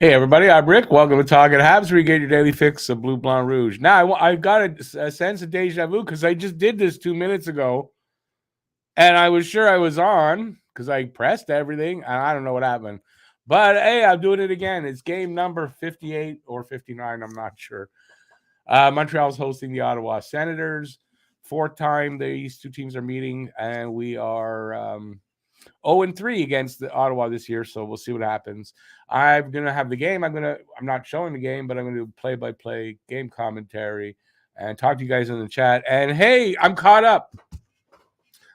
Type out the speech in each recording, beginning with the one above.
Hey everybody, I'm Rick. Welcome to Talking Habs, where you get your daily fix of Blue Blanc Rouge. Now, I got a sense of deja vu because I just did this 2 minutes ago, and I was sure I was on because I pressed everything, and I don't know what happened. But hey, I'm doing it again. It's game number 58 or 59, I'm not sure. Montreal's hosting the Ottawa Senators. Fourth time these two teams are meeting, and we are 0-3 against the Ottawa this year, so we'll see what happens. I'm gonna have the game. I'm not showing the game, but I'm gonna do play-by-play game commentary and talk to you guys in the chat. And hey, I'm caught up.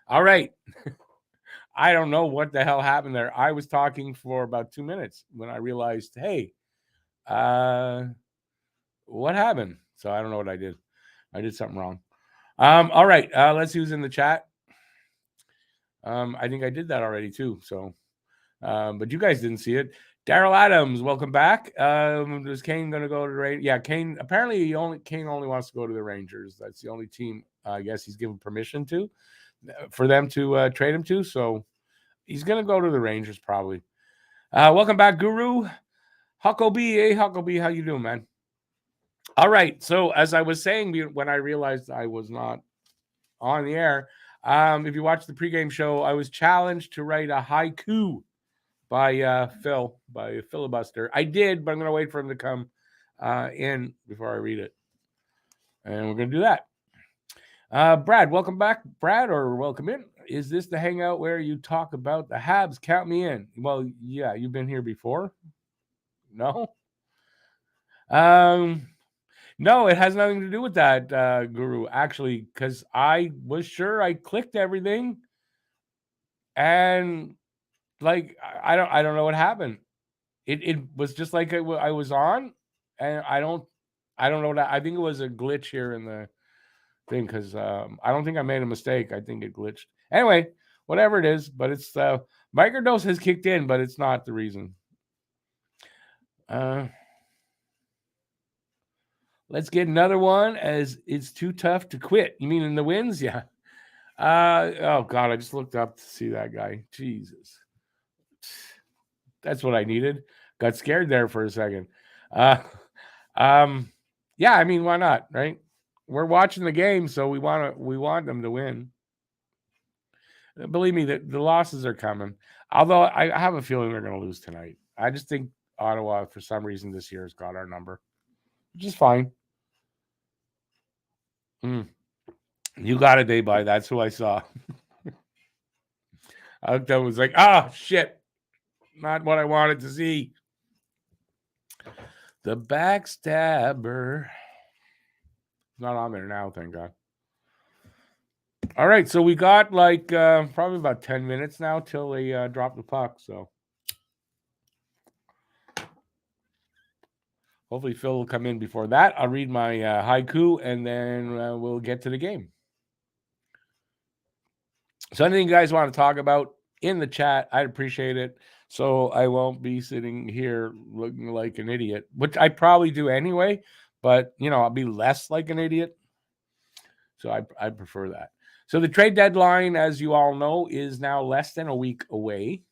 All right. I don't know what the hell happened there. I was talking for about 2 minutes when I realized, hey, what happened? So I don't know what I did. I did something wrong. All right. Let's see who's in the chat. I think I did that already too. So, but you guys didn't see it. Daryl Adams, welcome back. Is Kane going to go to the Rangers? Yeah, Kane. Apparently, Kane only wants to go to the Rangers. That's the only team I guess he's given permission to for them to trade him to. So he's going to go to the Rangers probably. Welcome back, Guru. Huckabee, hey Huckabee, how you doing, man? All right. So as I was saying, when I realized I was not on the air, if you watch the pregame show, I was challenged to write a haiku by Filibuster. I did, but I'm going to wait for him to come in before I read it. And we're going to do that. Brad, welcome back, Brad, or welcome in. Is this the hangout where you talk about the Habs? Count me in. Well, yeah, you've been here before. No? No, it has nothing to do with that, Guru, actually, because I was sure I clicked everything and like I don't know what happened. It was just like I was on, and I don't know what I think it was a glitch here in the thing because I don't think I made a mistake. I think it glitched. Anyway, whatever it is, but it's microdose has kicked in, but it's not the reason. Let's get another one as it's too tough to quit. You mean in the wins? Yeah. Oh God, I just looked up to see that guy. Jesus. That's what I needed. Got scared there for a second. Yeah, I mean, why not, right? We're watching the game, so we want them to win. Believe me, the losses are coming. Although I have a feeling they're going to lose tonight. I just think Ottawa, for some reason, this year has got our number, which is fine. You got a day by. That's who I saw. I was like, oh shit, not what I wanted to see. The backstabber. Not on there now, thank God. All right, so we got like probably about 10 minutes now till they drop the puck. So hopefully Phil will come in before that. I'll read my haiku and then we'll get to the game. So anything you guys want to talk about in the chat, I'd appreciate it. So I won't be sitting here looking like an idiot, which I probably do anyway. But, I'll be less like an idiot. So I prefer that. So the trade deadline, as you all know, is now less than a week away,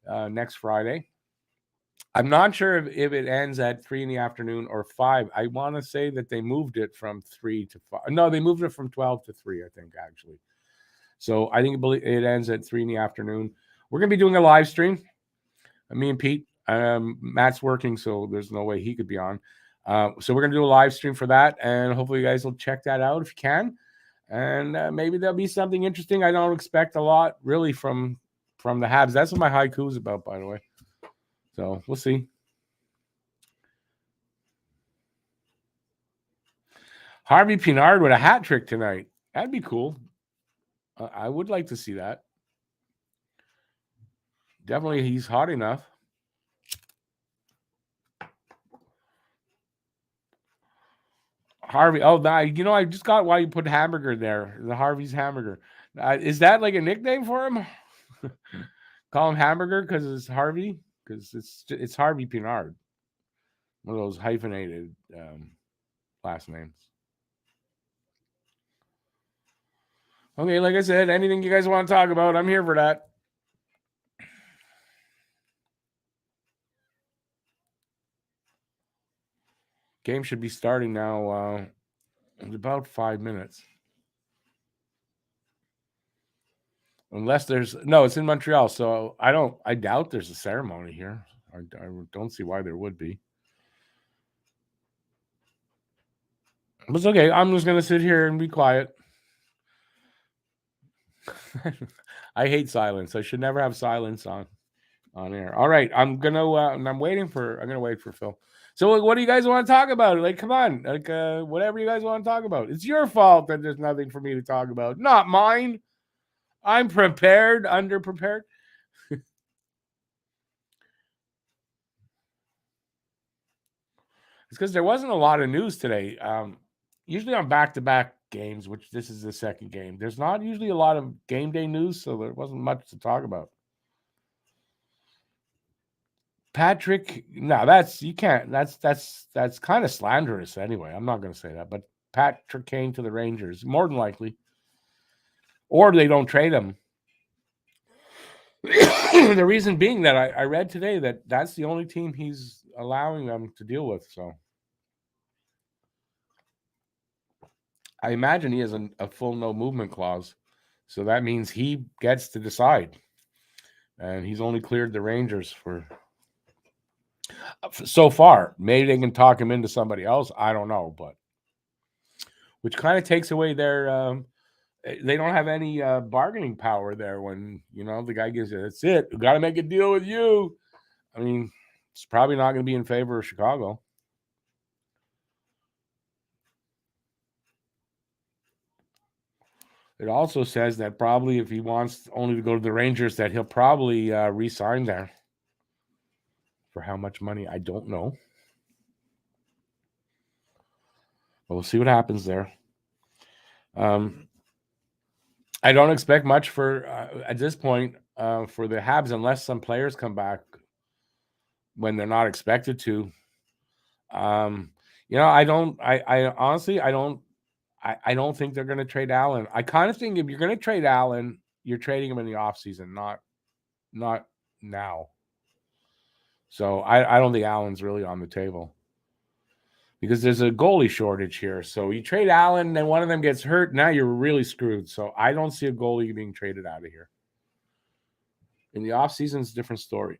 next Friday. I'm not sure if it ends at 3 in the afternoon or 5. I want to say that they moved it from 3 to 5. No, they moved it from 12 to 3, I think, actually. So I think it ends at 3 in the afternoon. We're going to be doing a live stream. Me and Pete. Matt's working, so there's no way he could be on. So we're going to do a live stream for that, and hopefully you guys will check that out if you can. And maybe there'll be something interesting. I don't expect a lot, really, from the Habs. That's what my haiku is about, by the way. So we'll see. Harvey Pinard with a hat trick tonight. That'd be cool. I would like to see that. Definitely, he's hot enough. Harvey. Oh, I just got why you put hamburger there. The Harvey's hamburger. Is that like a nickname for him? Call him hamburger because it's Harvey? Because it's Harvey Pinard. One of those hyphenated last names. Okay, like I said, anything you guys want to talk about, I'm here for that. Game should be starting now in about 5 minutes. Unless there's no, it's in Montreal, so I doubt there's a ceremony here. I don't see why there would be. But it's okay. I'm just gonna sit here and be quiet. I hate silence. I should never have silence on air. All right, I'm gonna wait for Phil. So what do you guys want to talk about? Like, come on, like whatever you guys want to talk about. It's your fault that there's nothing for me to talk about, not mine. I'm prepared, underprepared. It's because there wasn't a lot of news today. Usually on back-to-back games, which this is the second game, there's not usually a lot of game day news, so there wasn't much to talk about. Patrick, no, you can't. That's kind of slanderous anyway. I'm not going to say that, but Patrick Kane to the Rangers, more than likely, or they don't trade him. The reason being that I read today that that's the only team he's allowing them to deal with. So I imagine he has a full no movement clause. So that means he gets to decide. And he's only cleared the Rangers for so far. Maybe they can talk him into somebody else. I don't know, but which kind of takes away their they don't have any bargaining power there when, the guy gives you, that's it. We got to make a deal with you. I mean, it's probably not going to be in favor of Chicago. It also says that probably if he wants only to go to the Rangers, that he'll probably re-sign there. For how much money, I don't know. But we'll see what happens there. I don't expect much for at this point for the Habs unless some players come back when they're not expected to. I honestly don't think they're going to trade Allen. I kind of think if you're going to trade Allen, you're trading him in the offseason, not now. So I don't think Allen's really on the table because there's a goalie shortage here. So you trade Allen, then one of them gets hurt. Now you're really screwed. So I don't see a goalie being traded out of here. In the offseason, it's a different story.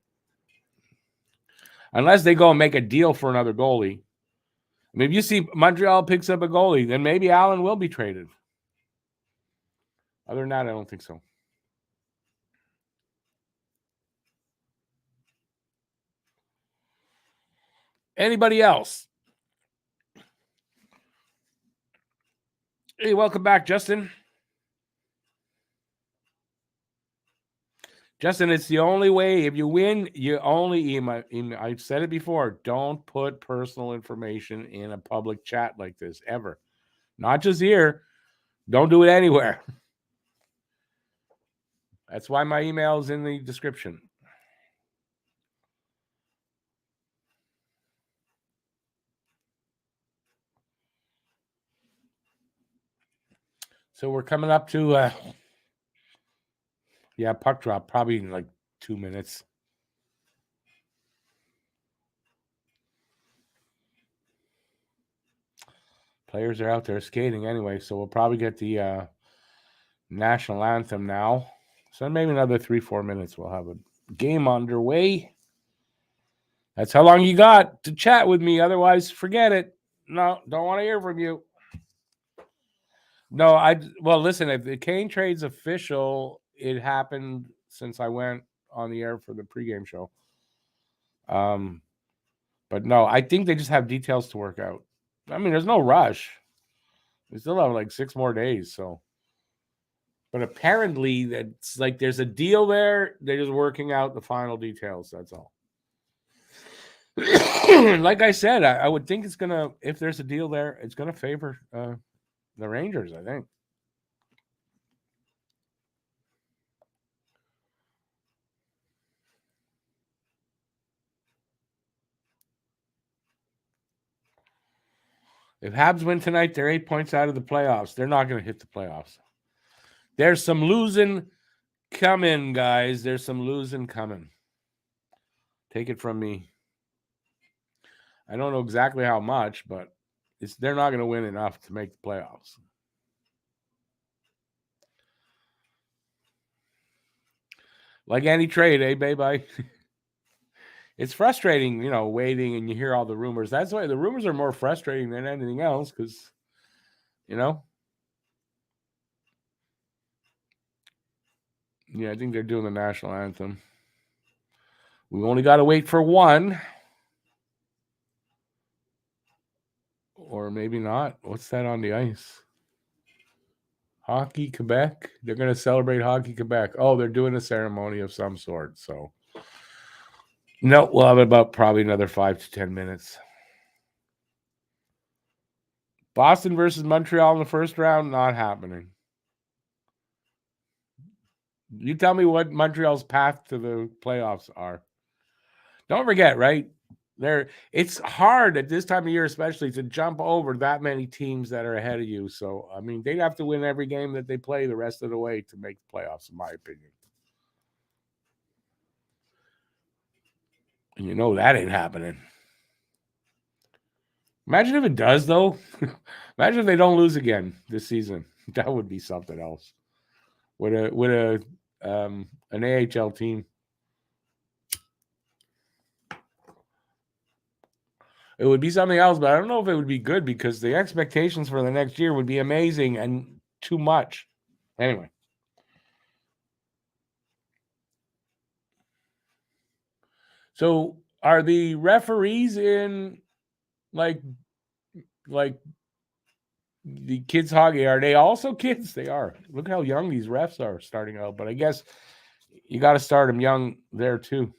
Unless they go and make a deal for another goalie. I mean, if you see Montreal picks up a goalie, then maybe Allen will be traded. Other than that, I don't think so. Anybody else? Hey, welcome back, Justin. Justin, it's the only way. If you win, you only email. I've said it before. Don't put personal information in a public chat like this, ever. Not just here. Don't do it anywhere. That's why my email is in the description. So we're coming up to, puck drop, probably in like 2 minutes. Players are out there skating anyway, so we'll probably get the national anthem now. So maybe another 3-4 minutes, we'll have a game underway. That's how long you got to chat with me. Otherwise, forget it. No, don't want to hear from you. No, listen, if the Kane trade's official, it happened since I went on the air for the pregame show. But no, I think they just have details to work out. I mean, there's no rush. We still have like 6 more days, so. But apparently, that's like there's a deal there. They're just working out the final details. That's all. Like I said, I would think it's gonna. If there's a deal there, it's gonna favor the Rangers, I think. If Habs win tonight, they're 8 points out of the playoffs. They're not going to hit the playoffs. There's some losing coming, guys. There's some losing coming. Take it from me. I don't know exactly how much, but they're not going to win enough to make the playoffs. Like any trade, eh, baby? It's frustrating, waiting and you hear all the rumors. That's why the rumors are more frustrating than anything else because, yeah, I think they're doing the national anthem. We only got to wait for one. Or maybe not. What's that on the ice? Hockey Quebec? They're going to celebrate Hockey Quebec. Oh, they're doing a ceremony of some sort. So, no, we'll have about probably another 5 to 10 minutes. Boston versus Montreal in the first round, not happening. You tell me what Montreal's path to the playoffs are. Don't forget, right? It's hard at this time of year, especially to jump over that many teams that are ahead of you. So, I mean, they'd have to win every game that they play the rest of the way to make the playoffs, in my opinion. And that ain't happening. Imagine if it does, though. Imagine if they don't lose again this season. That would be something else. With an AHL team. It would be something else, but I don't know if it would be good because the expectations for the next year would be amazing and too much. Anyway. So are the referees in like the kids hockey? Are they also kids? They are. Look how young these refs are starting out. But I guess you got to start them young there too.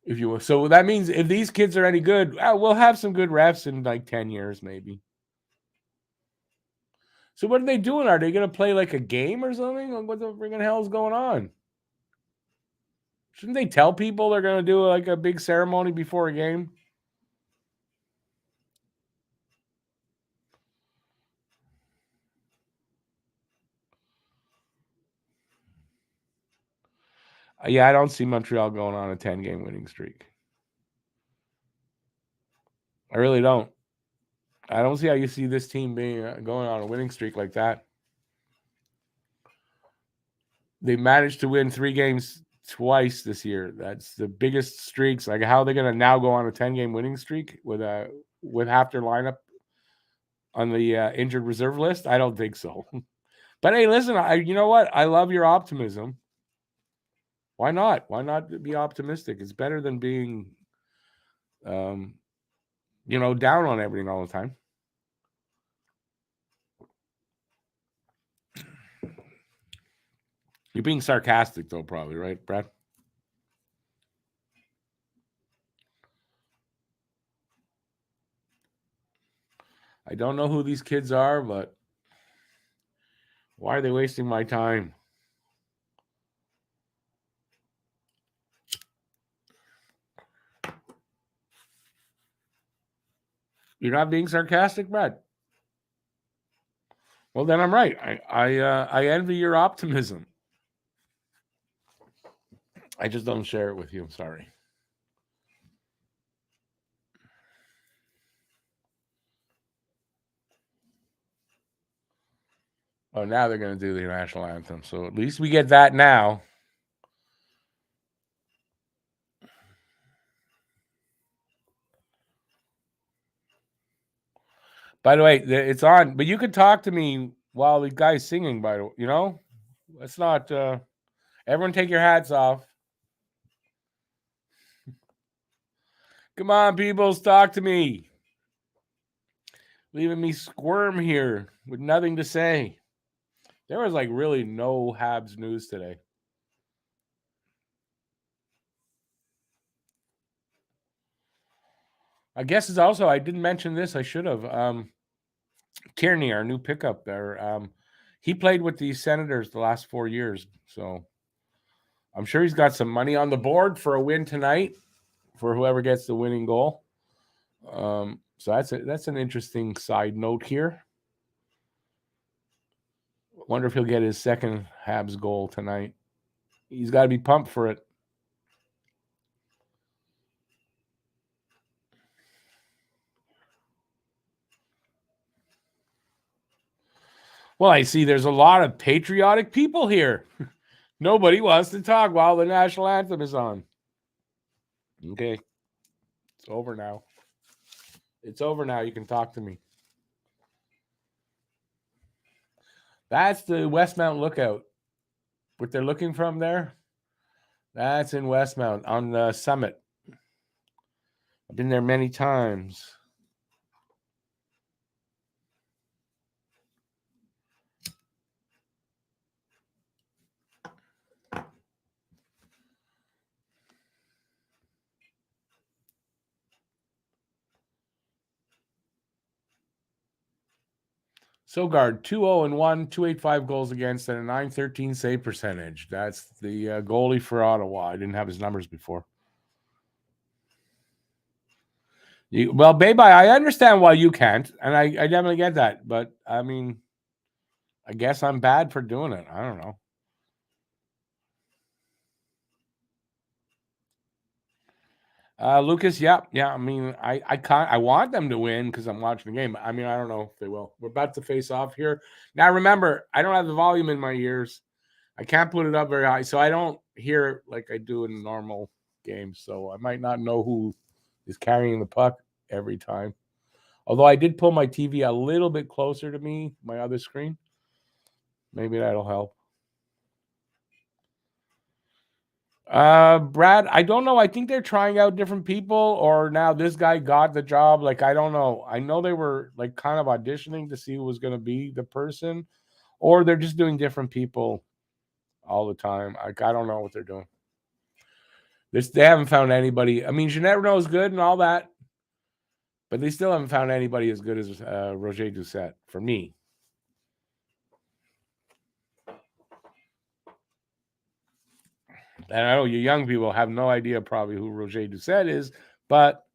If you will. So that means if these kids are any good, we'll have some good refs in like 10 years, maybe. So what are they doing? Are they going to play like a game or something? What the freaking hell is going on? Shouldn't they tell people they're going to do like a big ceremony before a game? Yeah, I don't see Montreal going on a 10-game winning streak. I really don't. I don't see how you see this team being going on a winning streak like that. They managed to win 3 games twice this year. That's the biggest streaks. Like, how are they going to now go on a 10-game winning streak with half their lineup on the injured reserve list? I don't think so. But hey, listen, you know what? I love your optimism. Why not? Why not be optimistic? It's better than being, down on everything all the time. You're being sarcastic, though, probably, right, Brad? I don't know who these kids are, but why are they wasting my time? You're not being sarcastic, Brad? Well, then I'm right. I envy your optimism. I just don't share it with you. I'm sorry. Oh, now they're going to do the national anthem. So at least we get that now. By the way, it's on, but you could talk to me while the guy's singing, by the way, Let's not, everyone take your hats off. Come on, peoples, talk to me. Leaving me squirm here with nothing to say. There was like really no Habs news today. I guess it's also, I didn't mention this, I should have. Kearney, our new pickup there, he played with the Senators the last 4 years. So I'm sure he's got some money on the board for a win tonight for whoever gets the winning goal. So that's an interesting side note here. Wonder if he'll get his second Habs goal tonight. He's got to be pumped for it. Well, I see there's a lot of patriotic people here. Nobody wants to talk while the national anthem is on. Okay. It's over now. It's over now. You can talk to me. That's the Westmount Lookout. What they're looking from there, that's in Westmount on the summit. I've been there many times. Sogard, 2-0-1, 285 goals against, and a 913 save percentage. That's the goalie for Ottawa. I didn't have his numbers before. Well, Babe, I understand why you can't, and I definitely get that. But, I mean, I guess I'm bad for doing it. I don't know. Lucas, yeah. I mean, I want them to win because I'm watching the game. I mean, I don't know if they will. We're about to face off here. Now, remember, I don't have the volume in my ears. I can't put it up very high, so I don't hear it like I do in normal games. So I might not know who is carrying the puck every time. Although I did pull my TV a little bit closer to me, my other screen. Maybe that'll help. Brad, I don't know. I think they're trying out different people, or now this guy got the job. Like, I don't know. I know they were like kind of auditioning to see who was going to be the person, or they're just doing different people all the time. Like, I don't know what they're doing. They haven't found anybody. I mean, Jeanette Renault is good and all that, but they still haven't found anybody as good as Roger Doucette for me. And I know you young people have no idea probably who Roger Doucette is, but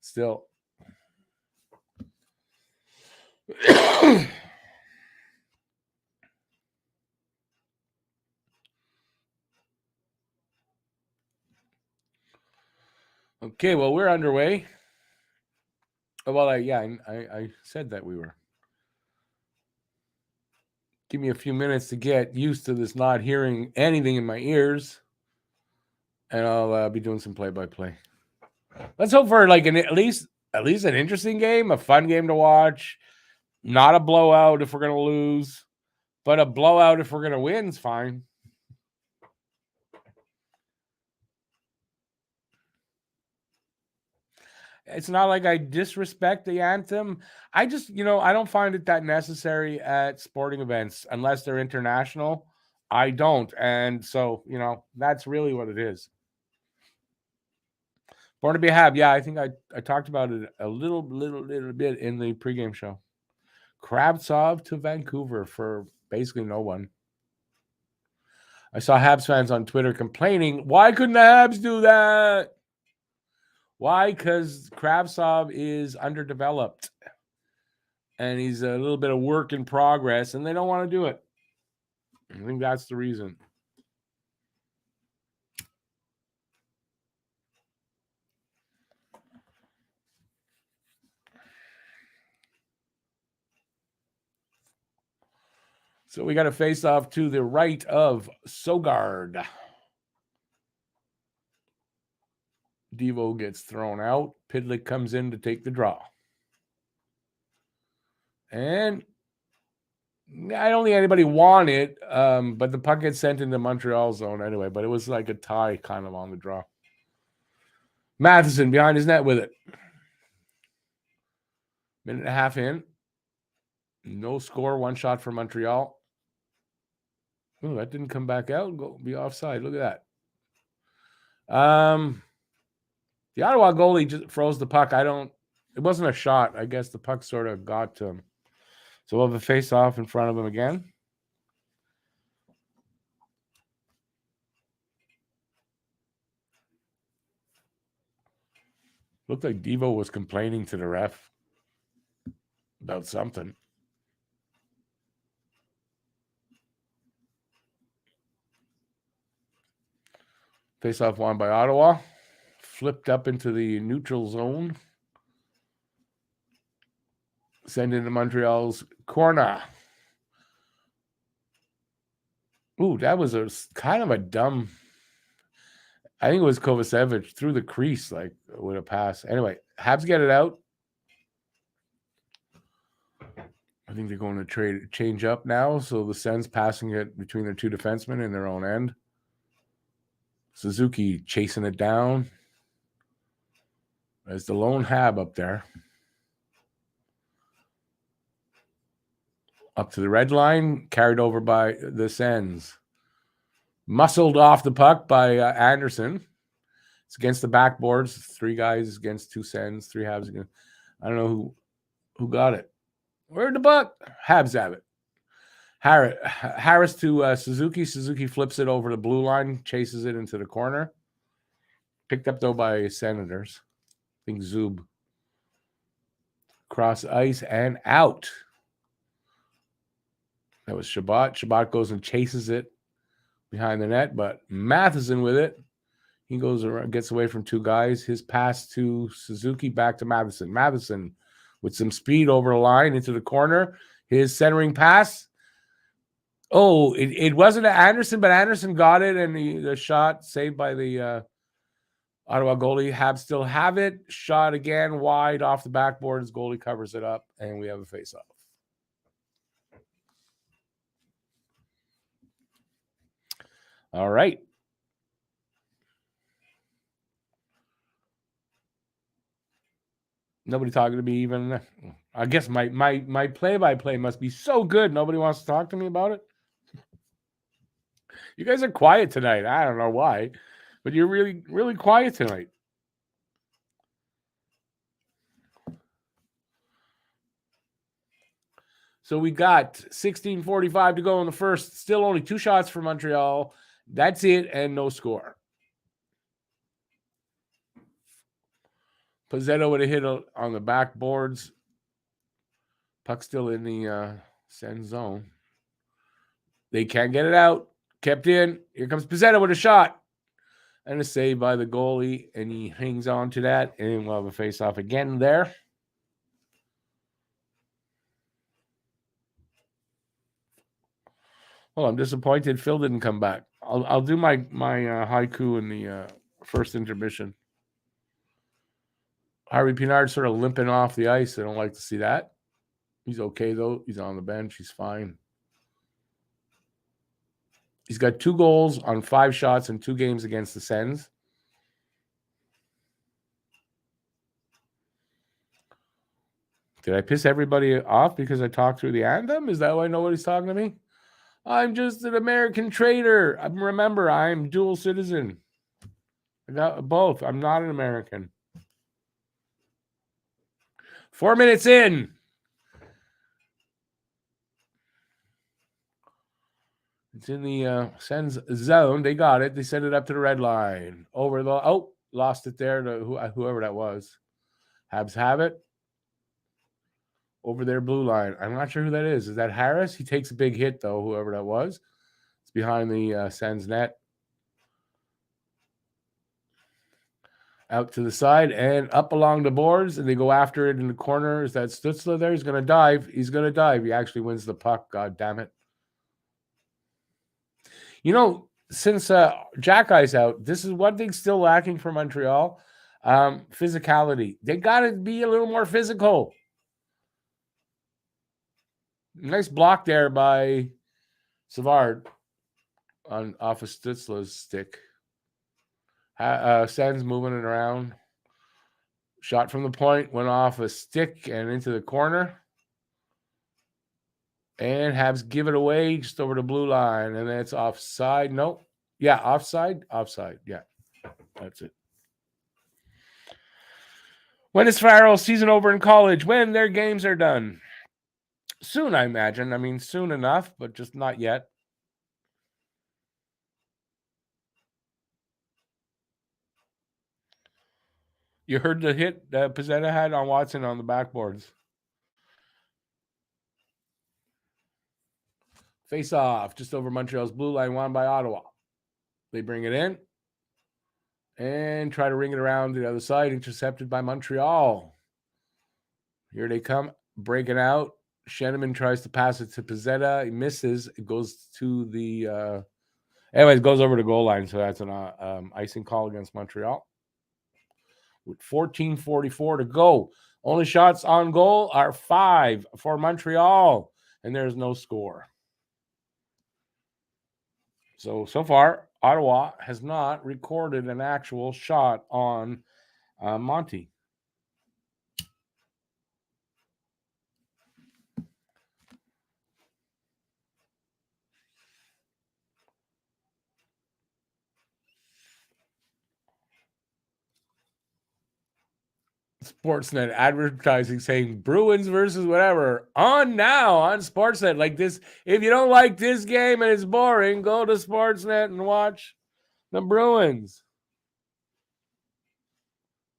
still. Okay, well, we're underway. Well, I said that we were. Give me a few minutes to get used to this not hearing anything in my ears, and I'll be doing some play-by-play. Let's hope for like at least an interesting game, a fun game to watch. Not a blowout if we're gonna lose, but a blowout if we're gonna win is fine. It's not like I disrespect the anthem. I just, I don't find it that necessary at sporting events unless they're international. I don't. And so, that's really what it is. Born to be a Hab. Yeah, I think I talked about it a little bit in the pregame show. Kravtsov to Vancouver for basically no one. I saw Habs fans on Twitter complaining, why couldn't the Habs do that? Why? Because Kravtsov is underdeveloped. And he's a little bit of work in progress, and they don't want to do it. I think that's the reason. So we got a face off to the right of Sogard. Devo gets thrown out. Pidlick comes in to take the draw. And I don't think anybody won it, but the puck gets sent into Montreal zone anyway. But it was like a tie kind of on the draw. Matheson behind his net with it. Minute and a half in. No score, one shot for Montreal. Oh, that didn't come back out. Go be offside. Look at that. The Ottawa goalie just froze the puck. It wasn't a shot. I guess the puck sort of got to him. So we'll have a face-off in front of him again. Looked like Devo was complaining to the ref about something. Face-off won by Ottawa. Flipped up into the neutral zone. Send into Montreal's corner. Ooh, that was a kind of a dumb. I think it was Kovacevic through the crease, like with a pass. Anyway, Habs get it out. I think they're going to change up now. So the Sens passing it between their two defensemen in their own end. Suzuki chasing it down. There's the lone Hab up there. Up to the red line, carried over by the Sens. Muscled off the puck by Anderson. It's against the backboards. 3 guys against 2 Sens, 3 Habs against. I don't know who got it. Where'd the buck? Habs have it. Harris to Suzuki. Suzuki flips it over the blue line, chases it into the corner. Picked up, though, by Senators. I think Zub. Cross ice and out. That was Shabbat. Shabbat goes and chases it behind the net, but Matheson with it. He goes around, gets away from 2 guys. His pass to Suzuki, back to Matheson. Matheson with some speed over the line into the corner. His centering pass. Oh, it wasn't Anderson, but Anderson got it, and the shot saved by the Ottawa goalie. Habs still have it. Shot again wide off the backboard. His goalie covers it up, and we have a face-off. All right. Nobody talking to me even. I guess my play-by-play must be so good. Nobody wants to talk to me about it. You guys are quiet tonight. I don't know why, but you're really, really quiet tonight. So we got 16:45 to go in the first. Still only 2 shots for Montreal. That's it, and no score. Pizzetto with a hit on the backboards. Puck still in the Sens zone. They can't get it out. Kept in. Here comes Pizzetto with a shot. And a save by the goalie, and he hangs on to that, and we'll have a face-off again there. Well, I'm disappointed Phil didn't come back. I'll do my haiku in the first intermission. Harvey Pinard sort of limping off the ice. I don't like to see that. He's okay, though. He's on the bench. He's fine. He's got 2 goals on 5 shots in 2 games against the Sens. Did I piss everybody off because I talked through the anthem? Is that why nobody's talking to me? I'm just an American trader. Remember, I'm dual citizen. I got both. I'm not an American. 4 minutes in. It's in the Sens zone. They got it. They sent it up to the red line. Over the lost it there to whoever that was. Habs have it. Over their blue line. I'm not sure who that is. Is that Harris? He takes a big hit, though, whoever that was. It's behind the Sens net. Out to the side and up along the boards, and they go after it in the corner. Is that Stützle there? He's going to dive. He's going to dive. He actually wins the puck. God damn it. You know, since Jack Eye's out, this is one thing still lacking for Montreal. Physicality. They got to be a little more physical. Nice block there by Savard off of Stützle's stick. Sens moving it around. Shot from the point, went off a stick and into the corner. And Habs give it away just over the blue line. And then it's offside. Nope. Yeah, offside. Offside. Yeah, that's it. When is Farrell's season over in college? When their games are done. Soon, I imagine. I mean, soon enough, but just not yet. You heard the hit that Pizzetta had on Watson on the backboards. Face off just over Montreal's blue line, won by Ottawa. They bring it in and try to ring it around the other side, intercepted by Montreal. Here they come, breaking out. Sheneman tries to pass it to Pizzetta. He misses. It goes to the anyways, goes over the goal line. So that's an icing call against Montreal. With 14:44 to go. Only shots on goal are 5 for Montreal, and there's no score. So far, Ottawa has not recorded an actual shot on Monty. Sportsnet advertising saying Bruins versus whatever on now on Sportsnet. Like this, if you don't like this game and it's boring, go to Sportsnet and watch the Bruins.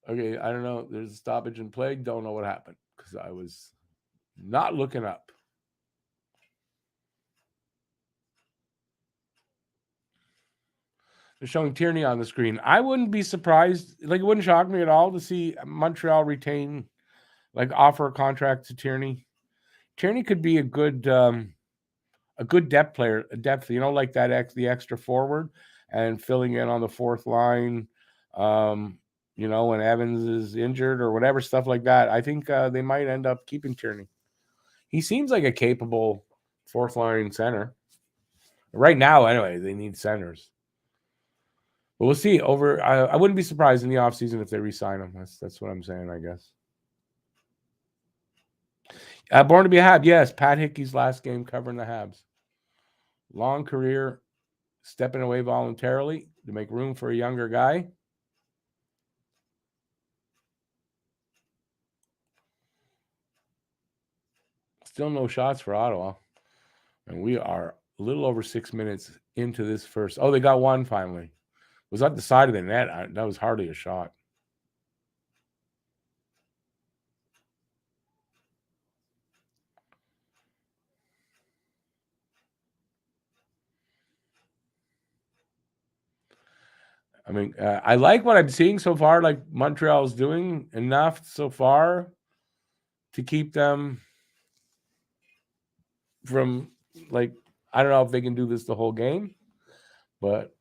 Okay, I don't know. There's a stoppage in play. Don't know what happened because I was not looking up. They're showing Tierney on the screen. I wouldn't be surprised. Like, it wouldn't shock me at all to see Montreal retain, like, offer a contract to Tierney. Tierney could be a good depth player, like that the extra forward and filling in on the fourth line. When Evans is injured or whatever, stuff like that. I think they might end up keeping Tierney. He seems like a capable fourth line center. Right now, anyway, they need centers. But we'll see. I wouldn't be surprised in the offseason if they re-sign him. That's what I'm saying, I guess. Born to be a Hab, yes. Pat Hickey's last game covering the Habs. Long career, stepping away voluntarily to make room for a younger guy. Still no shots for Ottawa. And we are a little over 6 minutes into this first. Oh, they got one finally. It was at the side of the net. That was hardly a shot. I mean, I like what I'm seeing so far. Like, Montreal's doing enough so far to keep them from, like, I don't know if they can do this the whole game, but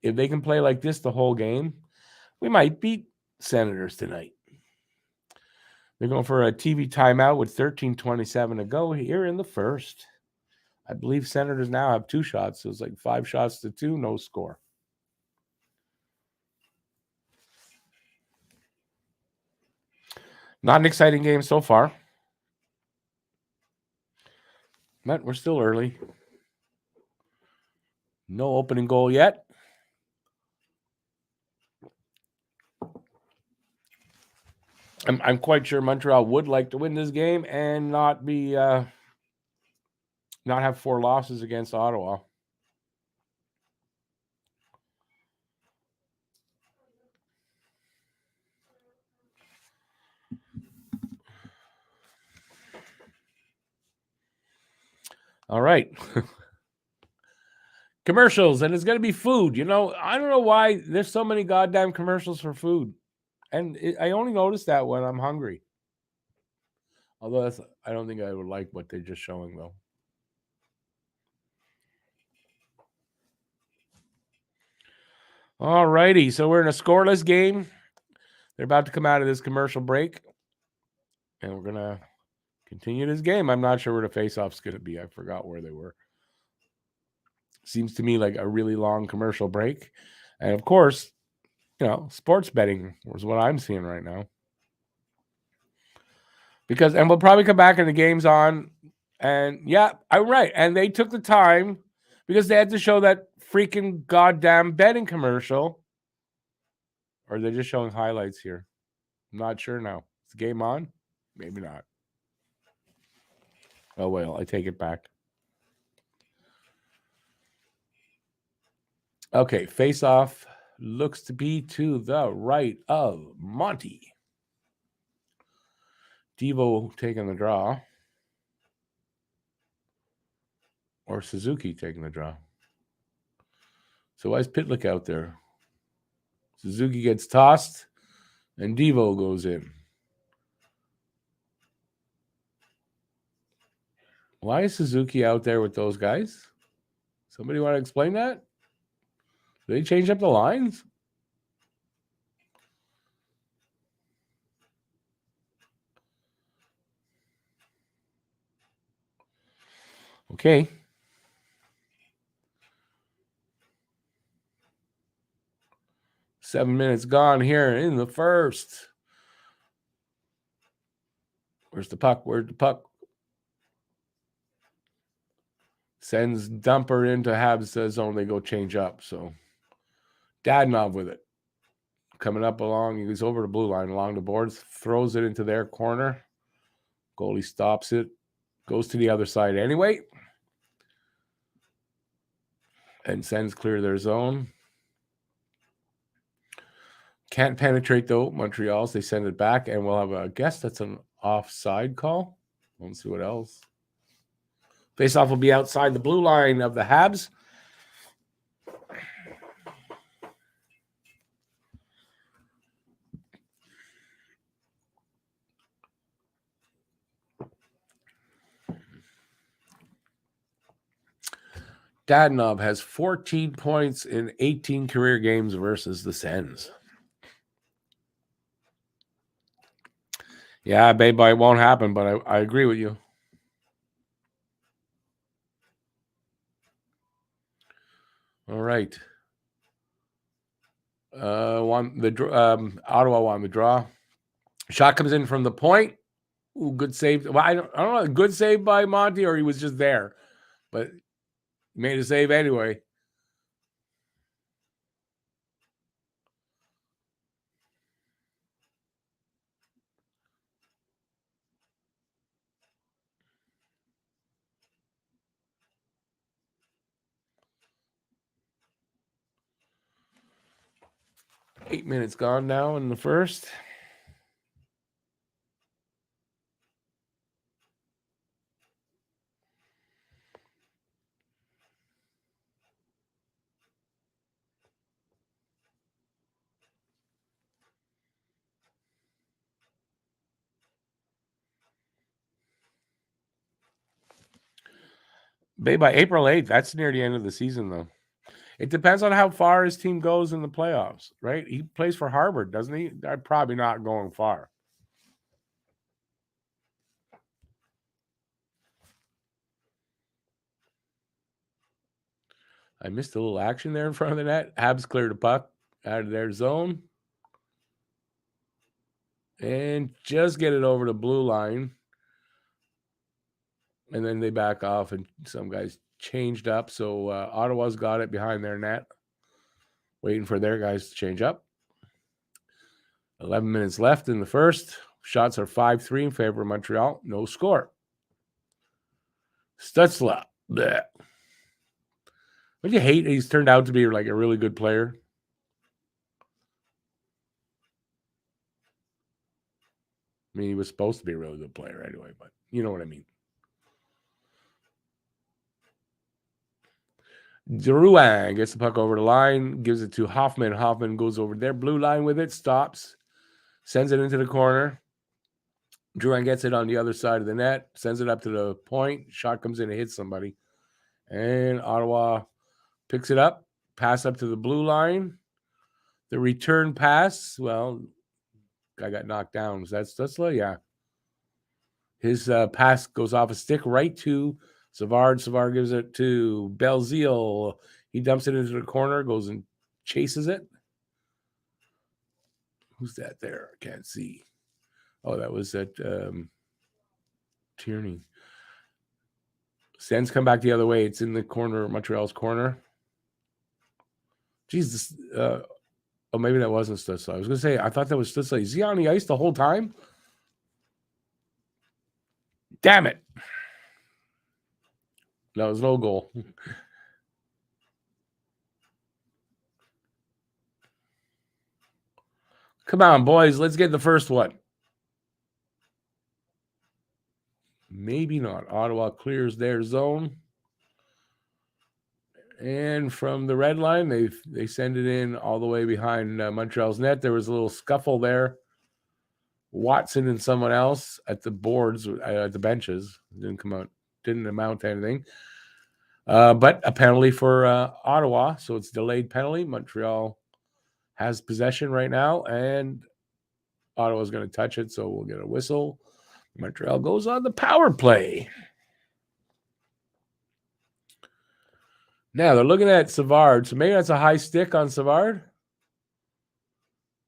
if they can play like this the whole game, we might beat Senators tonight. They're going for a TV timeout with 13:27 to go here in the first. I believe Senators now have 2 shots. So it's like 5 shots to 2, no score. Not an exciting game so far. But we're still early. No opening goal yet. I'm quite sure Montreal would like to win this game and not have 4 losses against Ottawa. All right. Commercials, and it's going to be food. I don't know why there's so many goddamn commercials for food. And I only noticed that when I'm hungry. Although I don't think I would like what they're just showing, though. All righty. So we're in a scoreless game. They're about to come out of this commercial break. And we're going to continue this game. I'm not sure where the face-off's going to be. I forgot where they were. Seems to me like a really long commercial break. And, of course, sports betting is what I'm seeing right now. And we'll probably come back and the game's on. And, yeah, I'm right. And they took the time because they had to show that freaking goddamn betting commercial. Or they're just showing highlights here. I'm not sure now. Is the game on? Maybe not. Oh, well, I take it back. Okay, face-off looks to be to the right of Monty. Devo taking the draw. Or Suzuki taking the draw. So why is Pitlick out there? Suzuki gets tossed, and Devo goes in. Why is Suzuki out there with those guys? Somebody want to explain that? Did they change up the lines? Okay. Seven minutes gone here in the first. Where's the puck? Where's the puck? Sends Dumper into Habs zone. They go change up. So Dadonov with it. Coming up along. He goes over the blue line along the boards. Throws it into their corner. Goalie stops it. Goes to the other side anyway. And sends clear their zone. Can't penetrate, though, Montreal's. They send it back, and we'll have a guess that's an offside call. Let's see what else. Faceoff will be outside the blue line of the Habs. Dadonov has 14 points in 18 career games versus the Sens. Yeah, babe, it won't happen, but I agree with you. All right. Ottawa won the draw. Shot comes in from the point. Ooh, good save. Well, I don't know. Good save by Monty, or he was just there, but he made a save anyway. Eight minutes gone now in the first. By April 8th, that's near the end of the season, though. It depends on how far his team goes in the playoffs, right? He plays for Harvard, doesn't he? They're probably not going far. I missed a little action there in front of the net. Habs cleared a puck out of their zone. And just get it over the blue line. And then they back off, and some guys changed up. So Ottawa's got it behind their net, waiting for their guys to change up. 11 minutes left in the first. Shots are 5-3 in favor of Montreal. No score. Stutzla. Bleh. Don't you hate he's turned out to be like a really good player? I mean, he was supposed to be a really good player anyway, but you know what I mean. Drouin gets the puck over the line, gives it to Hoffman. Hoffman goes over their blue line with it, stops, sends it into the corner. Drouin gets it on the other side of the net, sends it up to the point. Shot comes in and hits somebody. And Ottawa picks it up, pass up to the blue line. The return pass, well, guy got knocked down. That's Stutzla? Yeah. His pass goes off a stick right to Savard. Savard gives it to Belzile. He dumps it into the corner, goes and chases it. Who's that there? I can't see. Oh, that was at Tierney. Sens come back the other way. It's in the corner, Montreal's corner. Jesus. Oh, maybe that wasn't Stutzla. I was going to say, I thought that was Stutzla. Is he on the ice the whole time? Damn it. That was no goal. Come on, boys. Let's get the first one. Maybe not. Ottawa clears their zone. And from the red line, they send it in all the way behind Montreal's net. There was a little scuffle there. Watson and someone else at the boards, at the benches. Didn't come out. didn't amount to anything. But a penalty for Ottawa, so it's delayed penalty. Montreal has possession right now, and Ottawa's going to touch it, so we'll get a whistle. Montreal goes on the power play. Now they're looking at Savard, so maybe that's a high stick on Savard.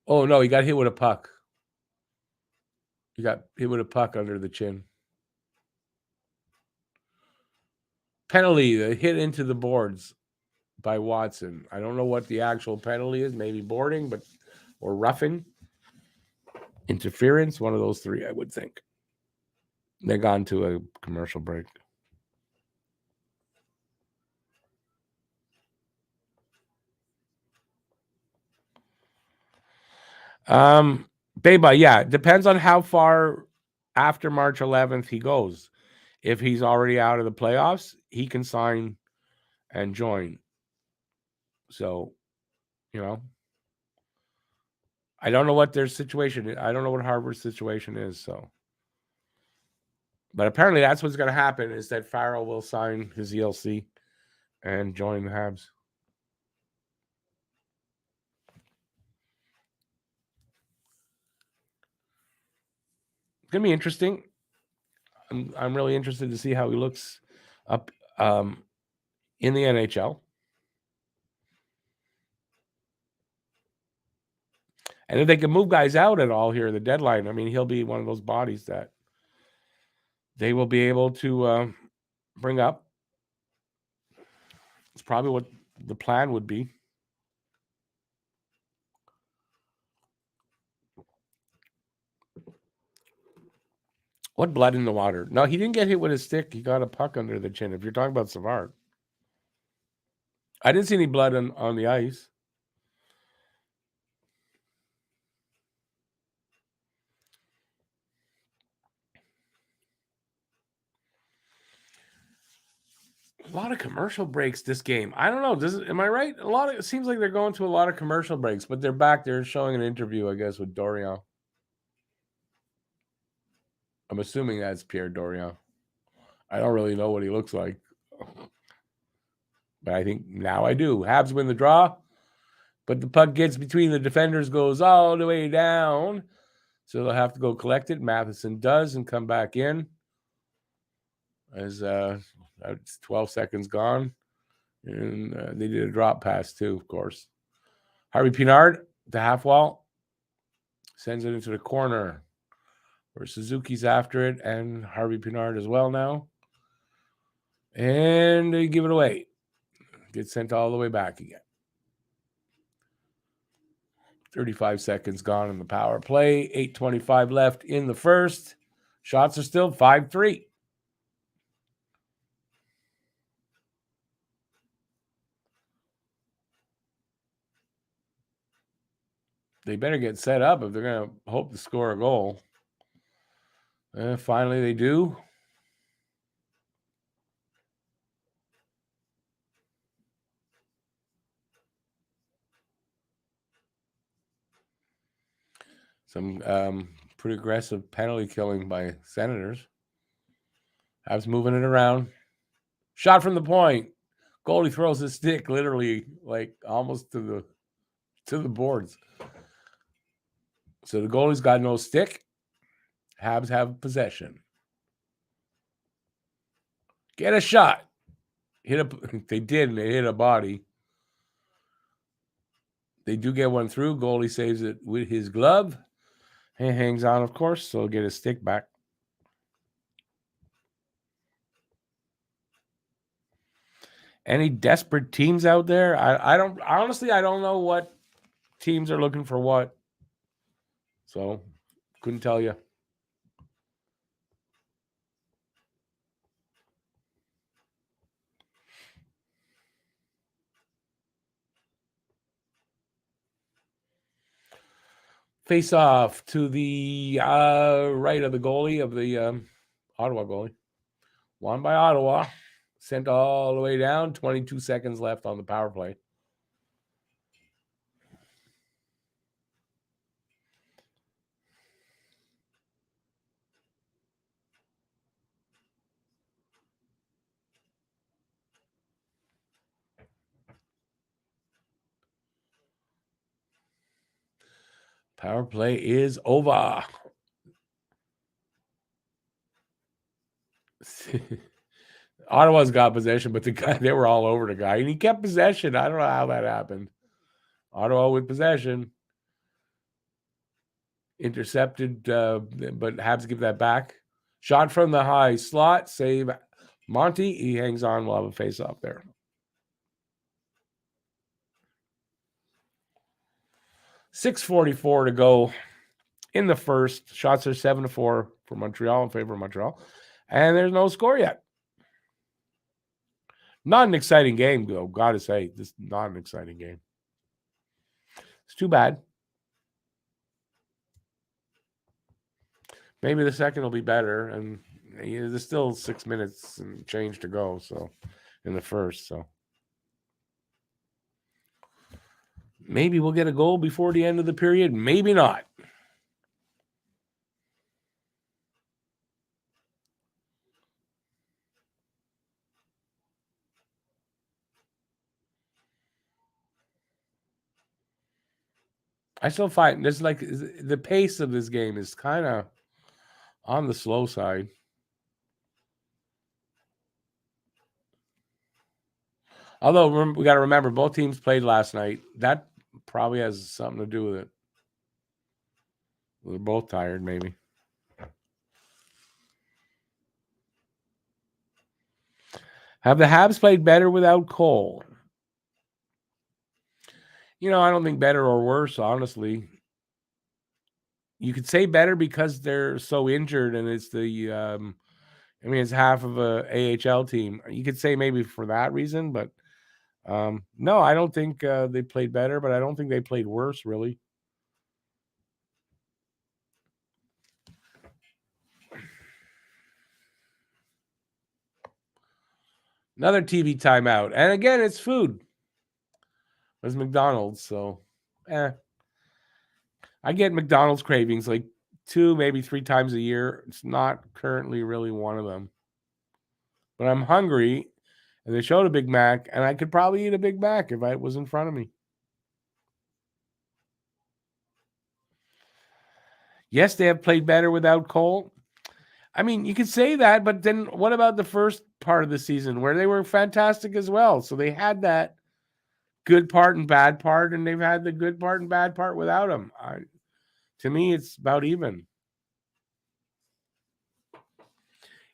Oh no, he got hit with a puck. He got hit with a puck under the chin. Penalty, the hit into the boards by Watson. I don't know what the actual penalty is. Maybe boarding, or roughing, interference. One of those three, I would think. They're gone to a commercial break. Beba, yeah, depends on how far after March 11th he goes. If he's already out of the playoffs, he can sign and join. So, I don't know what their situation is. I don't know what Harvard's situation is. So, but apparently that's what's going to happen is that Farrell will sign his ELC and join the Habs. It's going to be interesting. I'm really interested to see how he looks up in the NHL. And if they can move guys out at all here at the deadline, I mean, he'll be one of those bodies that they will be able to bring up. It's probably what the plan would be. What blood in the water? No, he didn't get hit with a stick. He got a puck under the chin. If you're talking about Savard. I didn't see any blood on the ice. A lot of commercial breaks this game. I don't know. Am I right? It seems like they're going to a lot of commercial breaks, but they're back. They're showing an interview, I guess, with Dorion. I'm assuming that's Pierre Dorion. I don't really know what he looks like, but I think now I do. Habs win the draw, but the puck gets between the defenders, goes all the way down, so they'll have to go collect it. Matheson does and come back in as it's 12 seconds gone. And they did a drop pass too, of course. Harvey Pinard, the half wall, sends it into the corner where Suzuki's after it, and Harvey Pinard as well now. And they give it away. Gets sent all the way back again. 35 seconds gone in the power play. 8:25 left in the first. Shots are still 5-3. They better get set up if they're going to hope to score a goal. Finally, they do. Some pretty aggressive penalty killing by Senators. Habs moving it around. Shot from the point. Goalie throws his stick literally like almost to the boards. So the goalie's got no stick. Habs have possession. Get a shot. They did, and they hit a body. They do get one through. Goalie saves it with his glove. He hangs on, of course, so he'll get his stick back. Any desperate teams out there? I don't know what teams are looking for what. So couldn't tell you. Face off to the right of the goalie of the Ottawa goalie. Won by Ottawa. Sent all the way down. 22 seconds left on the power play. Power play is over. Ottawa's got possession, but the guy, they were all over the guy, and he kept possession. I don't know how that happened. Ottawa with possession. Intercepted, but Habs give that back. Shot from the high slot, save Monty. He hangs on. We'll have a face-off there. 6:44 to go in the first. Shots are 7-4 for Montreal, in favor of Montreal. And there's no score yet. Not an exciting game, though. Gotta say, this is not an exciting game. It's too bad. Maybe the second will be better, and there's still 6 minutes and change to go. So, in the first, so maybe we'll get a goal before the end of the period. Maybe not. I still find this, like, the pace of this game is kind of on the slow side. Although we got to remember, both teams played last night. That probably has something to do with it. They're both tired, maybe. Have the Habs played better without Cole? I don't think better or worse, honestly. You could say better because they're so injured, and it's it's half of a AHL team. You could say maybe for that reason, but no, I don't think they played better, but I don't think they played worse, really. Another TV timeout. And again, it's food. It's McDonald's, so I get McDonald's cravings like 2, maybe 3 times a year. It's not currently really one of them. But I'm hungry, and they showed a Big Mac, and I could probably eat a Big Mac if it was in front of me. Yes, they have played better without Cole. I mean, you could say that, but then what about the first part of the season where they were fantastic as well? So they had that good part and bad part, and they've had the good part and bad part without him. To me, it's about even.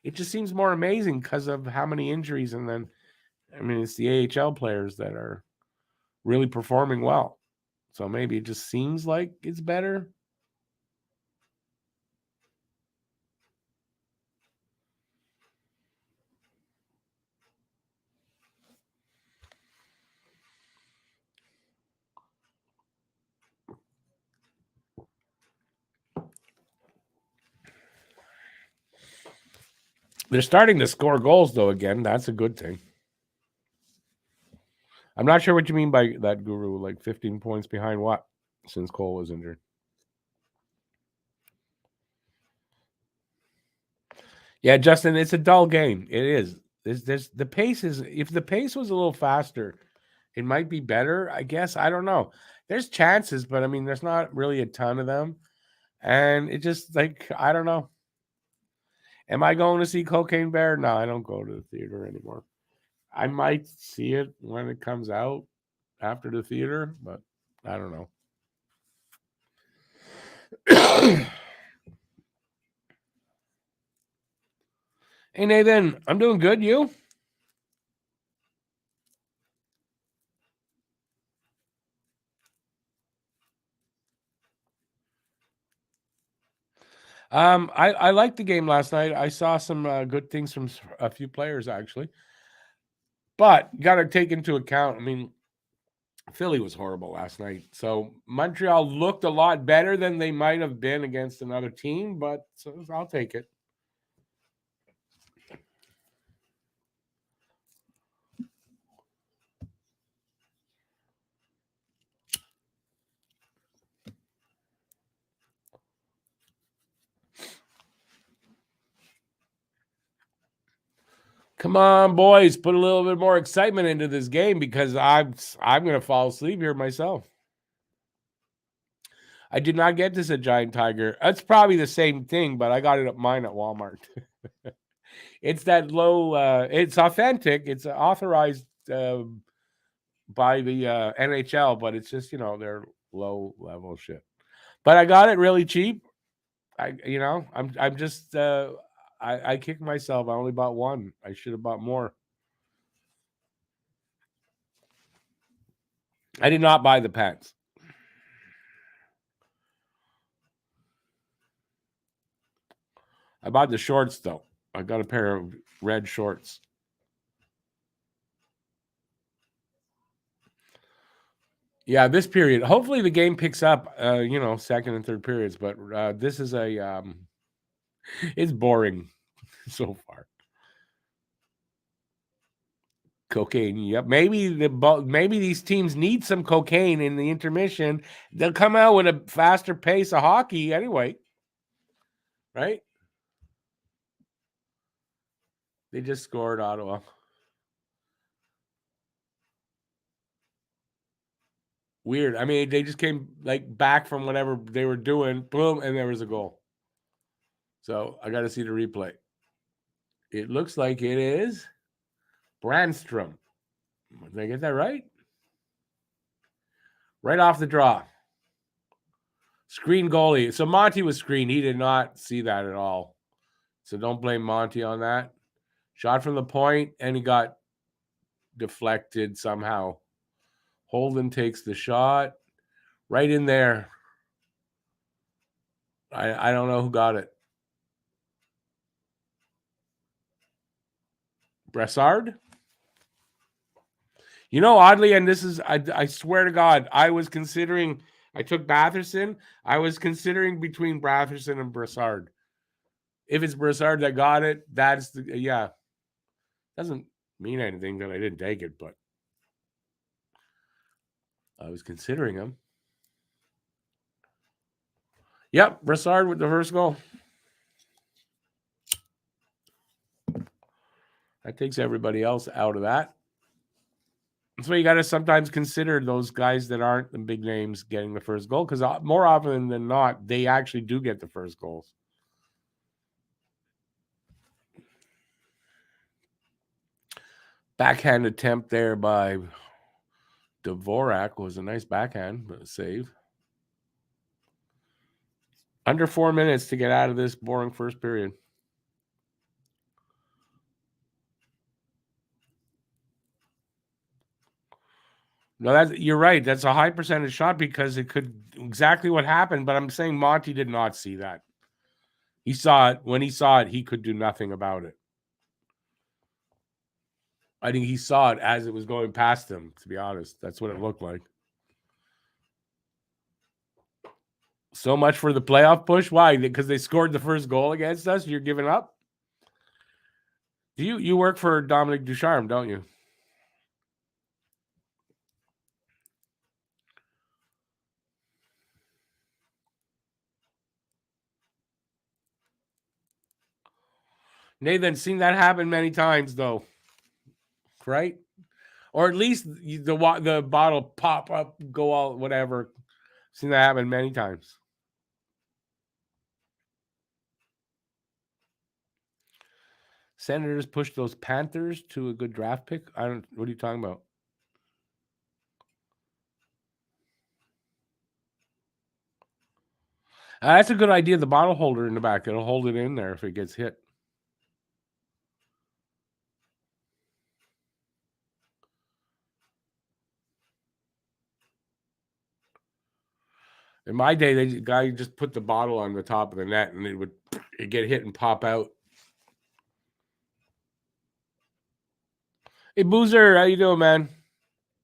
It just seems more amazing because of how many injuries, and then, it's the AHL players that are really performing well. So maybe it just seems like it's better. They're starting to score goals, though, again. That's a good thing. I'm not sure what you mean by that, Guru. Like 15 points behind what since Cole was injured? Yeah, Justin, it's a dull game. It is. There's the pace is. If the pace was a little faster, it might be better. I guess. I don't know. There's chances, but there's not really a ton of them, and it just I don't know. Am I going to see Cocaine Bear? No, I don't go to the theater anymore. I might see it when it comes out after the theater, but I don't know. Hey, Nathan, I'm doing good. You? I liked the game last night. I saw some good things from a few players, actually. But you got to take into account, Philly was horrible last night. So Montreal looked a lot better than they might have been against another team, but I'll take it. Come on, boys, put a little bit more excitement into this game because I'm going to fall asleep here myself. I did not get this at Giant Tiger. It's probably the same thing, but I got it at mine at Walmart. It's that low. It's authentic. It's authorized by the NHL, but it's just their low level shit. But I got it really cheap. I'm just I kicked myself. I only bought one. I should have bought more. I did not buy the pants. I bought the shorts though. I got a pair of red shorts. Yeah, this period. Hopefully the game picks up. Second and third periods. But this is it's boring so far. Cocaine. Yep. Maybe these teams need some cocaine in the intermission. They'll come out with a faster pace of hockey anyway. Right? They just scored Ottawa. Weird. I mean, they just came back from whatever they were doing, boom, and there was a goal. So I got to see the replay. It looks like it is Brandstrom. Did I get that right? Right off the draw. Screen goalie. So Monty was screened. He did not see that at all. So don't blame Monty on that. Shot from the point, and he got deflected somehow. Holden takes the shot. Right in there. I don't know who got it. Brassard? Oddly, and this is, I swear to God, I took Batherson. I was considering between Batherson and Brassard. If it's Brassard that got it, that's doesn't mean anything that I didn't take it, but I was considering him. Yep, Brassard with the first goal. That takes everybody else out of that. That's why you got to sometimes consider those guys that aren't the big names getting the first goal, because more often than not, they actually do get the first goals. Backhand attempt there by Dvorak was a nice backhand, but a save. Under 4 minutes to get out of this boring first period. No, you're right. That's a high percentage shot because it could exactly what happened. But I'm saying Monty did not see that. He saw it. When he saw it, he could do nothing about it. I think he saw it as it was going past him, to be honest. That's what it looked like. So much for the playoff push. Why? Because they scored the first goal against us? You're giving up? You work for Dominic Ducharme, don't you? Nathan, seen that happen many times, though. Right? Or at least the bottle pop up, go all whatever. Seen that happen many times. Senators pushed those Panthers to a good draft pick. What are you talking about? That's a good idea. The bottle holder in the back. It'll hold it in there if it gets hit. In my day, the guy just put the bottle on the top of the net and it'd get hit and pop out. Hey, Boozer, how you doing, man?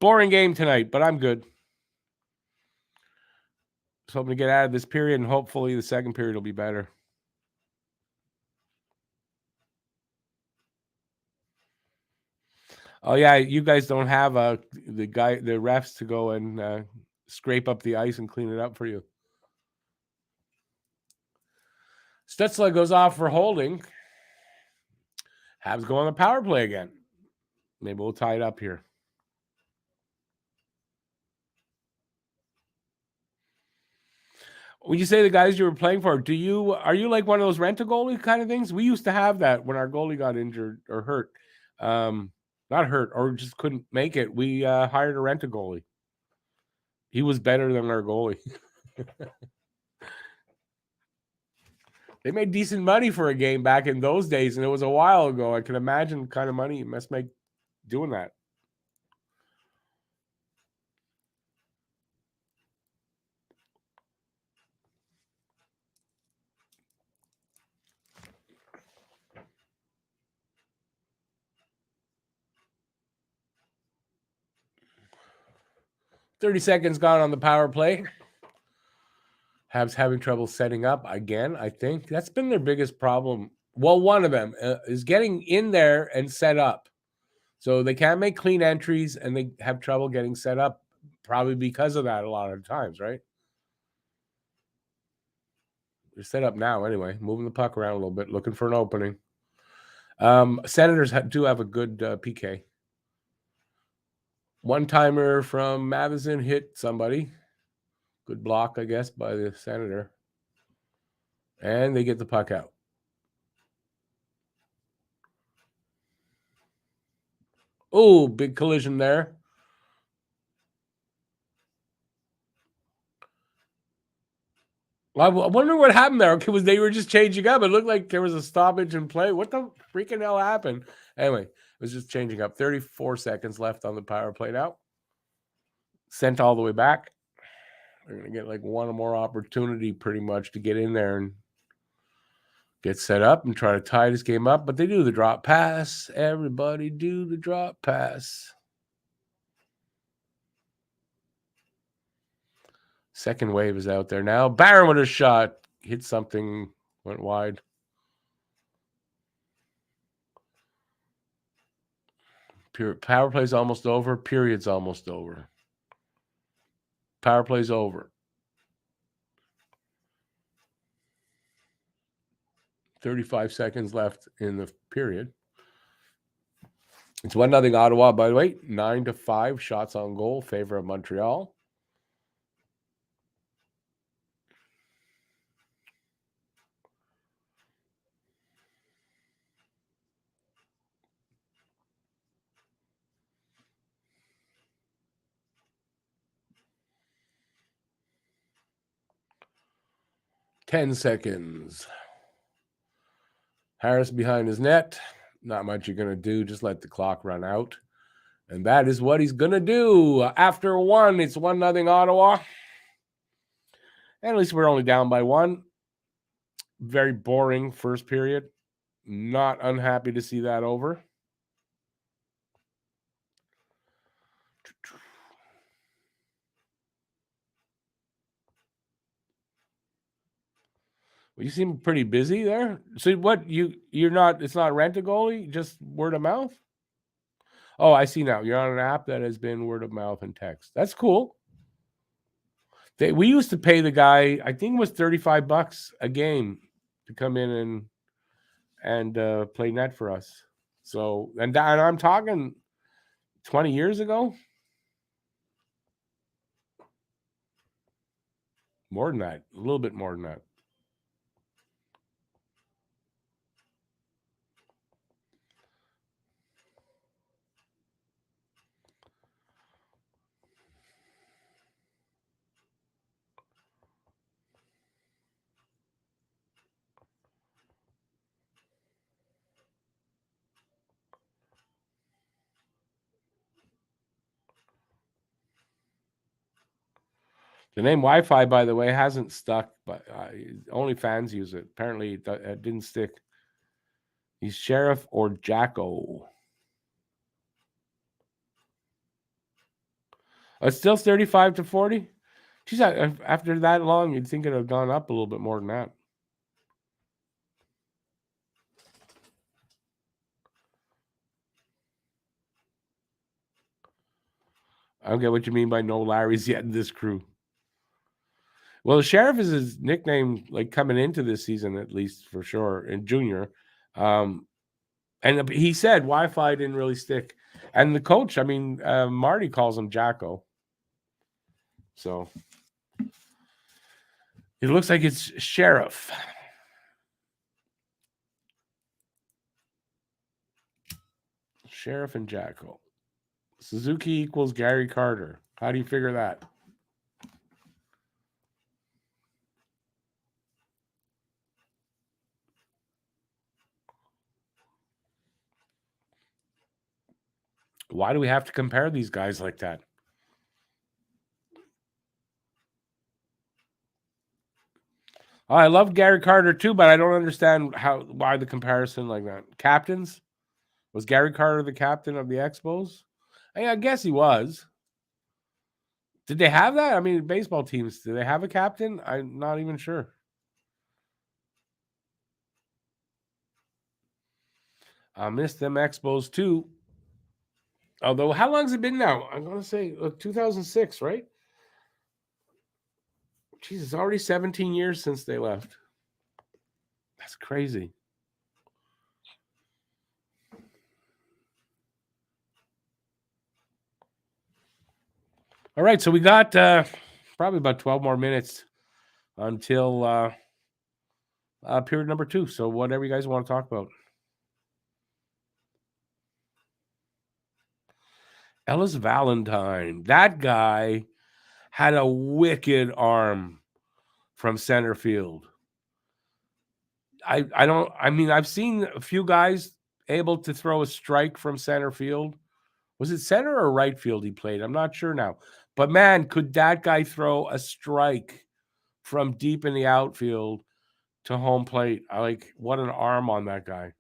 Boring game tonight, but I'm good. Just hoping to get out of this period, and hopefully the second period will be better. Oh yeah, you guys don't have the refs to go and scrape up the ice and clean it up for you. Stutzla goes off for holding. Habs go on the power play again. Maybe we'll tie it up here. When you say the guys you were playing for, are you like one of those rent a goalie kind of things? We used to have that when our goalie got injured or hurt, not hurt or just couldn't make it. We hired a rent a goalie. He was better than our goalie. They made decent money for a game back in those days, and it was a while ago. I can imagine the kind of money you must make doing that. $30 seconds gone on the power play. Habs having trouble setting up again, I think. That's been their biggest problem. Well, one of them is getting in there and set up. So they can't make clean entries, and they have trouble getting set up, probably because of that a lot of times, right? They're set up now anyway, moving the puck around a little bit, looking for an opening. Senators do have a good PK. One-timer from Matheson hit somebody. Good block, I guess, by the Senator. And they get the puck out. Oh, big collision there. I wonder what happened there. Okay, they were just changing up. It looked like there was a stoppage in play. What the freaking hell happened? Anyway, it was just changing up. 34 seconds left on the power play now. Sent all the way back. They're going to get like one more opportunity pretty much to get in there and get set up and try to tie this game up. But they do the drop pass. Everybody do the drop pass. Second wave is out there now. Barron with a shot. Hit something. Went wide. Power play's almost over. Period's almost over. Power play's over. 35 seconds left in the period. It's 1-0 Ottawa, by the way. 9-5 shots on goal, favor of Montreal. Ten seconds. Harris behind his net. Not much you're going to do. Just let the clock run out. And that is what he's going to do. After one, it's 1-0 Ottawa. And at least we're only down by one. Very boring first period. Not unhappy to see that over. Well, you seem pretty busy there. So what you're not? It's not rent a goalie, just word of mouth. Oh, I see now. You're on an app that has been word of mouth and text. That's cool. We used to pay the guy, I think it was $35 a game to come in and play net for us. So and I'm talking 20 years ago. More than that, a little bit more than that. The name Wi-Fi, by the way, hasn't stuck, but only fans use it. Apparently, it didn't stick. He's Sheriff or Jacko. It's still 35-40. Geez, after that long, you'd think it'd have gone up a little bit more than that. I don't get what you mean by no Larrys yet in this crew. Well, the Sheriff is his nickname, like coming into this season, at least for sure, in junior. And he said Wi-Fi didn't really stick. And the coach, I mean, Marty calls him Jacko. So It looks like it's Sheriff. Sheriff and Jackal. Suzuki equals Gary Carter. How do you figure that? Why do we have to compare these guys like that? Oh, I love Gary Carter too, but I don't understand why the comparison like that. Captains? Was Gary Carter the captain of the Expos? I guess he was. Did they have that? I mean, baseball teams, do they have a captain? I'm not even sure. I missed them Expos too. Although, how long has it been now? I'm going to say 2006, right? Jeez, it's already 17 years since they left. That's crazy. All right, so we got probably about 12 more minutes until period number 2. So whatever you guys want to talk about. Ellis Valentine. That guy had a wicked arm from center field. I've seen a few guys able to throw a strike from center field. Was it center or right field he played? I'm not sure now. But man, could that guy throw a strike from deep in the outfield to home plate? What an arm on that guy.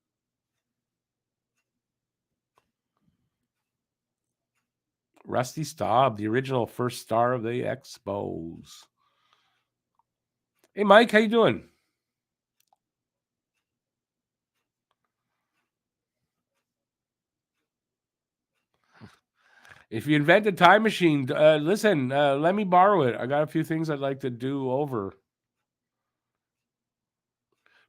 Rusty Staub, the original first star of the Expos. Hey, Mike, how you doing? If you invent a time machine, listen, let me borrow it. I got a few things I'd like to do over.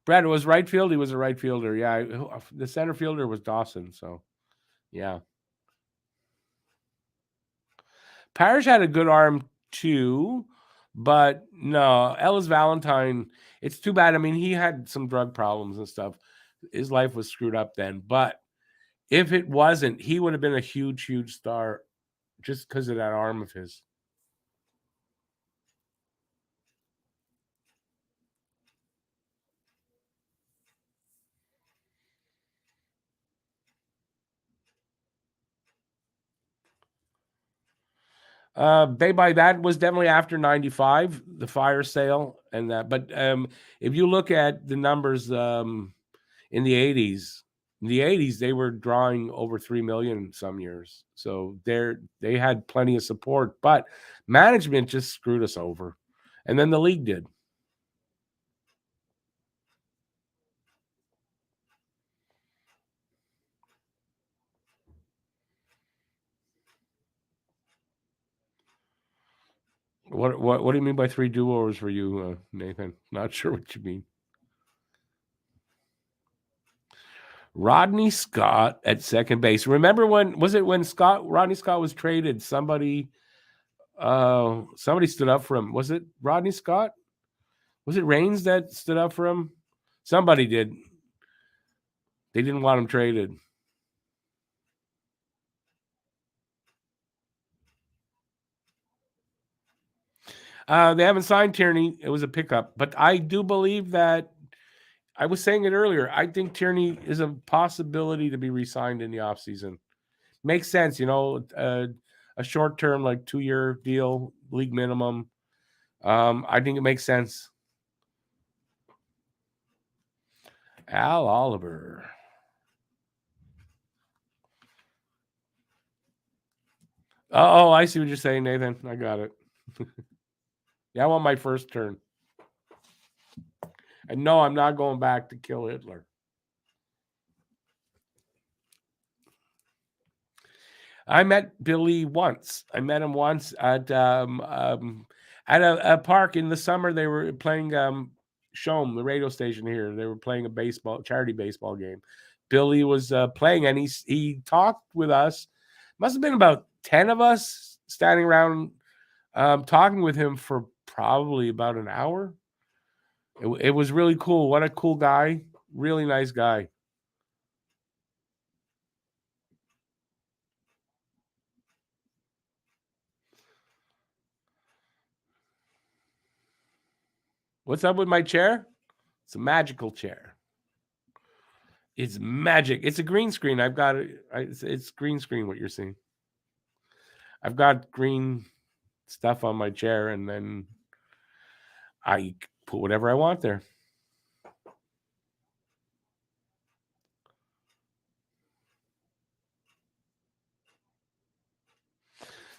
Brad, it was right field. He was a right fielder. Yeah, the center fielder was Dawson. So, yeah. Parrish had a good arm too, but no, Ellis Valentine. It's too bad. I mean, he had some drug problems and stuff. His life was screwed up then. But if it wasn't, he would have been a huge, huge star just because of that arm of his. They by that was definitely after 95, the fire sale and that. But if you look at the numbers in the 80s, they were drawing over 3 million some years. So they had plenty of support, but management just screwed us over. And then the league did. What do you mean by 3 do-overs for you, Nathan? Not sure what you mean. Rodney Scott at second base. Remember when Rodney Scott was traded? Somebody stood up for him. Was it Rodney Scott? Was it Raines that stood up for him? Somebody did. They didn't want him traded. They haven't signed Tierney. It was a pickup. But I do believe that I was saying it earlier. I think Tierney is a possibility to be re-signed in the offseason. Makes sense, a short-term, 2-year deal, league minimum. I think it makes sense. Al Oliver. Oh, I see what you're saying, Nathan. I got it. Yeah, I want my first turn. And no, I'm not going back to kill Hitler. I met Billy once. I met him once at a park in the summer. They were playing Shome, the radio station here. They were playing a charity baseball game. Billy was playing, and he talked with us. Must have been about 10 of us standing around talking with him for probably about an hour. It was really cool. What a cool guy. Really nice guy. What's up with my chair? It's a magical chair. It's magic. It's a green screen. I've got it. It's green screen what you're seeing. I've got green stuff on my chair, and then I put whatever I want there.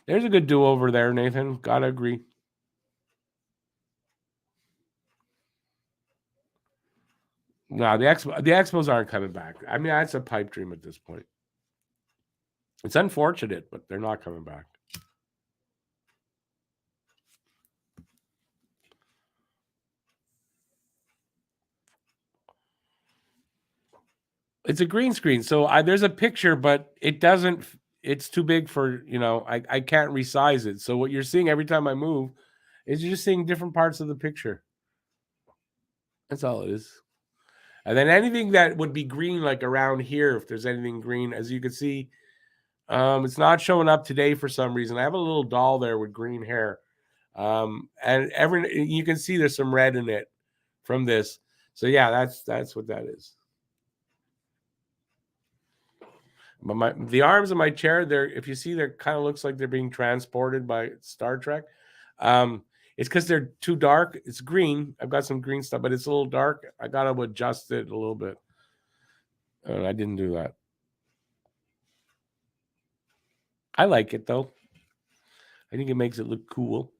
There's a good do-over there, Nathan. Gotta agree. No, the Expos aren't coming back. I mean, that's a pipe dream at this point. It's unfortunate, but they're not coming back. It's a green screen, so there's a picture, but it doesn't. It's too big for I can't resize it. So what you're seeing every time I move is you're just seeing different parts of the picture. That's all it is. And then anything that would be green, like around here, if there's anything green, as you can see, it's not showing up today for some reason. I have a little doll there with green hair, and you can see there's some red in it from this. So yeah, that's what that is. But the arms of my chair, if you see, they're kind of looks like they're being transported by Star Trek. It's because they're too dark. It's green. I've got some green stuff, but it's a little dark. I got to adjust it a little bit. I didn't do that. I like it though. I think it makes it look cool.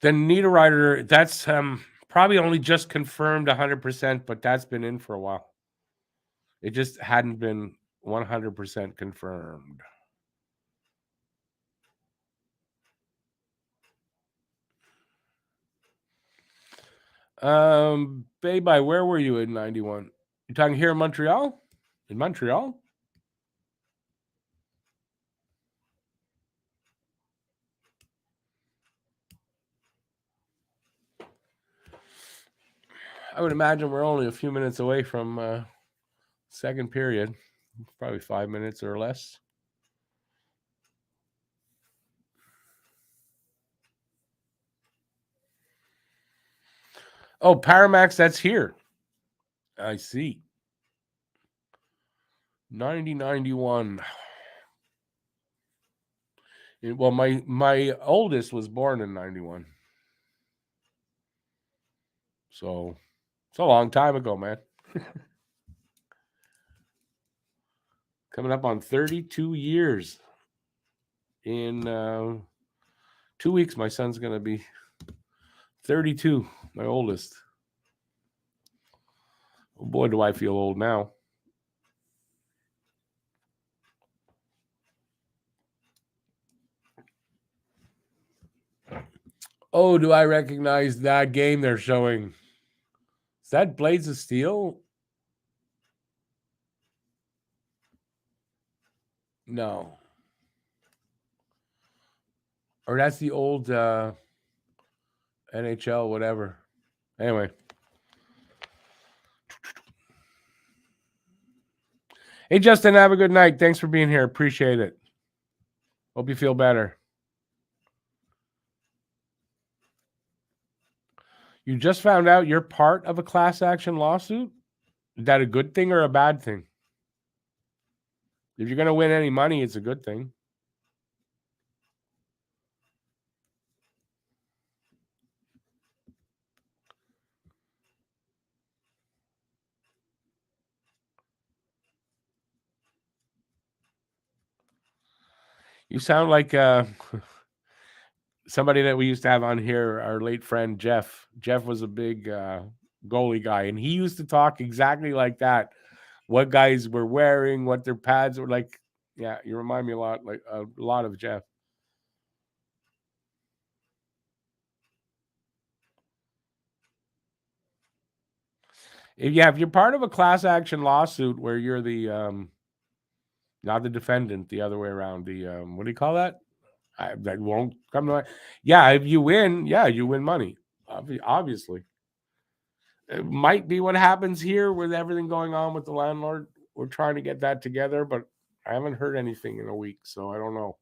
The Niederreiter, that's probably only just confirmed 100%, but that's been in for a while. It just hadn't been 100% confirmed. Baby, where were you in 91? You talking here in Montreal? In Montreal? I would imagine we're only a few minutes away from second period. Probably 5 minutes or less. Oh, Paramax, that's here. I see. 91. Well, my oldest was born in 91. So it's a long time ago, man. Coming up on 32 years. In 2 weeks, my son's going to be 32, my oldest. Oh boy, do I feel old now. Oh, do I recognize that game they're showing? Is that Blades of Steel? No. Or that's the old NHL, whatever. Anyway. Hey, Justin, have a good night. Thanks for being here. Appreciate it. Hope you feel better. You just found out you're part of a class action lawsuit? Is that a good thing or a bad thing? If you're going to win any money, it's a good thing. You sound like somebody that we used to have on here, our late friend Jeff. Jeff was a big goalie guy, and he used to talk exactly like that. What guys were wearing, what their pads were like. Yeah, you remind me a lot of Jeff. if you're part of a class action lawsuit where you're the not the defendant, the other way around, the what do you call that? That won't come to mind. Yeah, if you win, you win money. Obviously, it might be what happens here with everything going on with the landlord. We're trying to get that together, but I haven't heard anything in a week, so I don't know.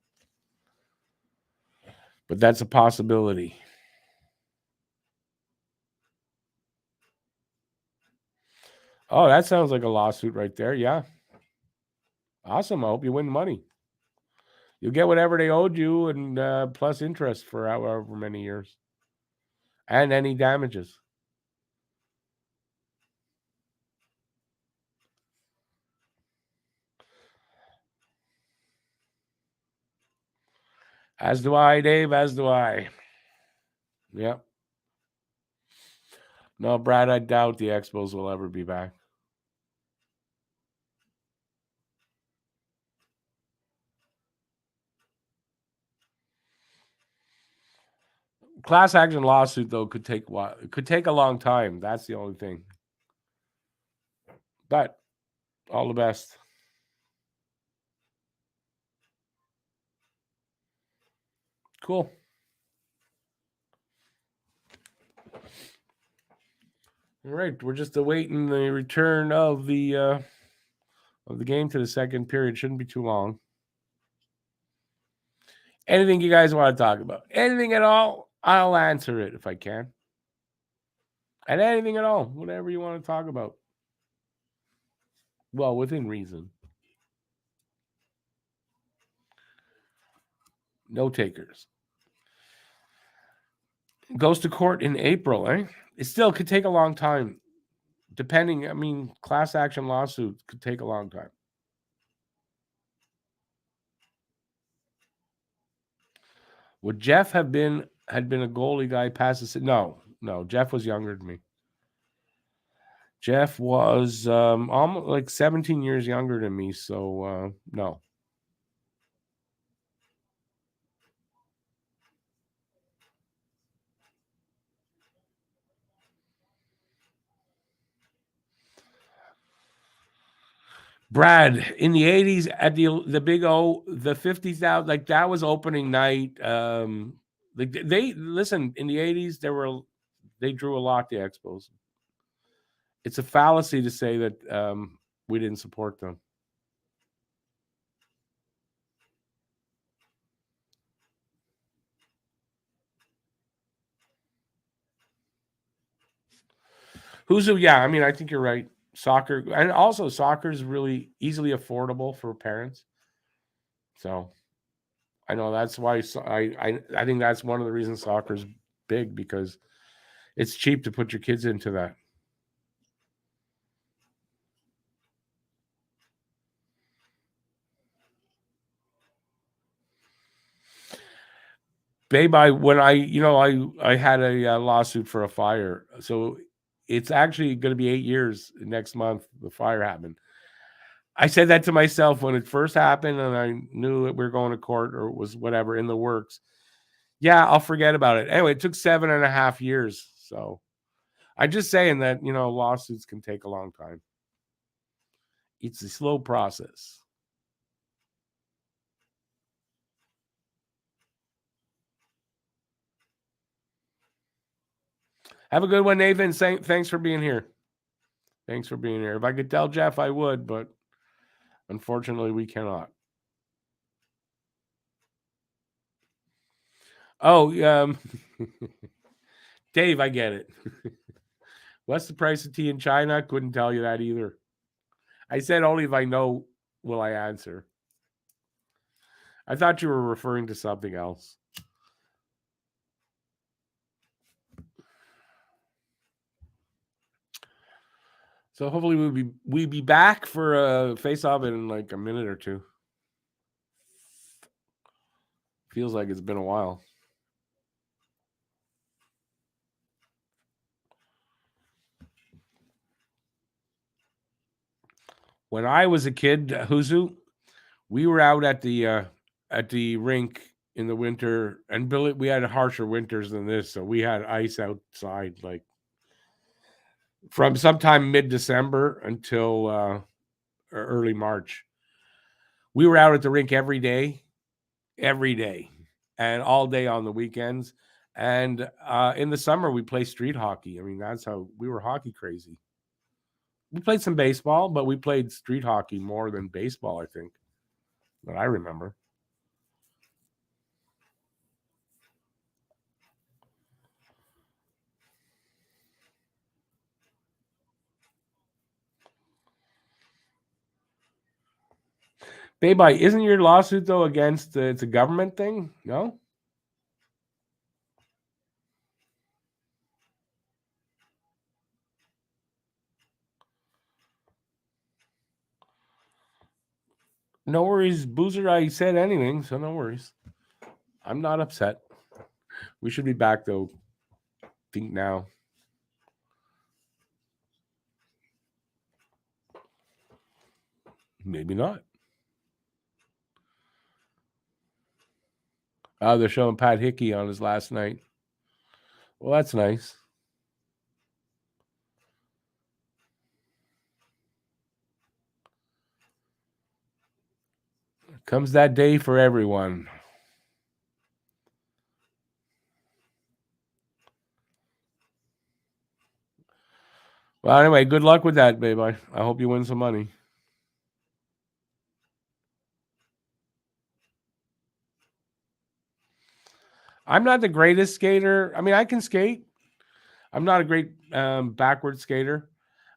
But that's a possibility. Oh, that sounds like a lawsuit right there. Yeah. Awesome. I hope you win money. You'll get whatever they owed you and plus interest for however many years. And any damages. As do I, Dave. As do I. Yep. No, Brad, I doubt the Expos will ever be back. Class action lawsuit though could take a long time. That's the only thing. But all the best. Cool. All right, we're just awaiting the return of the game to the second period. Shouldn't be too long. Anything you guys want to talk about? Anything at all? I'll answer it if I can. And anything at all, whatever you want to talk about. Well, within reason. No takers. Goes to court in April, eh? It still could take a long time. Depending, I mean, class action lawsuits could take a long time. Would Jeff had been a goalie guy past the no, Jeff was younger than me. Jeff was almost like 17 years younger than me, so no. Brad, in the 80s at the Big O, the 50,000, like that was opening night. They listen, in the 80s they drew a lot, the Expos. It's a fallacy to say that we didn't support them. Yeah, I mean, I think you're right. Soccer, and also soccer is really easily affordable for parents. So I know that's why I think that's one of the reasons soccer's big, because it's cheap to put your kids into that. Babe, when I had a lawsuit for a fire, so it's actually going to be 8 years next month. The fire happened. I said that to myself when it first happened, and I knew that we were going to court or it was whatever in the works. Yeah, I'll forget about it. Anyway, it took 7.5 years. So I'm just saying that, lawsuits can take a long time. It's a slow process. Have a good one, Nathan. Thanks for being here. Thanks for being here. If I could tell Jeff, I would, but unfortunately, we cannot. Oh, Dave, I get it. What's the price of tea in China? Couldn't tell you that either. I said only if I know will I answer. I thought you were referring to something else. So hopefully we'll be back for a face-off in like a minute or two. Feels like it's been a while. When I was a kid, Huzu, we were out at the rink in the winter, and we had harsher winters than this, so we had ice outside. Like from sometime mid-December until early March. We were out at the rink every day, and all day on the weekends. And in the summer, we play street hockey. I mean, that's how we were hockey crazy. We played some baseball, but we played street hockey more than baseball, I think, that I remember. Babe, isn't your lawsuit though against it's a government thing? No. No worries, Boozer. I said anything, so no worries. I'm not upset. We should be back though. Think now. Maybe not. They're showing Pat Hickey on his last night. Well, that's nice. Comes that day for everyone. Well, anyway, good luck with that, babe. I hope you win some money. I'm not the greatest skater. I mean, I can skate. I'm not a great backward skater.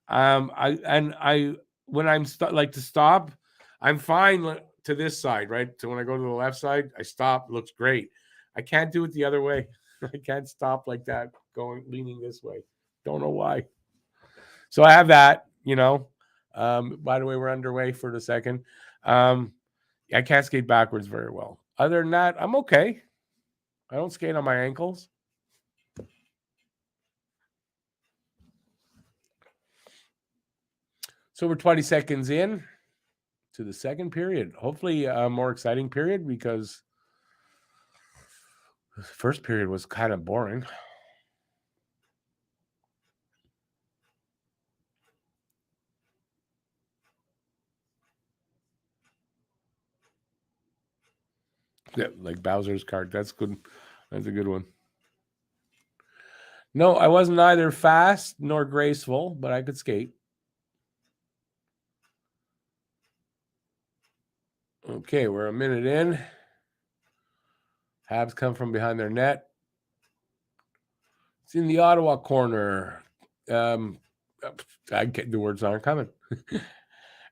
I when I'm like to stop, I'm fine to this side, right? So when I go to the left side, I stop. Looks great. I can't do it the other way. I can't stop like that, going leaning this way. Don't know why. So I have that. By the way, we're underway for the second. Um, I can't skate backwards very well. Other than that, I'm okay. I don't skate on my ankles. So we're 20 seconds in to the second period. Hopefully, a more exciting period because the first period was kind of boring. Yeah, like Bowser's card. That's good. That's a good one. No, I wasn't either fast nor graceful, but I could skate. Okay, we're a minute in. Habs come from behind their net. It's in the Ottawa corner. The words aren't coming.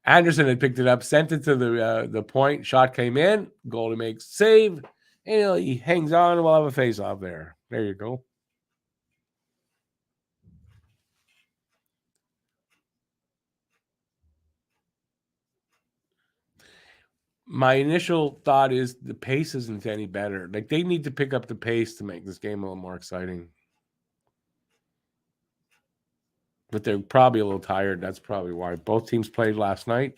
Anderson had picked it up, sent it to the point. Shot came in. Goalie makes save. And he hangs on. We'll have a face off there. There you go. My initial thought is the pace isn't any better. Like they need to pick up the pace to make this game a little more exciting. But they're probably a little tired. That's probably why. Both teams played last night.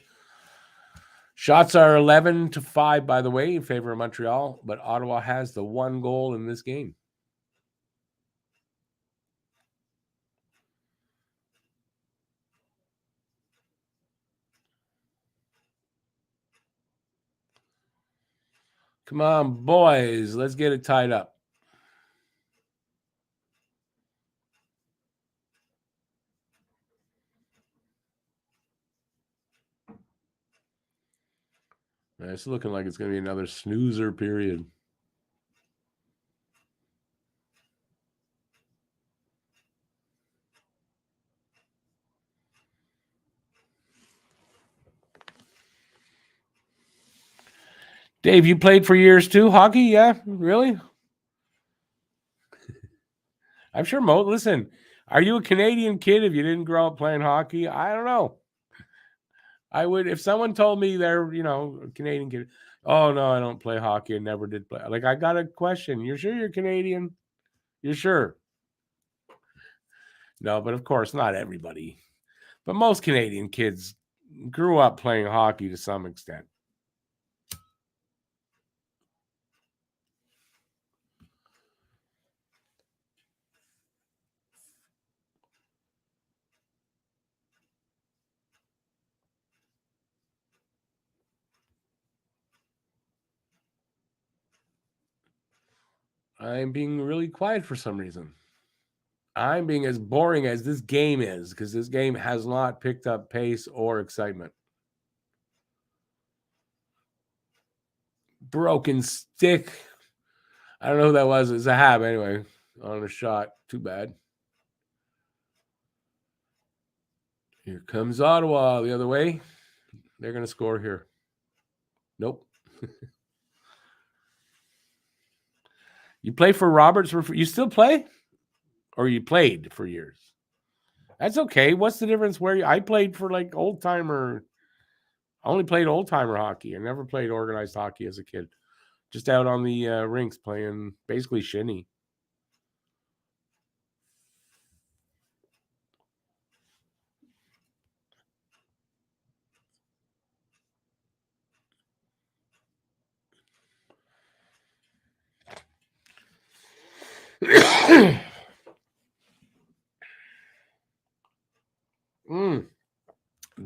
Shots are 11-5, by the way, in favor of Montreal, but Ottawa has the one goal in this game. Come on, boys. Let's get it tied up. It's looking like it's going to be another snoozer period. Dave, you played for years too, hockey? Yeah, really? I'm sure listen, are you a Canadian kid if you didn't grow up playing hockey? I don't know. I would if someone told me they're, a Canadian kid. Oh no, I don't play hockey. I never did play. Like I got a question. You're sure you're Canadian? You're sure? No, but of course not everybody. But most Canadian kids grew up playing hockey to some extent. I'm being really quiet for some reason. I'm being as boring as this game is because this game has not picked up pace or excitement. Broken stick. I don't know who that was. It's a Hab anyway. On a shot. Too bad. Here comes Ottawa the other way. They're going to score here. Nope. You play for Roberts? You still play? Or you played for years? That's okay. What's the difference where I played for like old timer? I only played old timer hockey. I never played organized hockey as a kid. Just out on the rinks playing basically shinny.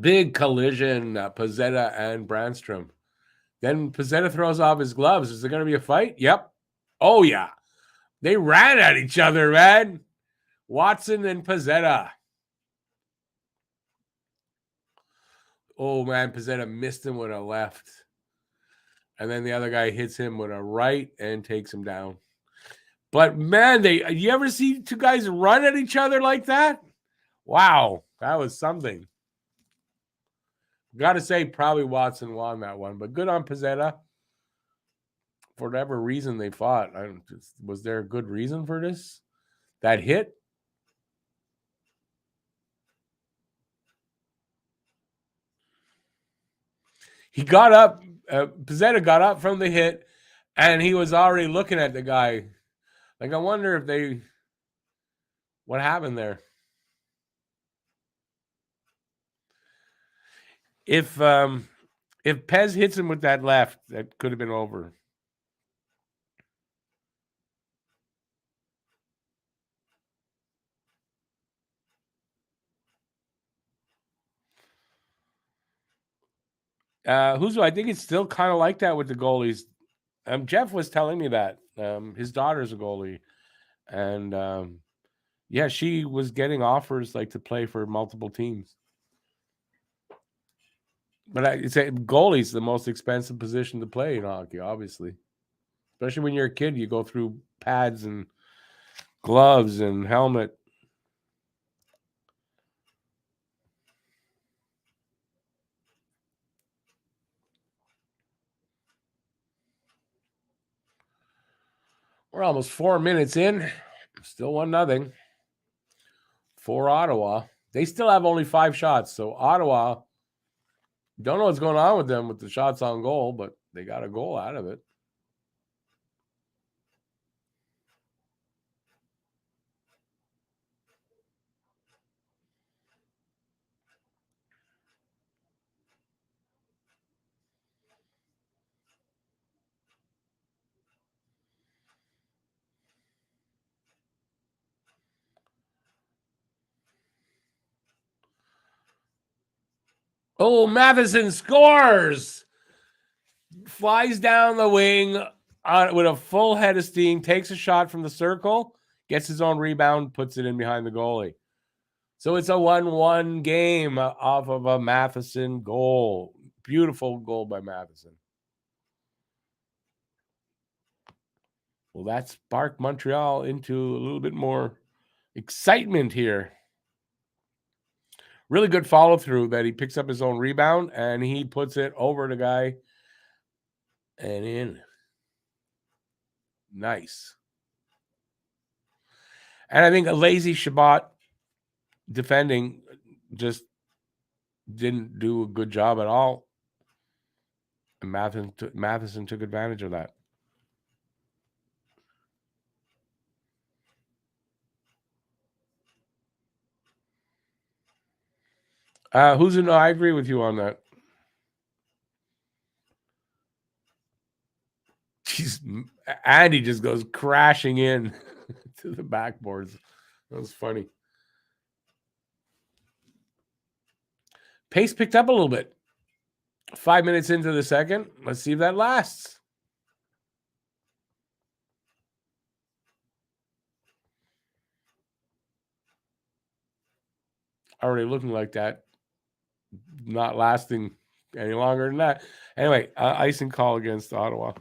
Big collision, Pizzetta and Brandstrom. Then Pizzetta throws off his gloves. Is there going to be a fight? Yep. Oh, yeah. They ran at each other, man. Watson and Pizzetta. Oh, man. Pizzetta missed him with a left. And then the other guy hits him with a right and takes him down. But, man, you ever see two guys run at each other like that? Wow. That was something. Got to say, probably Watson won that one. But good on Pizzetta. For whatever reason they fought. Was there a good reason for this? That hit? He got up. Pizzetta got up from the hit, and he was already looking at the guy. Like, I wonder if what happened there? If Pez hits him with that left, that could have been over. I think it's still kind of like that with the goalies. Jeff was telling me that his daughter's a goalie, and yeah, she was getting offers like to play for multiple teams. But I'd say goalie's the most expensive position to play in hockey, obviously. Especially when you're a kid, you go through pads and gloves and helmet. We're almost 4 minutes in. Still 1-0 for Ottawa. They still have only 5 shots. So Ottawa, don't know what's going on with them with the shots on goal, but they got a goal out of it. Oh, Matheson scores! Flies down the wing with a full head of steam, takes a shot from the circle, gets his own rebound, puts it in behind the goalie. So it's a 1-1 game off of a Matheson goal. Beautiful goal by Matheson. Well, that sparked Montreal into a little bit more excitement here. Really good follow through that he picks up his own rebound and he puts it over the guy and in. Nice. And I think a lazy Shabbat defending just didn't do a good job at all. And Matheson took advantage of that. I agree with you on that. Jeez, Andy just goes crashing in to the backboards. That was funny. Pace picked up a little bit. 5 minutes into the second. Let's see if that lasts. already looking like that. Not lasting any longer than that. Anyway, icing call against Ottawa.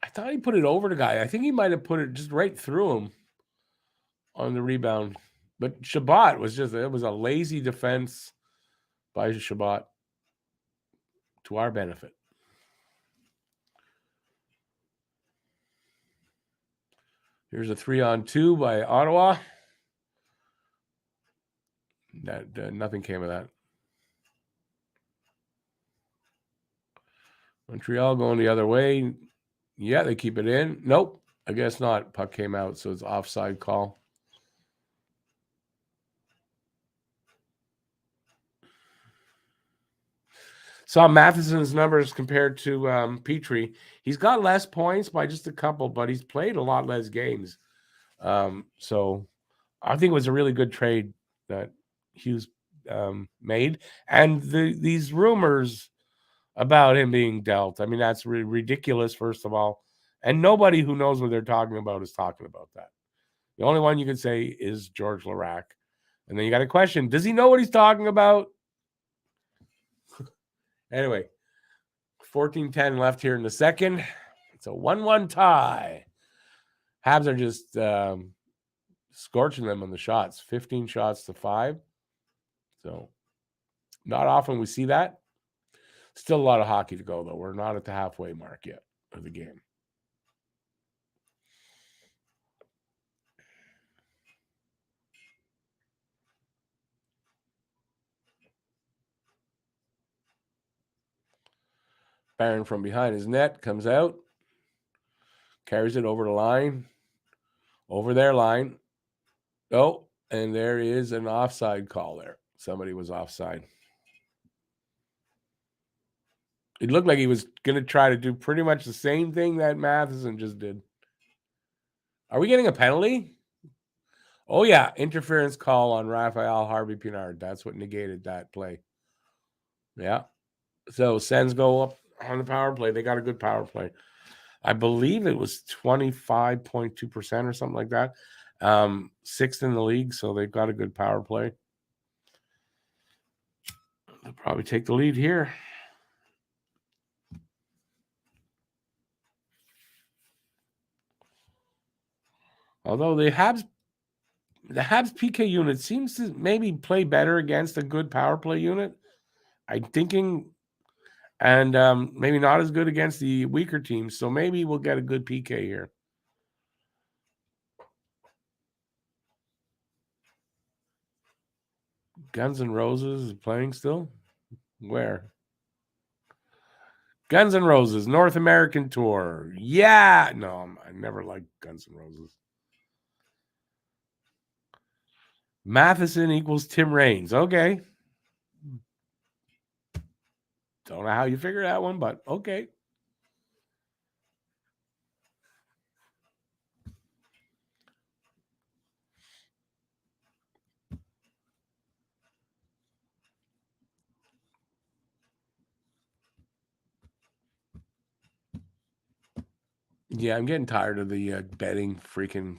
I thought he put it over the guy. I think he might have put it just right through him on the rebound. But Shabbat was it was a lazy defense by Shabbat to our benefit. Here's a 3-on-2 by Ottawa. That nothing came of that. Montreal going the other way. Yeah, they keep it in. Nope, I guess not. Puck came out, so it's offside call. Saw Matheson's numbers compared to Petrie. He's got less points by just a couple, but he's played a lot less games. So I think it was a really good trade that Hughes made. And these rumors about him being dealt, I mean, that's really ridiculous, first of all. And nobody who knows what they're talking about is talking about that. The only one you can say is George Larac. And then you got a question, does he know what he's talking about? Anyway, 14-10 left here in the second. It's a 1-1 tie. Habs are just scorching them on the shots. 15 shots to 5. So not often we see that. Still a lot of hockey to go, though. We're not at the halfway mark yet of the game. Barron from behind his net comes out, carries it over the line, over their line. Oh, and there is an offside call there. Somebody was offside. It looked like he was going to try to do pretty much the same thing that Matheson just did. Are we getting a penalty? Oh, yeah. Interference call on Raphael Harvey-Pinard. That's what negated that play. Yeah. So Sens go up on the power play. They got a good power play. I believe it was 25.2% or something like that. Sixth in the league, so they've got a good power play. They'll probably take the lead here. Although the Habs PK unit seems to maybe play better against a good power play unit. I'm thinking, and maybe not as good against the weaker teams. So maybe we'll get a good PK here. Guns N' Roses is playing still? Where? Guns N' Roses, North American Tour. Yeah. No, I never liked Guns N' Roses. Matheson equals Tim Raines. Okay. Don't know how you figure that one, but okay. Yeah, I'm getting tired of the betting freaking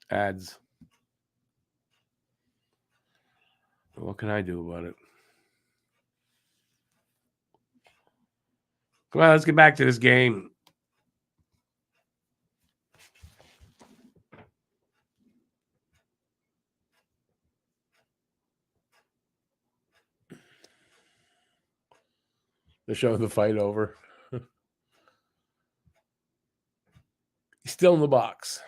ads. What can I do about it? Come on, let's get back to this game. To show the fight over. He's still in the box.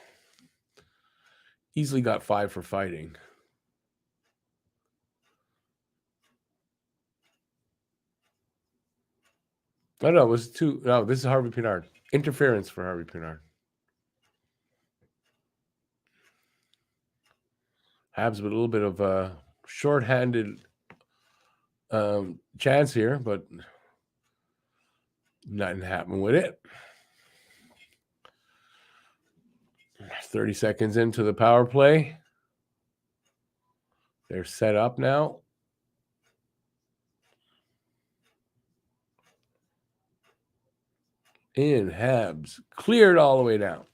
Easily got 5 for fighting. Oh, no, it was 2. No, this is Harvey-Pinard. Interference for Harvey-Pinard. Habs with a little bit of a short-handed chance here, but nothing happened with it. 30 seconds into the power play. They're set up now. And Habs cleared all the way down.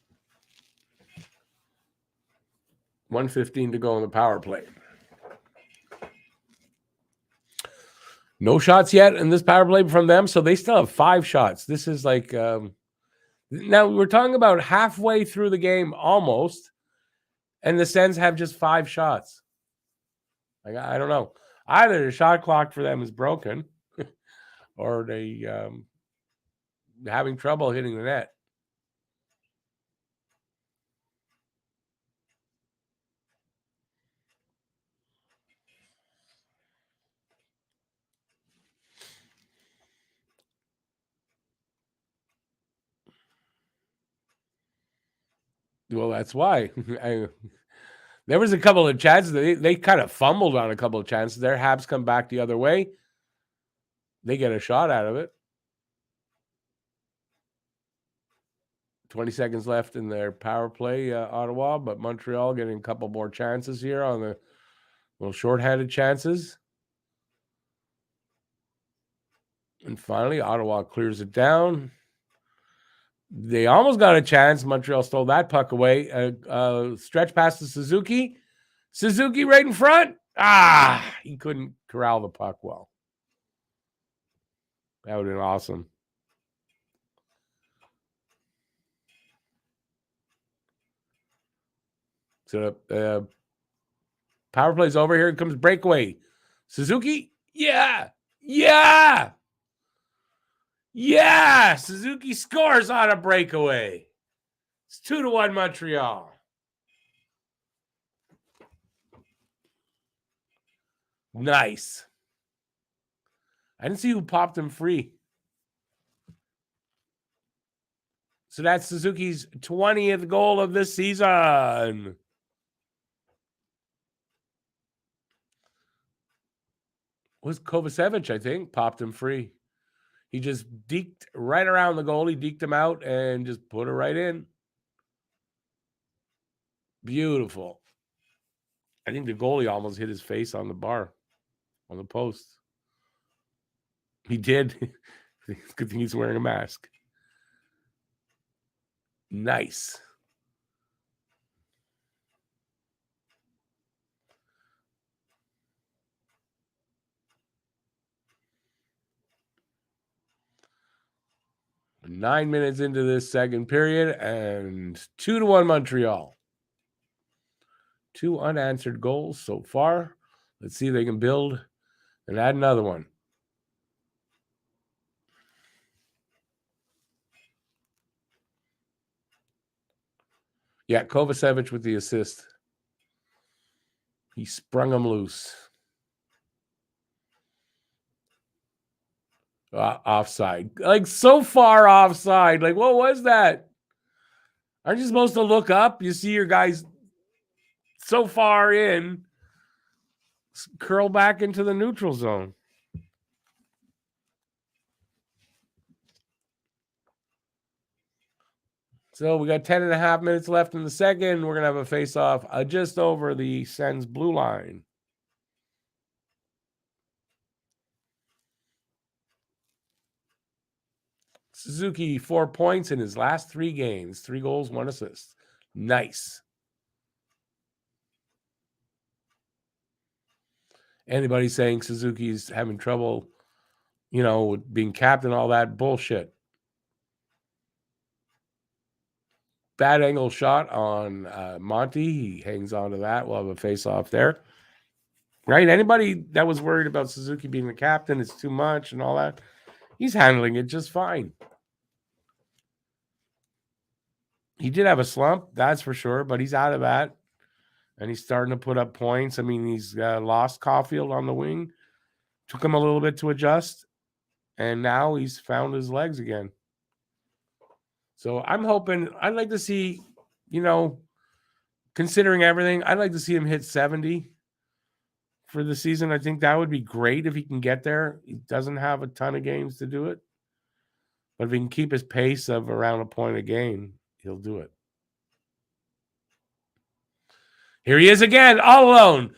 1:15 to go in the power play. No shots yet in this power play from them, so they still have 5 shots. This is like now we're talking about halfway through the game almost, and the Sens have just 5 shots. Like, I don't know. Either the shot clock for them is broken, or they having trouble hitting the net. Well, that's why. There was a couple of chances. They kind of fumbled on a couple of chances. Their Habs come back the other way. They get a shot out of it. 20 seconds left in their power play, Ottawa, but Montreal getting a couple more chances here on the little shorthanded chances. And finally, Ottawa clears it down. They almost got a chance. Montreal stole that puck away. Stretch pass to Suzuki. Suzuki right in front. He couldn't corral the puck well. That would have been awesome. So power play's over. Here comes breakaway. Suzuki. Yeah. Suzuki scores on a breakaway. It's 2-1 Montreal. Nice. I didn't see who popped him free. So that's Suzuki's 20th goal of this season. Was Kovacevic, I think, popped him free. He just deked right around the goal. He deked him out and just put it right in. Beautiful. I think the goalie almost hit his face on the bar, on the post. He did. Good thing he's wearing a mask. Nice. Nine minutes into this second period, and 2-1 Montreal. 2 unanswered goals so far. Let's see if they can build and add another one. Yeah, Kovacevic with the assist. He sprung him loose. Offside. Like, so far offside. Like, what was that? Aren't you supposed to look up? You see your guys so far in, curl back into the neutral zone. So we got 10.5 minutes left in the second. We're going to have a face-off just over the Sens blue line. Suzuki, 4 points in his last 3 games. 3 goals, 1 assist. Nice. Anybody saying Suzuki's having trouble, with being captain, all that bullshit. Bad angle shot on Monty. He hangs on to that. We'll have a face-off there. Right? Anybody that was worried about Suzuki being the captain, it's too much and all that, he's handling it just fine. He did have a slump, that's for sure, but he's out of that. And he's starting to put up points. I mean, he's lost Caulfield on the wing. Took him a little bit to adjust. And now he's found his legs again. So I'm hoping, I'd like to see, considering everything, I'd like to see him hit 70 for the season. I think that would be great if he can get there. He doesn't have a ton of games to do it. But if he can keep his pace of around a point a game, he'll do it. Here he is again, all alone.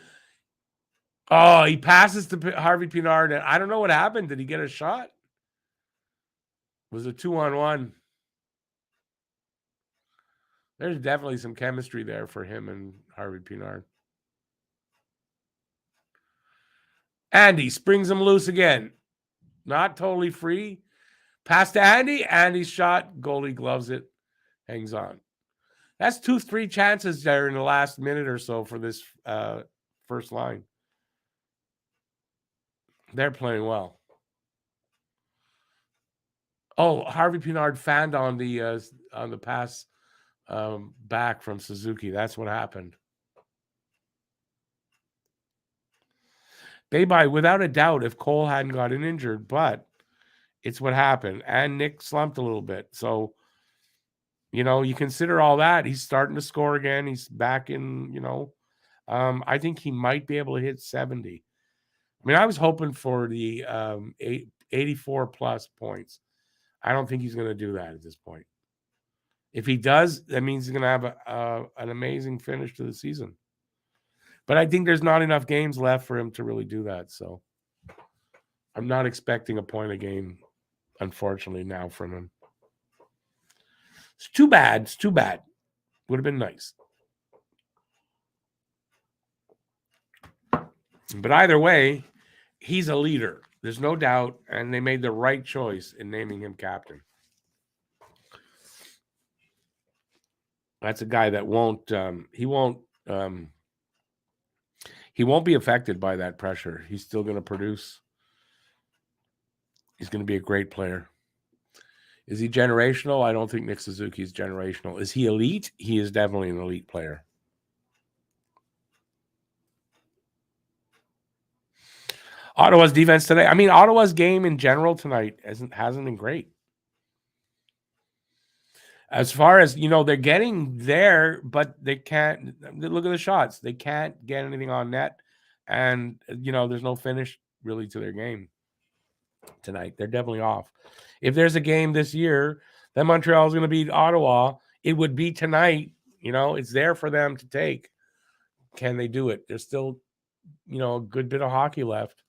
Oh, he passes to Harvey Pinard. And I don't know what happened. Did he get a shot? Was it 2-on-1? There's definitely some chemistry there for him and Harvey Pinard. Andy springs him loose again. Not totally free. Pass to Andy. Andy's shot. Goalie gloves it. Hangs on. That's 2-3 chances there in the last minute or so for this first line. They're playing well. Oh, Harvey Pinard fanned on the pass back from Suzuki. That's what happened. Bay-by, without a doubt, if Cole hadn't gotten injured, but it's what happened. And Nick slumped a little bit. So, you consider all that. He's starting to score again. He's back in, I think he might be able to hit 70. I mean, I was hoping for the 84 plus points. I don't think he's going to do that at this point. If he does, that means he's going to have an amazing finish to the season. But I think there's not enough games left for him to really do that. So I'm not expecting a point a game, unfortunately, now from him. It's too bad. It's too bad. Would have been nice. But either way, he's a leader. There's no doubt. And they made the right choice in naming him captain. That's a guy that he won't be affected by that pressure. He's still going to produce. He's going to be a great player. Is he generational? I don't think Nick Suzuki is generational. Is he elite? He is definitely an elite player. Ottawa's defense today. I mean, Ottawa's game in general tonight hasn't been great. As far as, they're getting there, but they can't. Look at the shots. They can't get anything on net. And, there's no finish really to their game tonight. They're definitely off. If there's a game this year that Montreal is going to beat Ottawa, it would be tonight. It's there for them to take. Can they do it? There's still, a good bit of hockey left.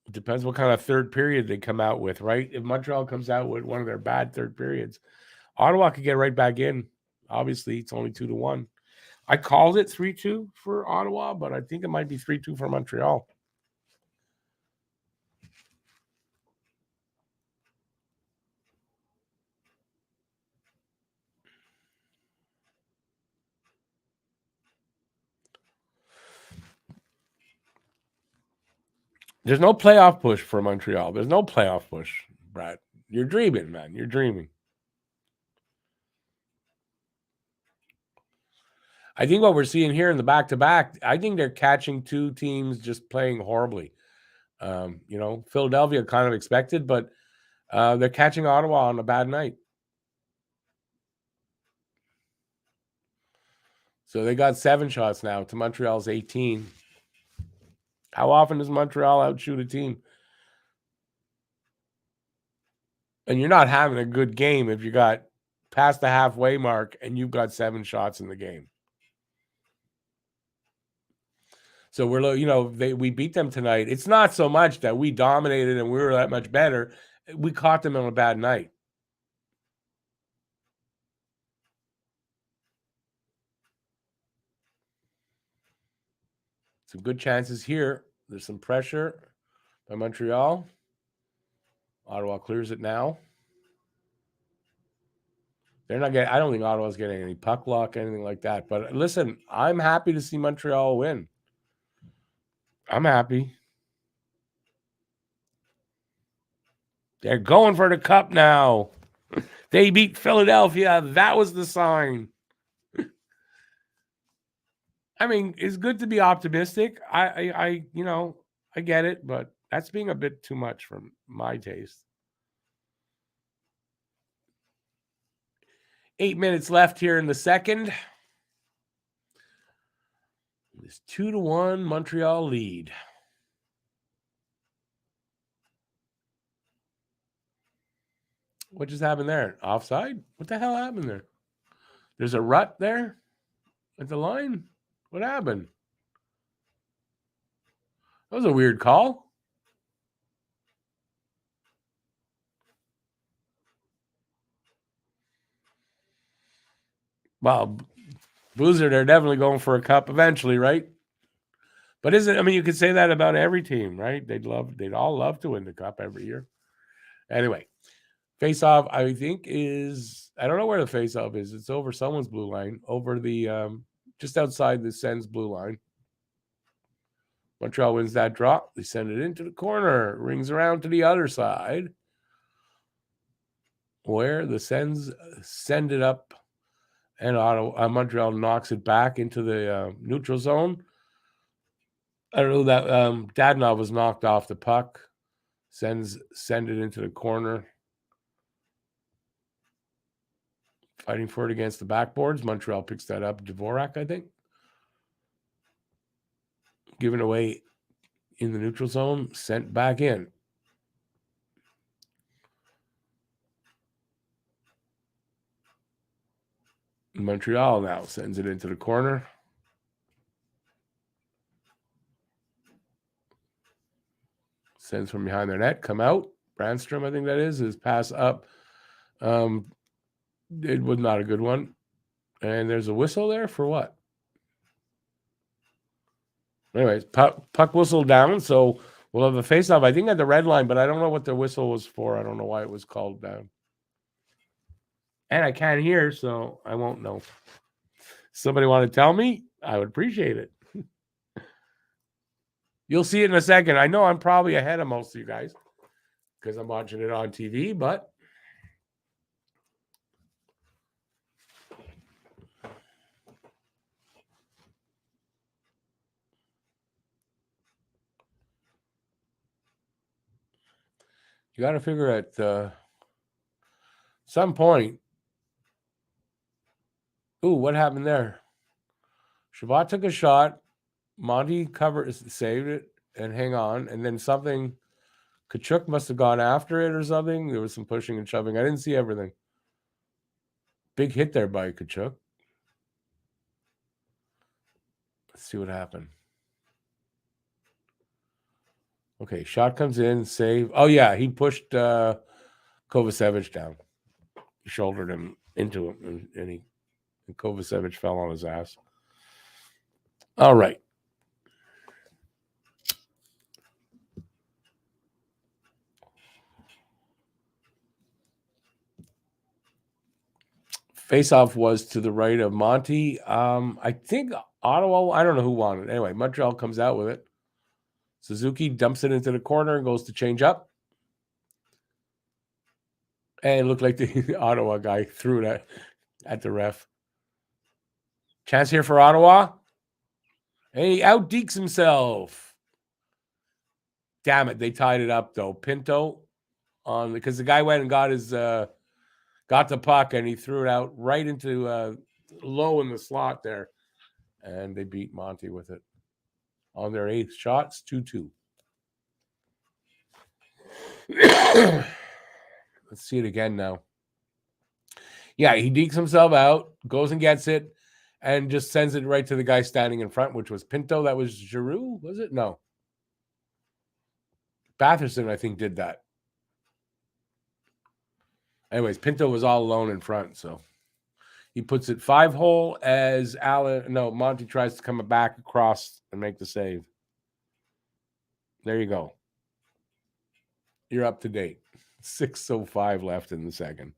It depends what kind of third period they come out with, right? If Montreal comes out with one of their bad third periods, Ottawa could get right back in. Obviously, it's only 2-1. I called it 3-2 for Ottawa, but I think it might be 3-2 for Montreal. There's no playoff push for Montreal. There's no playoff push, Brad. You're dreaming, man. You're dreaming. I think what we're seeing here in the back-to-back, I think they're catching two teams just playing horribly. Philadelphia kind of expected, but they're catching Ottawa on a bad night. So they got 7 shots now to Montreal's 18. How often does Montreal outshoot a team? And you're not having a good game if you got past the halfway mark and you've got 7 shots in the game. So we beat them tonight. It's not so much that we dominated and we were that much better. We caught them on a bad night. Some good chances here. There's some pressure by Montreal. Ottawa clears it now. They're not getting. I don't think Ottawa's getting any puck luck, anything like that. But listen, I'm happy to see Montreal win. I'm happy. They're going for the cup now. They beat Philadelphia. That was the sign. I mean, it's good to be optimistic. I get it, but that's being a bit too much for my taste. 8 minutes left here in the second. It's 2-1 Montreal lead. What just happened there? Offside? What the hell happened there? There's a rut there at the line? What happened? That was a weird call. Well, Boozer, they're definitely going for a cup eventually, right? But you could say that about every team, right? They'd all love to win the cup every year. Anyway, face-off, I think I don't know where the face-off is. It's over someone's blue line, over the just outside the Sens blue line. Montreal wins that draw. They send it into the corner. Rings around to the other side, where the Sens send it up, and Montreal knocks it back into the neutral zone. I don't know that Dadonov was knocked off the puck. Send it into the corner. Fighting for it against the backboards. Montreal picks that up. Dvorak, I think. Given away in the neutral zone. Sent back in. Montreal now sends it into the corner. Sends from behind their net. Come out. Brandstrom, I think that is pass up. It was not a good one. And there's a whistle there for what? Anyways, puck whistle down. So we'll have a face-off, I think, at the red line, but I don't know what the whistle was for. I don't know why it was called down. And I can't hear, so I won't know. Somebody want to tell me? I would appreciate it. You'll see it in a second. I know I'm probably ahead of most of you guys because I'm watching it on TV, but you got to figure at some point. Ooh, what happened there? Shabbat took a shot. Monty saved it, and hang on. And then something, Kachuk must have gone after it or something. There was some pushing and shoving. I didn't see everything. Big hit there by Kachuk. Let's see what happened. Okay, shot comes in, save. Oh, yeah, he pushed Kovacevic down. He shouldered him into him, and Kovacevic fell on his ass. All right. Faceoff was to the right of Monty. I think Ottawa, I don't know who won it. Anyway, Montreal comes out with it. Suzuki dumps it into the corner and goes to change up. And it looked like the Ottawa guy threw it at the ref. Chance here for Ottawa. And he out-dekes himself. Damn it, they tied it up, though. Pinto, because the guy went and got the puck, and he threw it out right into low in the slot there. And they beat Monty with it. On their 8th shots, 2-2. Let's see it again now. Yeah, he dekes himself out, goes and gets it, and just sends it right to the guy standing in front, which was Pinto. That was Giroux, was it? No. Batherson, I think, did that. Anyways, Pinto was all alone in front, so he puts it 5-hole as Monty tries to come back across and make the save. There you go. You're up to date. 6:05 left in the second.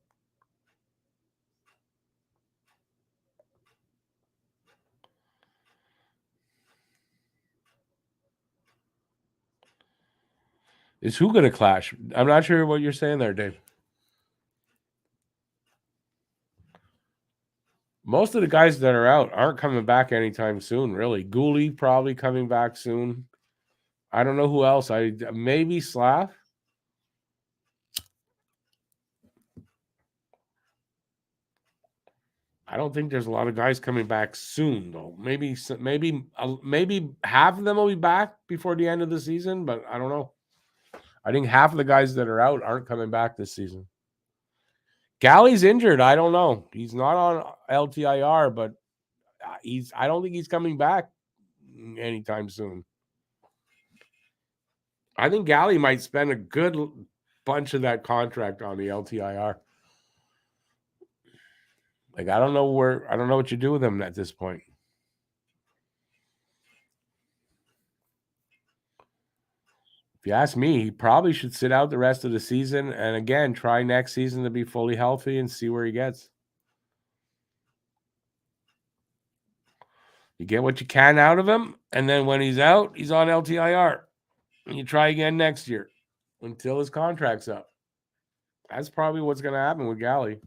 Is who going to clash? I'm not sure what you're saying there, Dave. Most of the guys that are out aren't coming back anytime soon, really. Gooley probably coming back soon. I don't know who else. Maybe Slav. I don't think there's a lot of guys coming back soon, though. Maybe half of them will be back before the end of the season, but I don't know. I think half of the guys that are out aren't coming back this season. Galley's injured. I don't know. He's not on LTIR, but I don't think he's coming back anytime soon. I think Galley might spend a good bunch of that contract on the LTIR. Like, I don't know what you do with him at this point. If you ask me, he probably should sit out the rest of the season and again try next season to be fully healthy and see where he gets. You get what you can out of him, and then when he's out, he's on LTIR. And you try again next year until his contract's up. That's probably what's going to happen with Galley.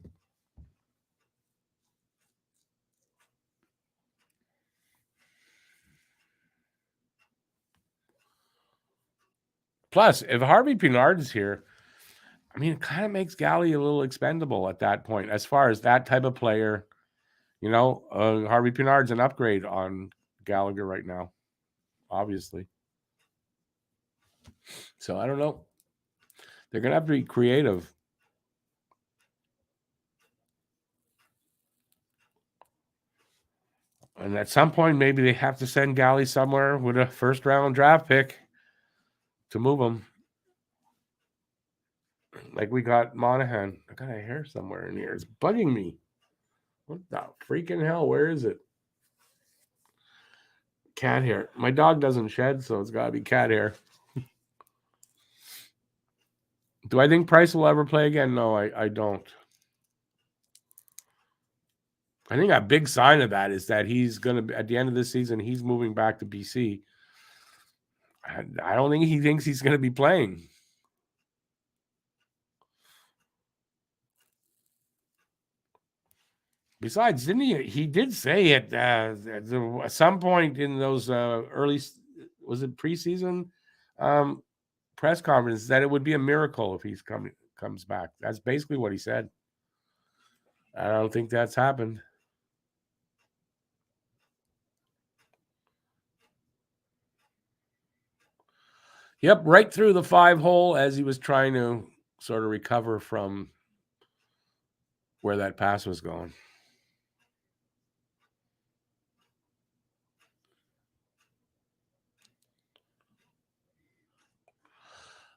Plus, if Harvey Pinard is here, I mean, it kind of makes Galley a little expendable at that point as far as that type of player. Harvey Pinard's an upgrade on Gallagher right now, obviously. So I don't know. They're going to have to be creative. And at some point, maybe they have to send Galley somewhere with a first-round draft pick to move him. Like we got Monahan. I got a hair somewhere in here. It's bugging me. What the freaking hell? Where is it? Cat hair. My dog doesn't shed, so it's got to be cat hair. Do I think Price will ever play again? No, I don't. I think a big sign of that is that he's going to, at the end of this season, he's moving back to BC. I don't think he thinks he's going to be playing. Besides, didn't he? He did say at some point in those early, was it preseason press conferences, that it would be a miracle if he's comes back. That's basically what he said. I don't think that's happened. Yep, right through the 5-hole as he was trying to sort of recover from where that pass was going.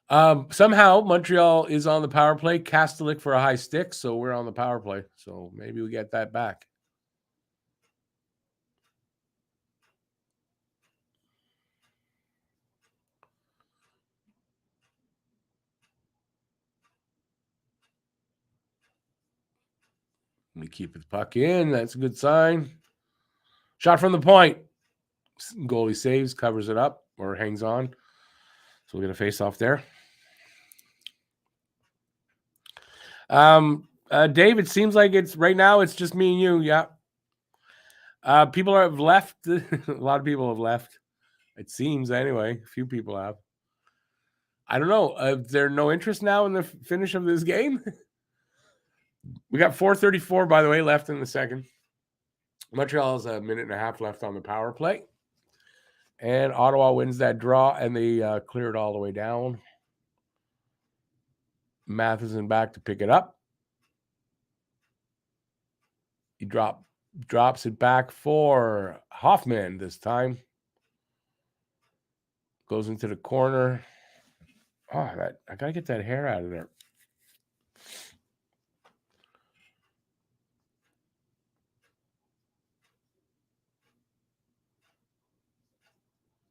Somehow Montreal is on the power play. Kastelik for a high stick, so we're on the power play. So maybe we get that back. We keep the puck in. That's a good sign. Shot from the point. Goalie saves, covers it up, or hangs on. So we get a face off there. Dave, it seems like it's right now. It's just me and you. Yeah. People have left. A lot of people have left. It seems anyway. A few people have. I don't know. Is there no interest now in the finish of this game? We got 4:34, by the way, left in the second. Montreal has a minute and a half left on the power play. And Ottawa wins that draw, and they clear it all the way down. Matheson back to pick it up. He drops it back for Hoffman this time. Goes into the corner. Oh, I got to get that hair out of there.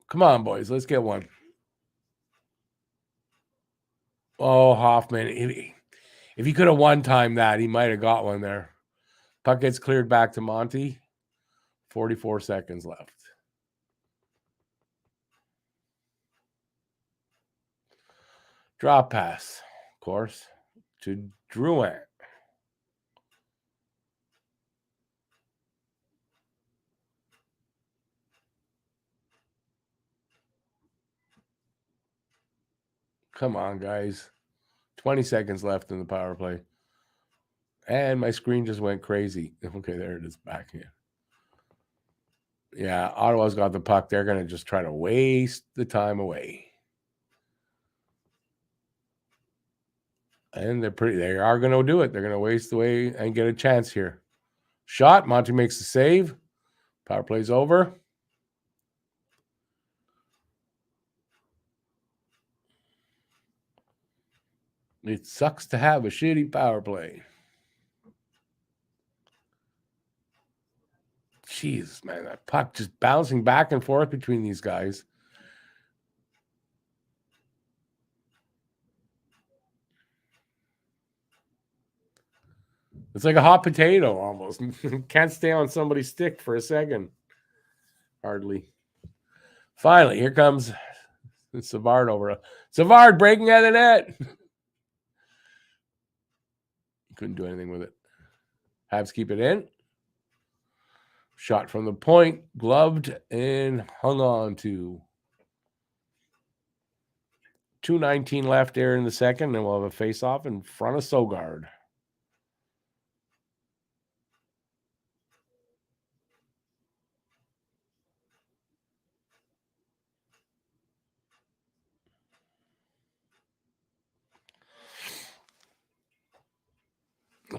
Come on, boys. Let's get one. Oh, Hoffman. If he could have one-timed that, he might have got one there. Puck gets cleared back to Monty. 44 seconds left. Drop pass, of course, to Drouin. Come on, guys. 20 seconds left in the power play. And my screen just went crazy. Okay, there it is back here. Yeah, Ottawa's got the puck. They're going to just try to waste the time away. And they are going to do it. They're going to waste away and get a chance here. Shot. Monty makes the save. Power play's over. It sucks to have a shitty power play. Jeez, man, that puck just bouncing back and forth between these guys. It's like a hot potato almost. Can't stay on somebody's stick for a second. Hardly. Finally, here comes Savard over. Savard breaking out of the net. Couldn't do anything with it. Habs keep it in. Shot from the point, gloved and hung on to. 2:19 left there in the second, and we'll have a face-off in front of Sogard.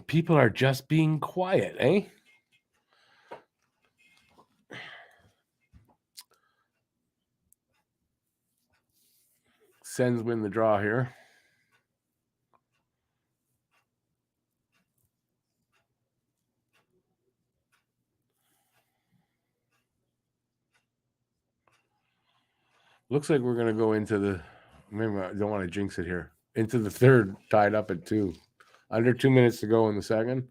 People are just being quiet, eh? Sens win the draw here. Looks like we're going to go into the, maybe I don't want to jinx it here, into the third, tied up at 2. Under 2 minutes to go in the second.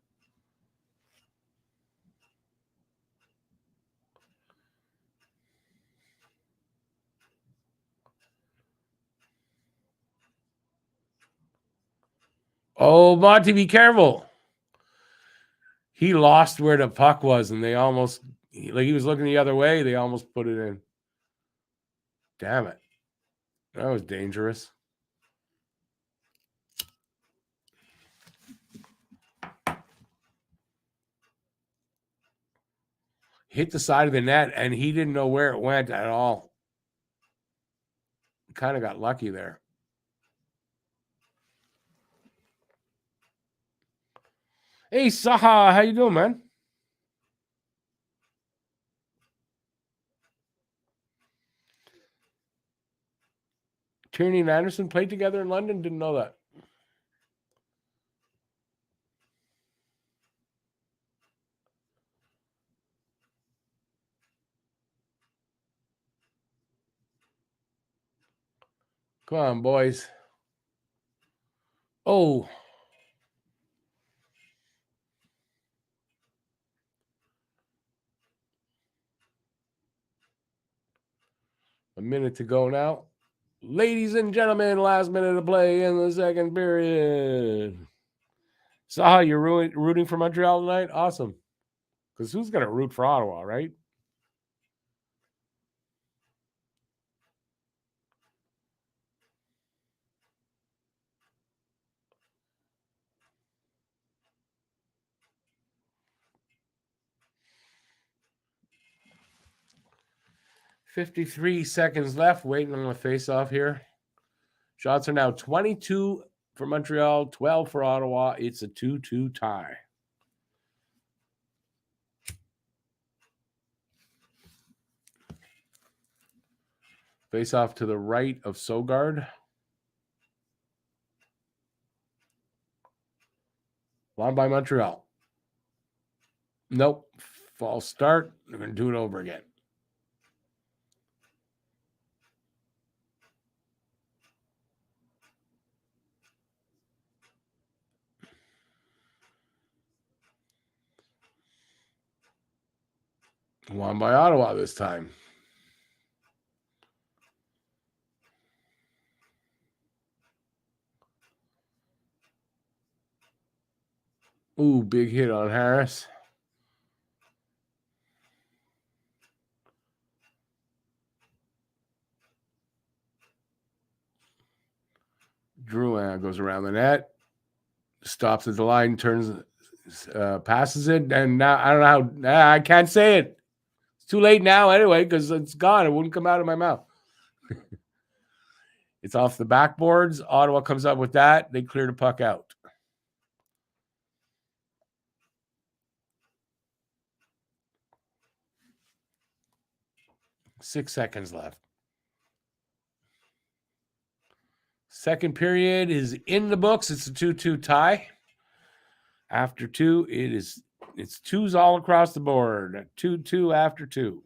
Oh, Monty, be careful. He lost where the puck was, and they almost, like he was looking the other way, they almost put it in. Damn it. That was dangerous. Hit the side of the net, and he didn't know where it went at all. Kind of got lucky there. Hey, Saha, how you doing, man? Tierney and Anderson played together in London? Didn't know that. Come on, boys. Oh. A minute to go now. Ladies and gentlemen, last minute of play in the second period. Saha, you're rooting for Montreal tonight? Awesome. Because who's going to root for Ottawa, right? $53 left, waiting on the face-off here. Shots are now 22 for Montreal, 12 for Ottawa. It's a 2-2 tie. Face-off to the right of Sogard. Won by Montreal. Nope. False start. They're going to do it over again. Won by Ottawa this time. Ooh, big hit on Harris. Drouin goes around the net, stops at the line, turns, passes it, and now I don't know how. I can't say it. It's too late now anyway because it's gone. It wouldn't come out of my mouth. It's off the backboards. Ottawa comes up with that. They clear the puck out. Six seconds left. Second period is in the books. It's a 2-2 tie. After 2, it is It's 2s all across the board. 2-2 after 2.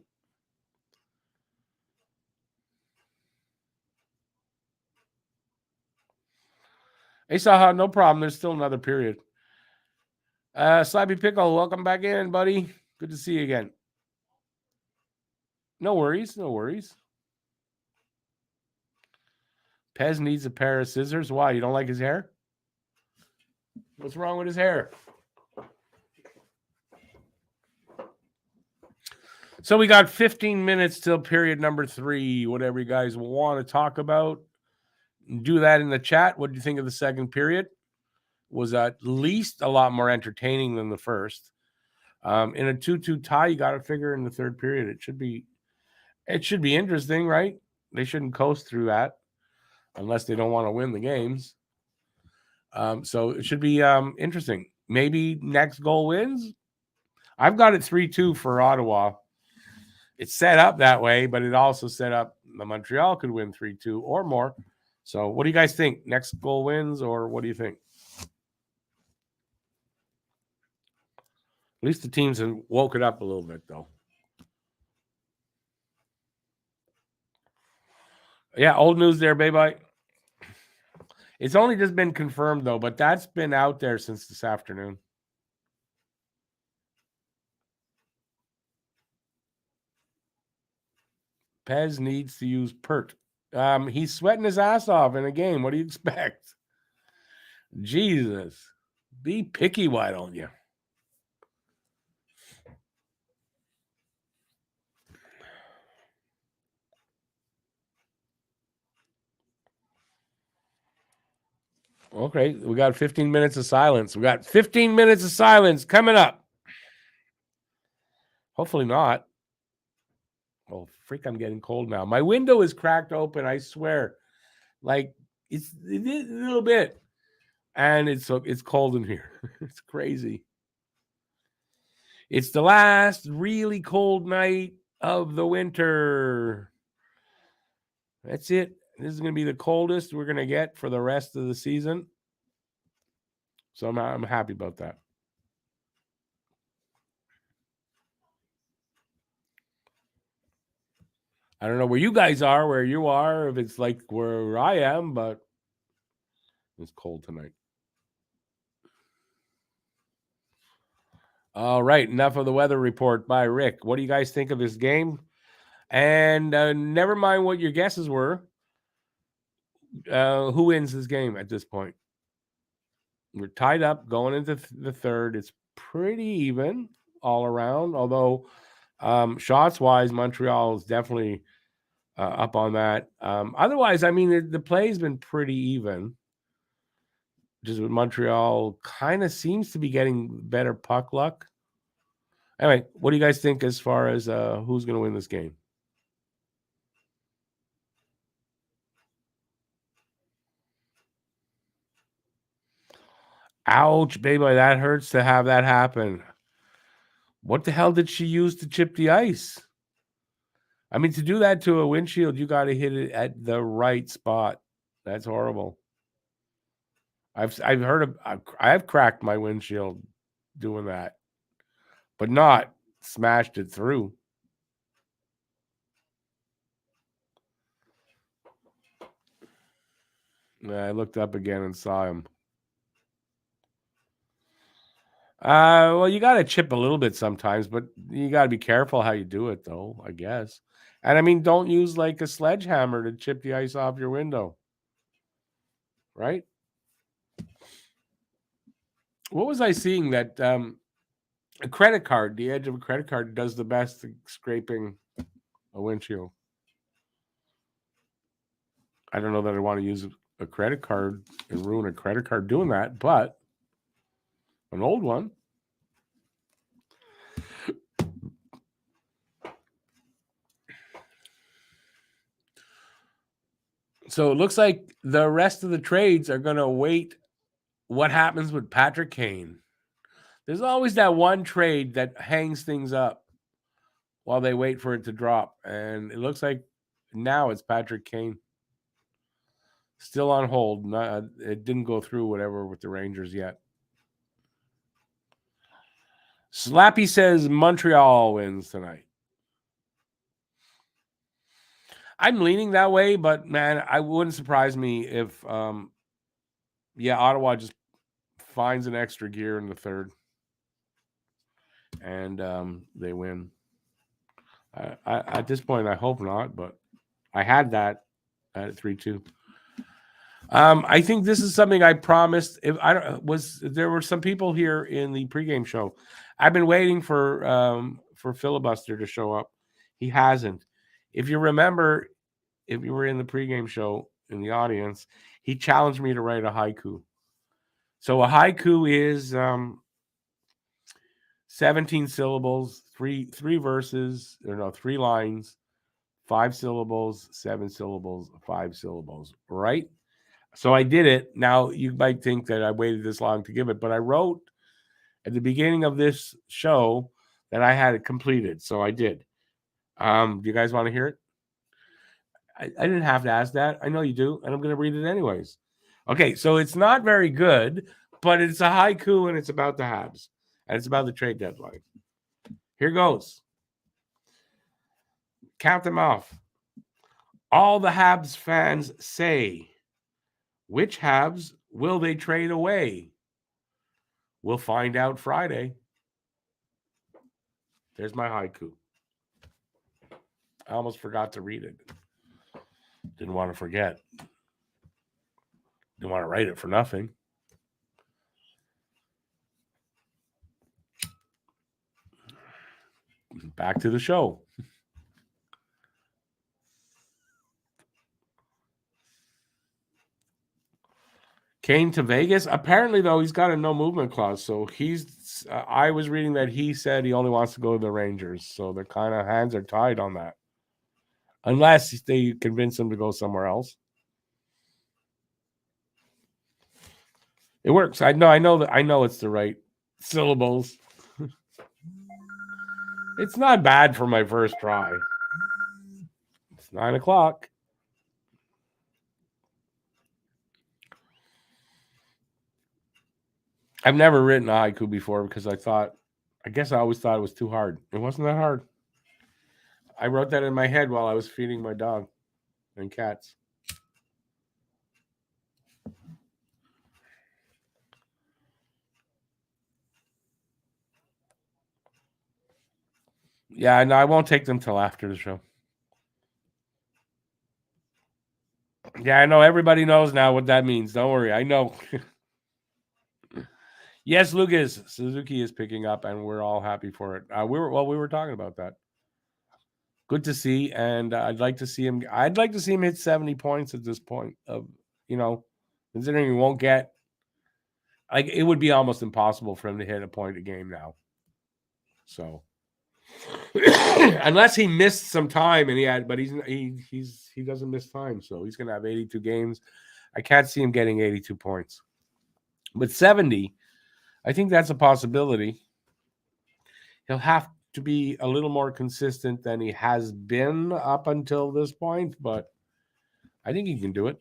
Hey, Saha, no problem. There's still another period. Slappy Pickle, welcome back in, buddy. Good to see you again. No worries. Pez needs a pair of scissors. Why? You don't like his hair? What's wrong with his hair? So we got 15 minutes till period number 3. Whatever you guys want to talk about, do that in the chat. What do you think of the second period? Was at least a lot more entertaining than the first. In a 2-2 tie, you got to figure in the third period it should be interesting, right? They shouldn't coast through that unless they don't want to win the games. So it should be interesting. Maybe next goal wins. I've got it 3-2 for Ottawa. It's set up that way, but it also set up the Montreal could win 3-2 or more. So what do you guys think? Next goal wins, or what do you think? At least the teams have woke it up a little bit, though. Yeah, old news there, baby. It's only just been confirmed, though, but that's been out there since this afternoon. Pez needs to use Pert. He's sweating his ass off in a game. What do you expect? Jesus. Be picky, why don't you? Okay, we got 15 minutes of silence. We got 15 minutes of silence coming up. Hopefully not. Oh, freak, I'm getting cold now. My window is cracked open, I swear. Like, it is a little bit. And it's cold in here. It's crazy. It's the last really cold night of the winter. That's it. This is going to be the coldest we're going to get for the rest of the season. So I'm happy about that. I don't know where you guys are, where you are, if it's like where I am, but it's cold tonight. All right, enough of the weather report by Rick. What do you guys think of this game? And never mind what your guesses were. Who wins this game at this point? We're tied up going into the third. It's pretty even all around, although shots-wise, Montreal is definitely up on that. Otherwise, I mean, the play's been pretty even. Just with Montreal kind of seems to be getting better puck luck. Anyway, what do you guys think as far as who's going to win this game? Ouch, baby, that hurts to have that happen. What the hell did she use to chip the ice? I mean, to do that to a windshield, you got to hit it at the right spot. That's horrible. I've heard of I've cracked my windshield doing that, but not smashed it through. I looked up again and saw him. Well, you got to chip a little bit sometimes, but you got to be careful how you do it, though, I guess. And I mean, don't use like a sledgehammer to chip the ice off your window, right? What was I seeing that a credit card, the edge of a credit card does the best at scraping a windshield? I don't know that I want to use a credit card and ruin a credit card doing that, but an old one. So it looks like the rest of the trades are going to wait what happens with Patrick Kane. There's always that one trade that hangs things up while they wait for it to drop. And it looks like now it's Patrick Kane. Still on hold. It didn't go through whatever with the Rangers yet. Slappy says Montreal wins tonight. I'm leaning that way, but man, I wouldn't surprise me if Ottawa just finds an extra gear in the third and they win. At this point, I hope not, but I had that at 3-2. I think this is something I promised. If I don't there were some people here in the pregame show. I've been waiting for Filibuster to show up. He hasn't. If you remember, if you were in the pregame show in the audience, he challenged me to write a haiku. So a haiku is 17 syllables, three verses, or no, 3 lines, 5 syllables, 7 syllables, 5 syllables, right? So I did it. Now, you might think that I waited this long to give it, but I wrote at the beginning of this show that I had it completed. So I did. Do you guys want to hear it? I didn't have to ask that. I know you do, and I'm going to read it anyways. Okay, so it's not very good, but it's a haiku, and it's about the Habs, and it's about the trade deadline. Here goes. Count them off. All the Habs fans say, which Habs will they trade away? We'll find out Friday. There's my haiku. I almost forgot to read it. Didn't want to forget. Didn't want to write it for nothing. Back to the show. Kane to Vegas. Apparently, though, he's got a no movement clause. So he's. I was reading that he said he only wants to go to the Rangers. So the kind of hands are tied on that, unless they convince him to go somewhere else. It works. I know it's the right syllables. It's not bad for my first try. It's 9 o'clock. I've never written a haiku before because I always thought it was too hard. It wasn't that hard. I wrote that in my head while I was feeding my dog and cats. Yeah, no, I won't take them till after the show. Yeah, I know everybody knows now what that means. Don't worry, I know. Yes, Lucas, Suzuki is picking up, and we're all happy for it. We were talking about that. Good to see, and I'd like to see him hit 70 points at this point. Considering he won't get, it would be almost impossible for him to hit a point a game now. So, unless he missed some time, he doesn't miss time, so he's going to have 82 games. I can't see him getting 82 points, but 70. I think that's a possibility. He'll have to be a little more consistent than he has been up until this point, but I think he can do it.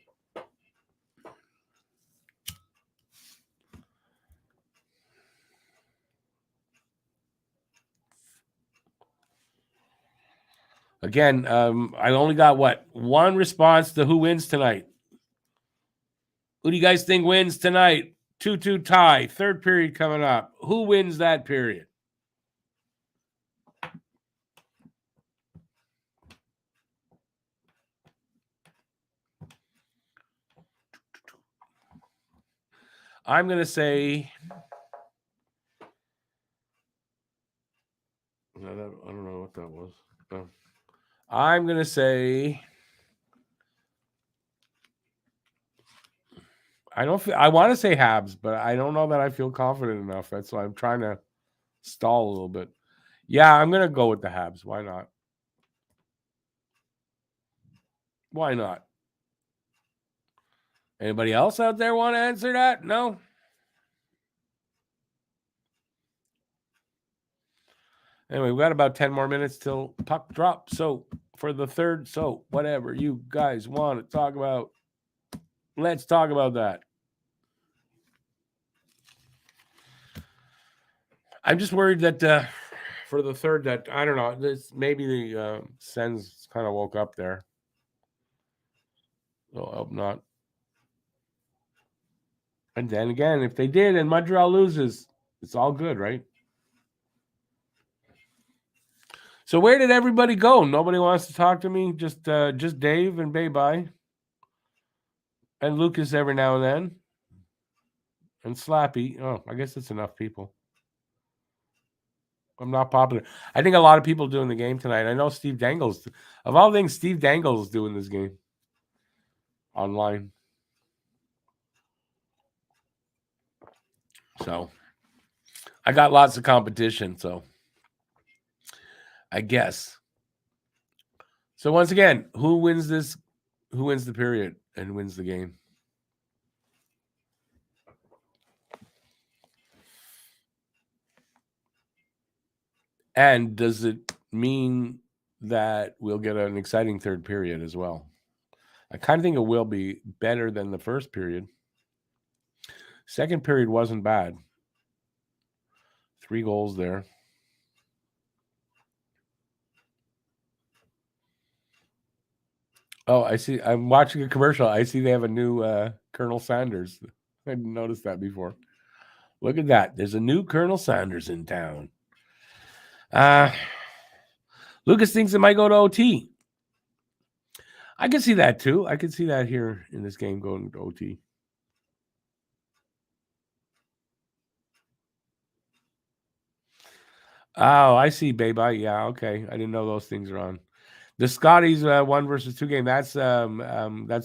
Again, I only got one response to who wins tonight. Who do you guys think wins tonight? 2-2 tie, third period coming up. Who wins that period? I'm going to say, I don't know what that was. I'm going to say, I want to say Habs, but I don't know that I feel confident enough. That's why I'm trying to stall a little bit. Yeah, I'm going to go with the Habs. Why not? Why not? Anybody else out there want to answer that? No? Anyway, we've got about 10 more minutes till puck drop. So for the third, whatever you guys want to talk about, let's talk about that. I'm just worried that for the third, that I don't know. This maybe the Sens kind of woke up there. So I hope not. And then again, if they did and Montreal loses, it's all good, right? So where did everybody go? Nobody wants to talk to me. Just Dave and Bye and Lucas every now and then, and Slappy. Oh, I guess it's enough people. I'm not popular. I think a lot of people doing the game tonight. I know Steve Dangle's, of all things, Steve Dangle's doing this game online. So I got lots of competition. So I guess. So once again, who wins this? Who wins the period and wins the game? And does it mean that we'll get an exciting third period as well? I kind of think it will be better than the first period. Second period wasn't bad. 3 goals there. Oh, I see. I'm watching a commercial. I see they have a new Colonel Sanders. I didn't notice that before. Look at that. There's a new Colonel Sanders in town. Lucas thinks it might go to OT. I can see that too. I can see that here in this game going to OT. Oh, I see, babe. Yeah, okay. I didn't know those things are on. The Scotties 1 versus 2 game. That's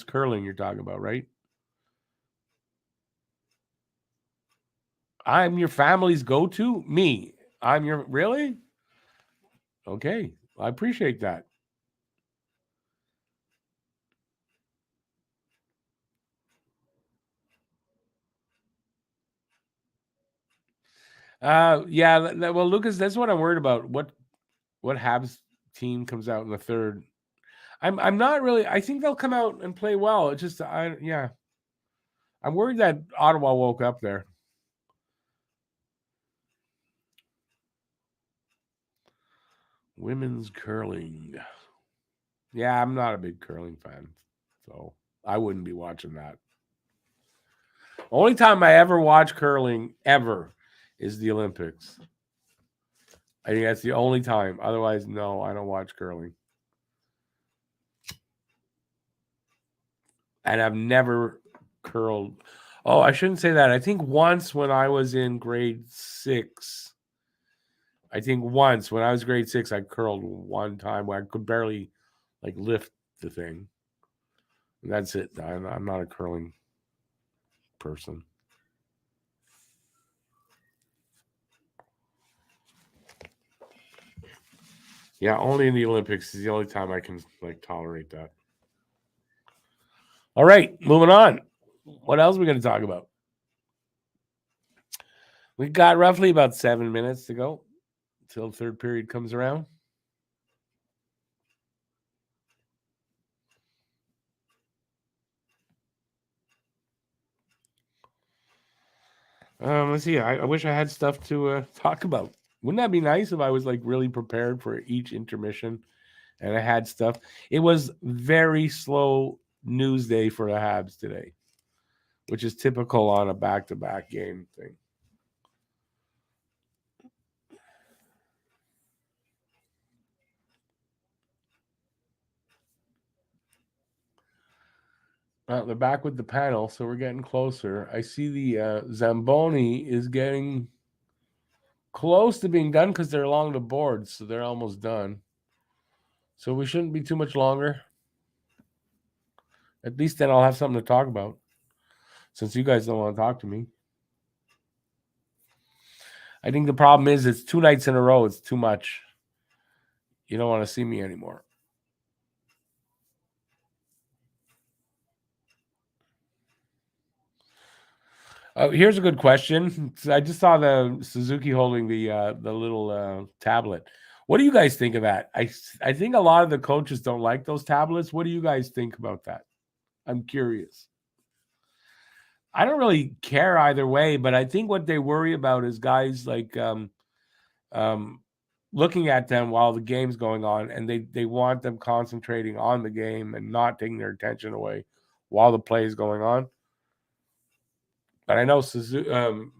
curling you're talking about, right? I'm your family's go-to? Me. I'm your really? Okay. I appreciate that. Yeah, well, Lucas, that's what I'm worried about. What Habs team comes out in the third? I'm not really. I think they'll come out and play well. It's just yeah. I'm worried that Ottawa woke up there. Women's curling. Yeah, I'm not a big curling fan, so I wouldn't be watching that. Only time I ever watch curling ever is the Olympics. I think that's the only time. Otherwise, no, I don't watch curling. And I've never curled. Oh, I shouldn't say that. I think once when I was in grade 6, I curled one time where I could barely like lift the thing. And that's it. I'm not a curling person. Yeah, only in the Olympics is the only time I can like tolerate that. All right, moving on. What else are we going to talk about? We got roughly about 7 minutes to go until the third period comes around. Let's see. I wish I had stuff to talk about. Wouldn't that be nice if I was like really prepared for each intermission and I had stuff? It was very slow news day for the Habs today, which is typical on a back-to-back game thing. They're back with the panel, so we're getting closer. I see the Zamboni is getting close to being done because they're along the board, so they're almost done. So we shouldn't be too much longer. At least then I'll have something to talk about, since you guys don't want to talk to me. I think the problem is it's 2 nights in a row. It's too much. You don't want to see me anymore. Here's a good question. I just saw the Suzuki holding the little tablet. What do you guys think of that? I think a lot of the coaches don't like those tablets. What do you guys think about that? I'm curious. I don't really care either way, but I think what they worry about is guys like looking at them while the game's going on, and they want them concentrating on the game and not taking their attention away while the play is going on. But I know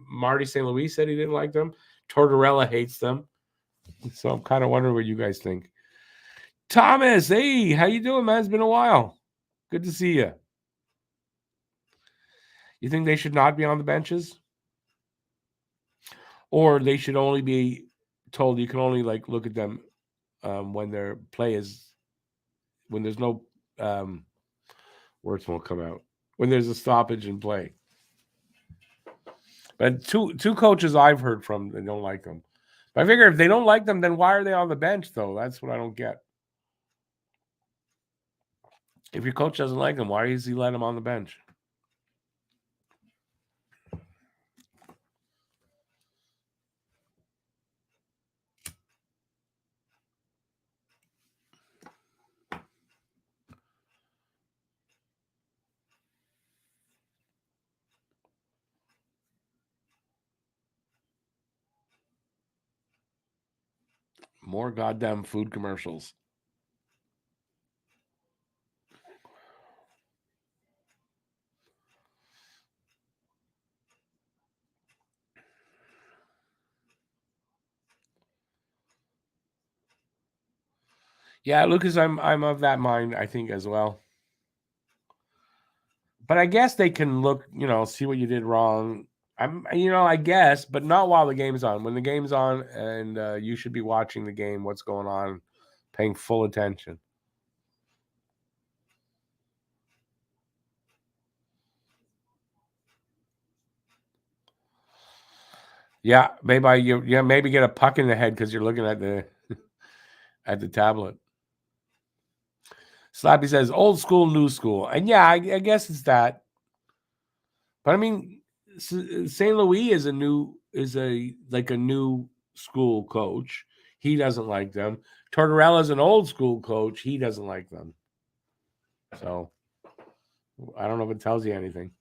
Marty St. Louis said he didn't like them. Tortorella hates them. So I'm kind of wondering what you guys think. Thomas, hey, how you doing, man? It's been a while. Good to see you. You think they should not be on the benches? Or they should only be told you can only like look at them when their play is when there's no words won't come out. When there's a stoppage in play. But two coaches I've heard from they don't like them. But I figure if they don't like them, then why are they on the bench though? That's what I don't get. If your coach doesn't like them, why is he letting them on the bench? More goddamn food commercials. Yeah, Lucas, I'm of that mind, I think, as well. But I guess they can look, see what you did wrong. I guess, but not while the game's on. When the game's on, and you should be watching the game, what's going on, paying full attention. Yeah, maybe get a puck in the head because you're looking at the at the tablet. Slappy says old school, new school, and yeah, I guess it's that. But I mean, St. Louis is a new school coach. He doesn't like them. Tortorella's an old school coach. He doesn't like them. So I don't know if it tells you anything.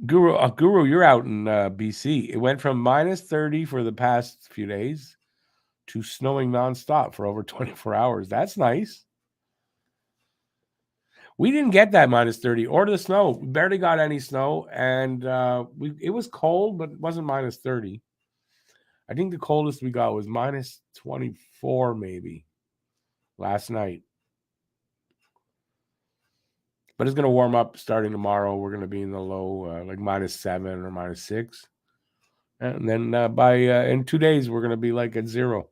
Guru, you're out in BC. It went from minus 30 for the past few days to snowing nonstop for over 24 hours. That's nice. We didn't get that minus 30 or the snow. We barely got any snow, and it was cold, but it wasn't minus 30. I think the coldest we got was minus 24, maybe, last night. But it's going to warm up starting tomorrow. We're going to be in the low, like minus 7 or minus 6. And then in 2 days, we're going to be like at 0.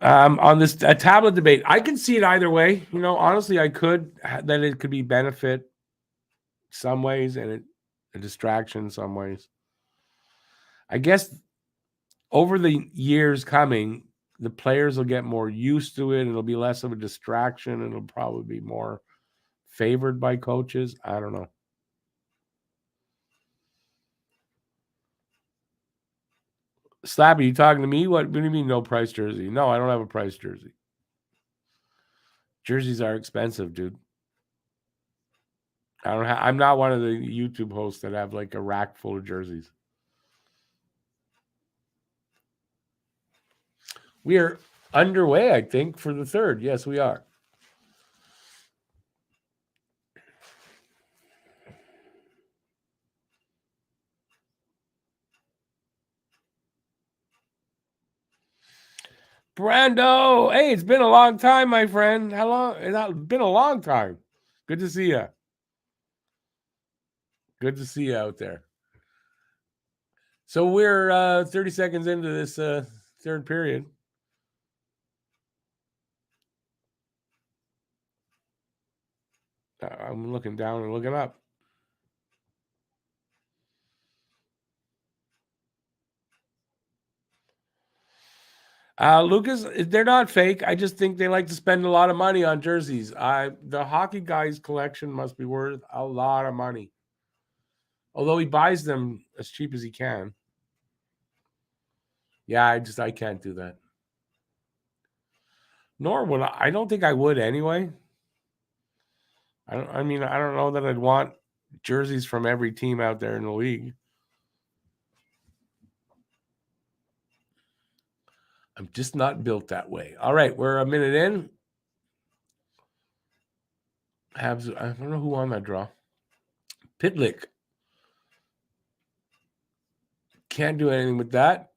On this tablet debate, I can see it either way. Honestly, I could that it could be benefit some ways and a distraction some ways. I guess over the years coming, the players will get more used to it. It'll be less of a distraction. It'll probably be more favored by coaches. I don't know. Slappy, you talking to me? What do you mean no price jersey? No, I don't have a price jersey. Jerseys are expensive, dude. I'm not one of the YouTube hosts that have like a rack full of jerseys. We are underway, I think, for the third. Yes, we are. Brando, hey, it's been a long time, my friend. How long? It's been a long time. Good to see you. Good to see you out there. So we're 30 seconds into this third period. I'm looking down and looking up. Lucas, they're not fake. I just think they like to spend a lot of money on jerseys. The hockey guy's collection must be worth a lot of money. Although he buys them as cheap as he can. Yeah, I can't do that. Nor would I don't think I would anyway. I don't know that I'd want jerseys from every team out there in the league. I'm just not built that way. All right, we're a minute in. Habs, I don't know who won that draw. Pitlick. Can't do anything with that.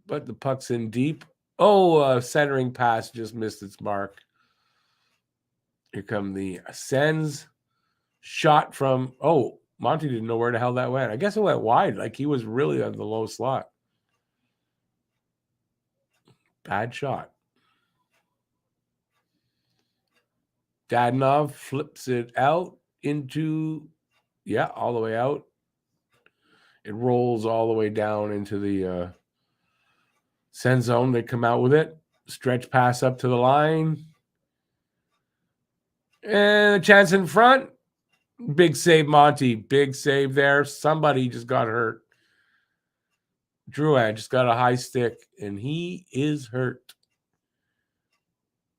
But the puck's in deep. Oh, centering pass just missed its mark. Here come the Sens. Shot from, Monty didn't know where the hell that went. I guess it went wide. Like he was really on the low slot. Bad shot. Dadonov flips it out into, all the way out. It rolls all the way down into the send zone. They come out with it. Stretch pass up to the line. And a chance in front. Big save, Monty. Big save there. Somebody just got hurt. Drouin just got a high stick, and he is hurt.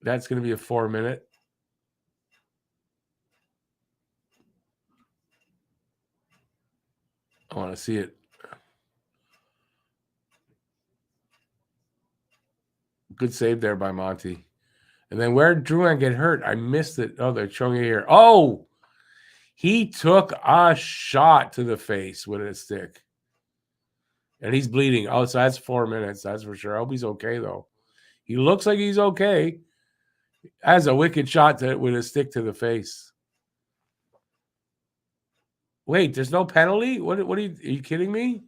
That's going to be a 4-minute. I want to see it. Good save there by Monty. And then where did Drouin get hurt? I missed it. Oh, they're showing it here. Oh, he took a shot to the face with a stick. And he's bleeding. Oh, so that's 4 minutes. That's for sure. I hope he's okay, though. He looks like he's okay. Has a wicked shot with a stick to the face. Wait, there's no penalty? What are you kidding me?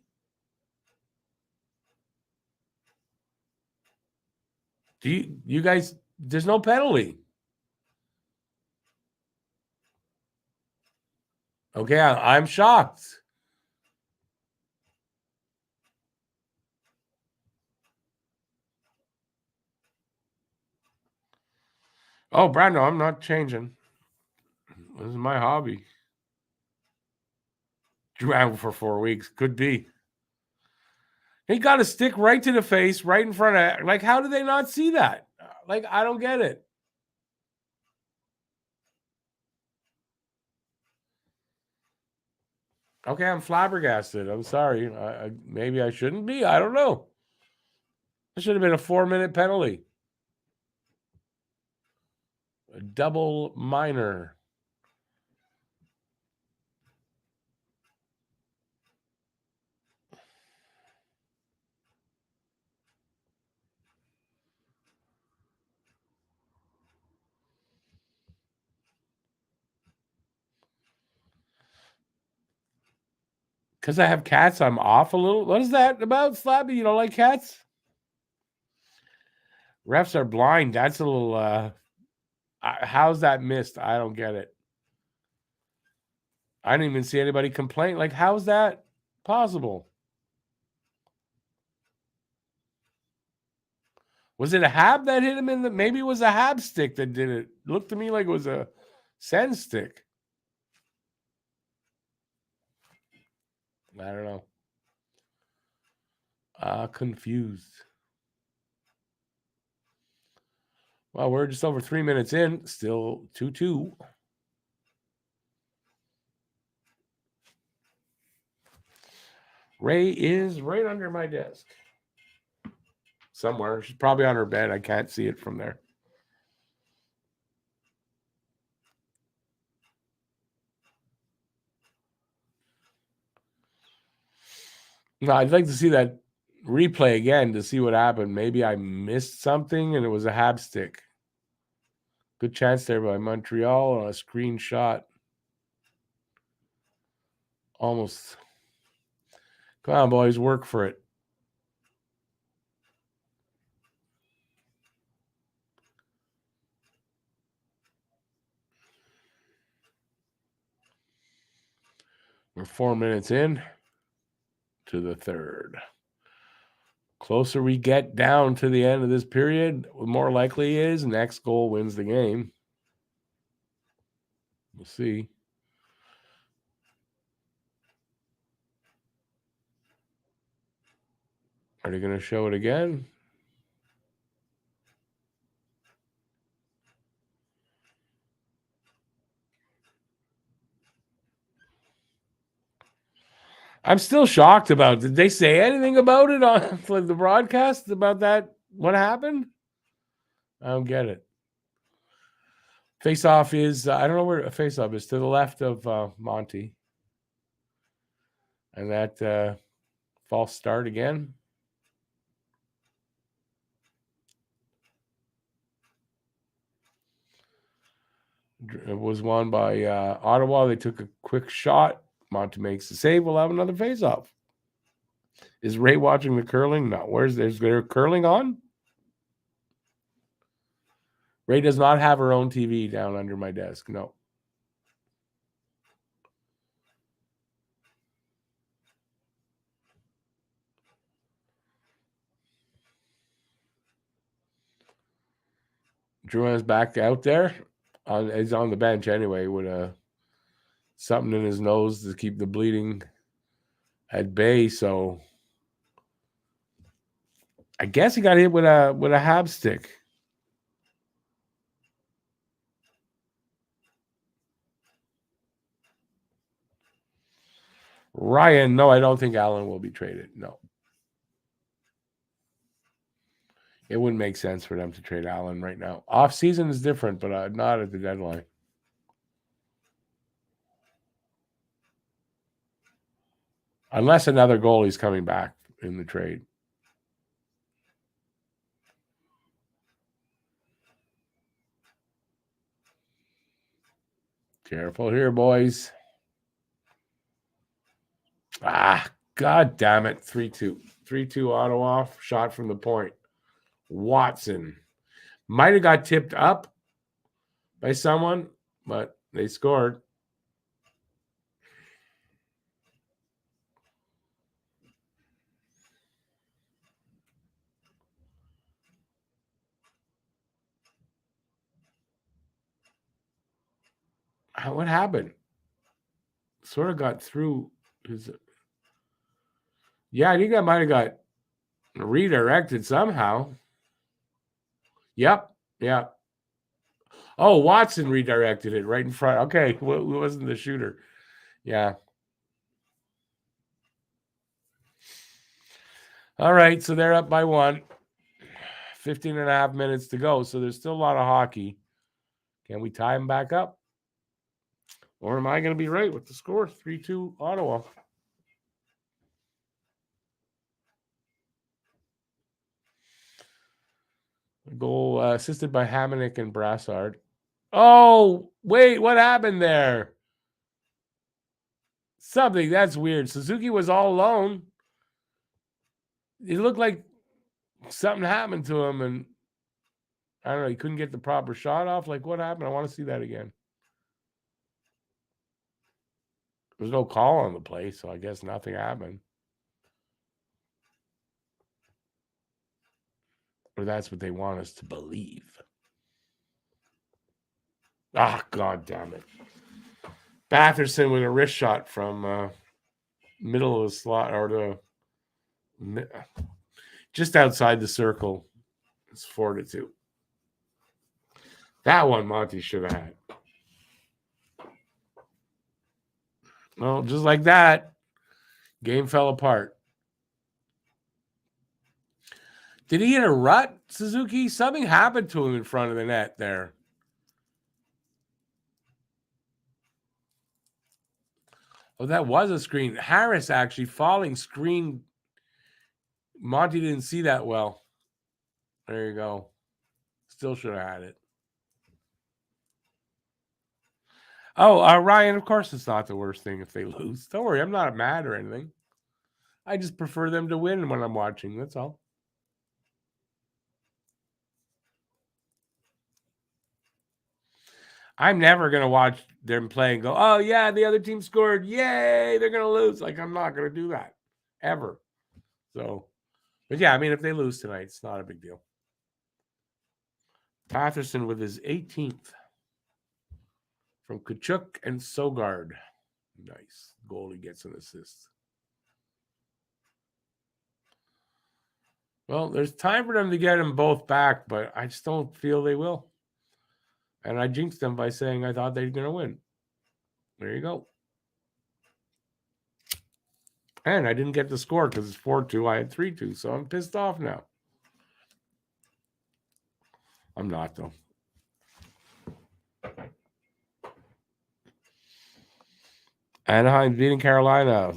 Do you guys, there's no penalty. Okay, I'm shocked. Oh, Brando, I'm not changing. This is my hobby. Drew out for 4 weeks. Could be. He got a stick right to the face, right in front of. Like, how do they not see that? Like, I don't get it. Okay, I'm flabbergasted. I'm sorry. Maybe I shouldn't be. I don't know. It should have been a 4-minute penalty. A double minor. Because I have cats, I'm off a little. What is that about, Flabby? You don't like cats? Refs are blind. That's a little. How's that missed? I don't get it. I didn't even see anybody complain. Like, how's that possible? Was it a Hab that hit him in the? Maybe it was a Hab stick that did it. Looked to me like it was a Sen stick. I don't know. Confused. Well, we're just over 3 minutes in. Still 2-2. Ray is right under my desk. Somewhere. She's probably on her bed. I can't see it from there. No, I'd like to see that replay again to see what happened. Maybe I missed something and it was a Hab stick. Good chance there by Montreal on a screenshot. Almost. Come on, boys, work for it. We're 4 minutes in to the third. Closer we get down to the end of this period, the more likely is next goal wins the game. We'll see. Are they going to show it again? I'm still shocked about. Did they say anything about it on the broadcast about that? What happened? I don't get it. Face-off is I don't know where a face-off is, to the left of Monty, and that false start again. It was won by Ottawa. They took a quick shot. Monty makes the save. We'll have another face-off. Is Ray watching the curling? No. Is there curling on? Ray does not have her own TV down under my desk. No. Drouin's back out there. He's on the bench anyway with something in his nose to keep the bleeding at bay. So I guess he got hit with a Habs stick. Ryan, no, I don't think Allen will be traded. No. It wouldn't make sense for them to trade Allen right now. Off season is different, but not at the deadline. Unless another goalie's coming back in the trade. Careful here, boys. God damn it. 3-2. 3-2 Ottawa. Shot from the point. Watson. Might have got tipped up by someone, but they scored. What happened? Sort of got through his. Yeah, I think that might have got redirected somehow. Yep. Oh, Watson redirected it right in front. Okay, who wasn't the shooter? Yeah. All right, so they're up by 1. 15 and a half minutes to go. So there's still a lot of hockey. Can we tie them back up? Or am I going to be right with the score? 3-2 Ottawa. Goal assisted by Hamonic and Brassard. Oh, wait, what happened there? Something, that's weird. Suzuki was all alone. It looked like something happened to him, and I don't know, he couldn't get the proper shot off. Like, what happened? I want to see that again. There's no call on the play, so I guess nothing happened. Or that's what they want us to believe. God damn it. Batherson with a wrist shot from middle of the slot, or just outside the circle. It's 4-2. That one Monty should have had. Well, just like that, game fell apart. Did he hit a rut, Suzuki? Something happened to him in front of the net there. Oh, that was a screen. Harris actually falling screen. Monty didn't see that well. There you go. Still should have had it. Oh, Ryan, of course it's not the worst thing if they lose. Don't worry, I'm not mad or anything. I just prefer them to win when I'm watching. That's all. I'm never going to watch them play and go, oh, yeah, the other team scored. Yay, they're going to lose. Like, I'm not going to do that ever. So But yeah, I mean, if they lose tonight, it's not a big deal. Patterson with his 18th from Kachuk and Sogard. Nice. Goalie gets an assist. Well, there's time for them to get them both back, but I just don't feel they will. And I jinxed them by saying I thought they were going to win. There you go. And I didn't get the score because it's 4-2. I had 3-2, so I'm pissed off now. I'm not, though. Anaheim beating Carolina.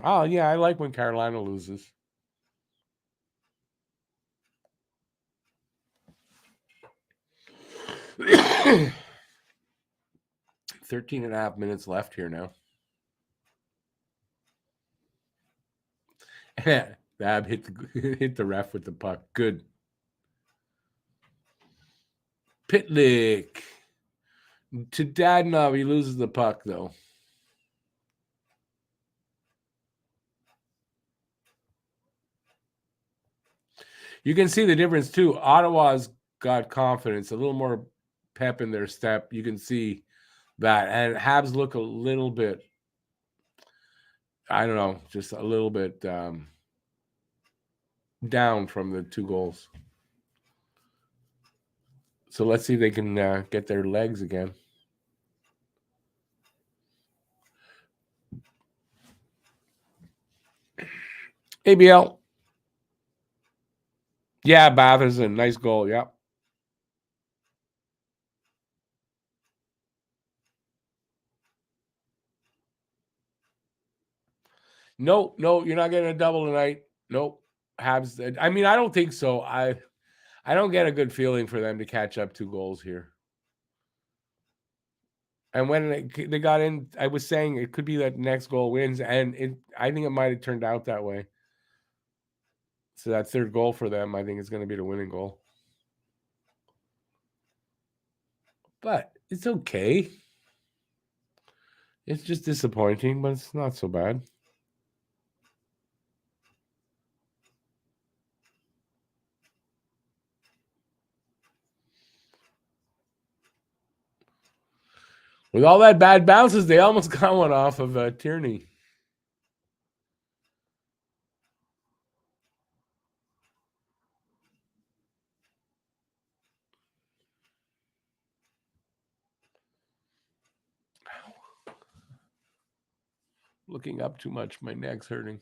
Oh, yeah, I like when Carolina loses. 13 and a half minutes left here now. Bab hit the ref with the puck. Good. Pitlick. To Dadnov, he loses the puck, though. You can see the difference, too. Ottawa's got confidence, a little more pep in their step. You can see that. And Habs look a little bit, I don't know, just a little bit down from the 2 goals. So let's see if they can get their legs again. ABL. Yeah, Batherson. Nice goal. Yep. No, you're not getting a double tonight. Nope. Habs. I mean, I don't think so. I don't get a good feeling for them to catch up 2 goals here. And when they got in, I was saying it could be that next goal wins, and I think it might have turned out that way. So that 3rd goal for them, I think, is going to be the winning goal. But it's okay. It's just disappointing, but it's not so bad. With all that bad bounces, they almost got one off of Tierney. Looking up too much. My neck's hurting.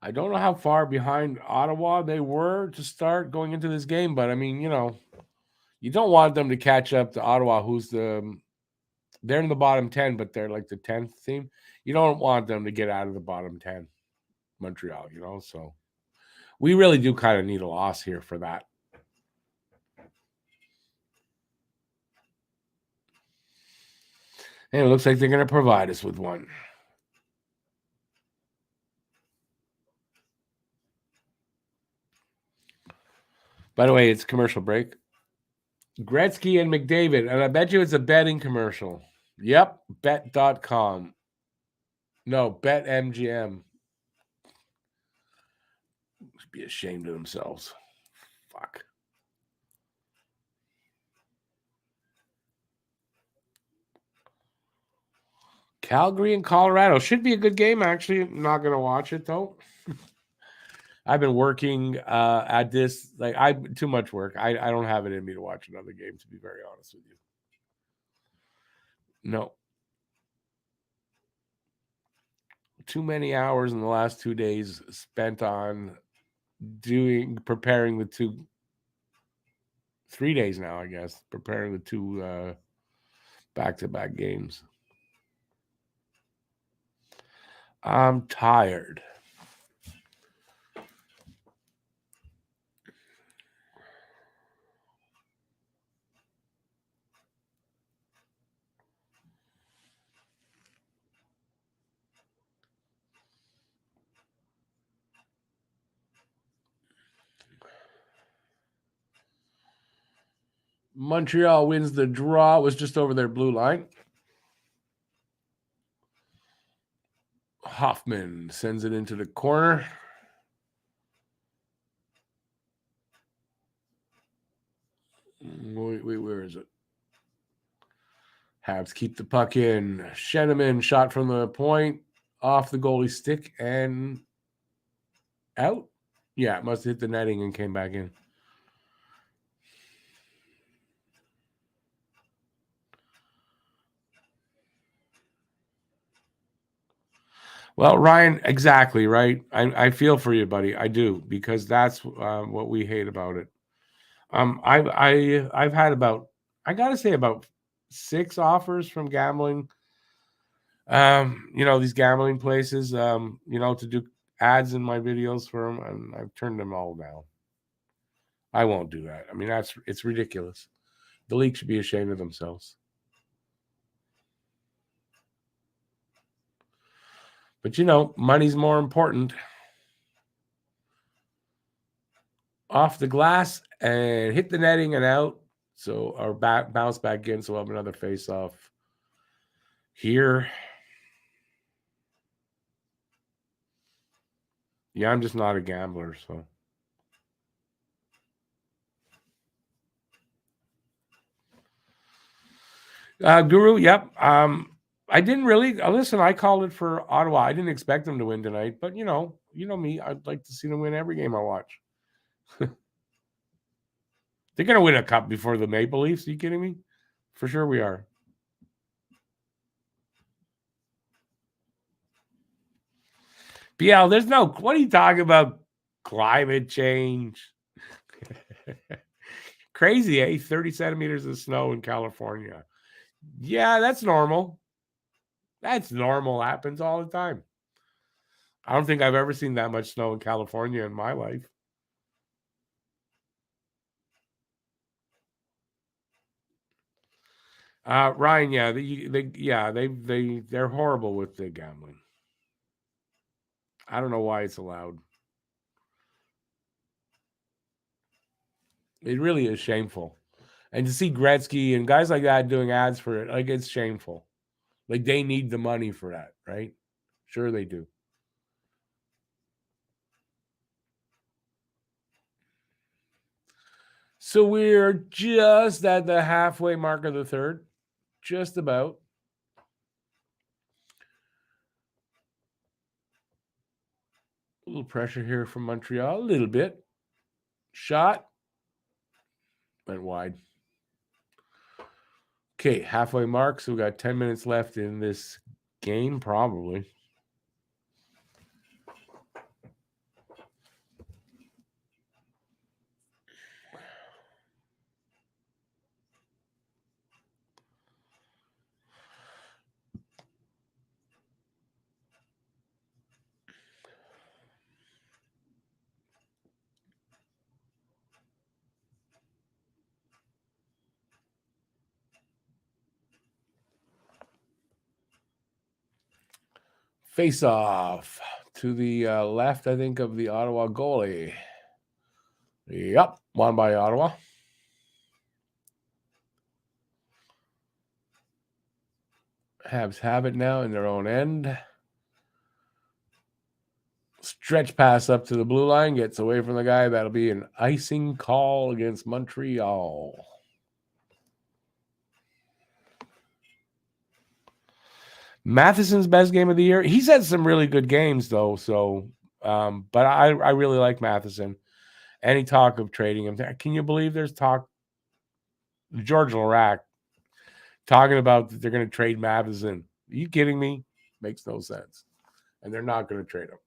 I don't know how far behind Ottawa they were to start going into this game, but I mean, you don't want them to catch up to Ottawa, they're in the bottom 10, but they're like the 10th team. You don't want them to get out of the bottom 10, Montreal, so we really do kind of need a loss here for that. And it looks like they're going to provide us with one. By the way, it's commercial break. Gretzky and McDavid, and I bet you it's a betting commercial. Yep, bet.com. No, BetMGM. Should be ashamed of themselves. Fuck. Calgary and Colorado. Should be a good game, actually. I'm not going to watch it, though. I've been working at this. Too much work. I don't have it in me to watch another game, to be very honest with you. No. Too many hours in the last 2 days spent on preparing the 3 days now, I guess, preparing the 2 back-to-back games. I'm tired. Montreal wins the draw. It was just over their blue line. Hoffman sends it into the corner. Wait, where is it? Habs keep the puck in. Sheneman shot from the point, off the goalie stick and out. Yeah, it must have hit the netting and came back in. Well, Ryan, exactly right. I feel for you, buddy. I do, because that's what we hate about it. I've had about, I gotta say, about 6 offers from gambling. These gambling places, to do ads in my videos for them, and I've turned them all down. I won't do that. I mean, it's ridiculous. The league should be ashamed of themselves. But money's more important. Off the glass and hit the netting and out. So our bounce back in. So we'll have another face off here. Yeah, I'm just not a gambler, so. Guru, yep. I didn't really listen. I called it for Ottawa. I didn't expect them to win tonight, but you know me. I'd like to see them win every game I watch. They're gonna win a cup before the Maple Leafs. Are you kidding me? For sure we are. BL, there's no. What are you talking about? Climate change. Crazy, eh? 30 centimeters of snow in California. Yeah, that's normal. That's normal. Happens all the time. I don't think I've ever seen that much snow in California in my life. Ryan, yeah, they're horrible with the gambling. I don't know why it's allowed. It really is shameful. And to see Gretzky and guys like that doing ads for it, like, it's shameful. Like, they need the money for that, right? Sure they do. So we're just at the halfway mark of the third. Just about. A little pressure here from Montreal. A little bit. Shot. Went wide. Okay, halfway mark. So we got 10 minutes left in this game, probably. Face off to the left, I think, of the Ottawa goalie. Yep, won by Ottawa. Habs have it now in their own end. Stretch pass up to the blue line, gets away from the guy. That'll be an icing call against Montreal. Matheson's best game of the year. He's had some really good games, though. So, but I really like Matheson. Any talk of trading him? Can you believe there's talk? George Larac talking about that they're going to trade Matheson. Are you kidding me? Makes no sense. And they're not going to trade him.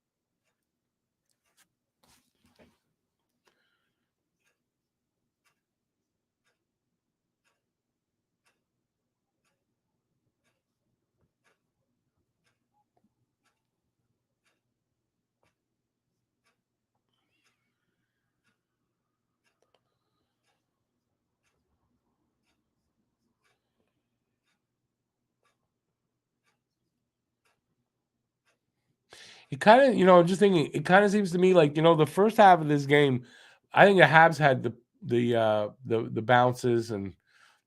It kind of, just thinking, it kind of seems to me like, the first half of this game, I think the Habs had the bounces and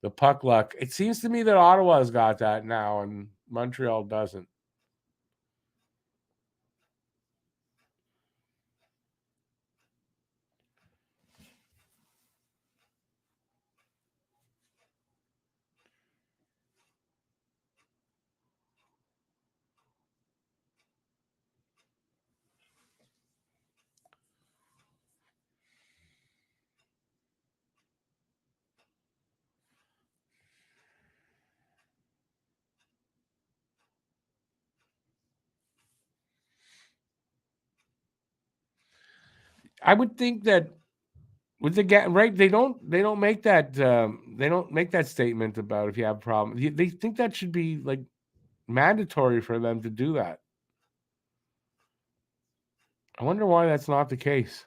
The puck luck. It seems to me that Ottawa's got that now and Montreal doesn't. I would think that with the right, they don't make that they don't make that statement about if you have a problem. They think that should be like mandatory for them to do that. I wonder why that's not the case.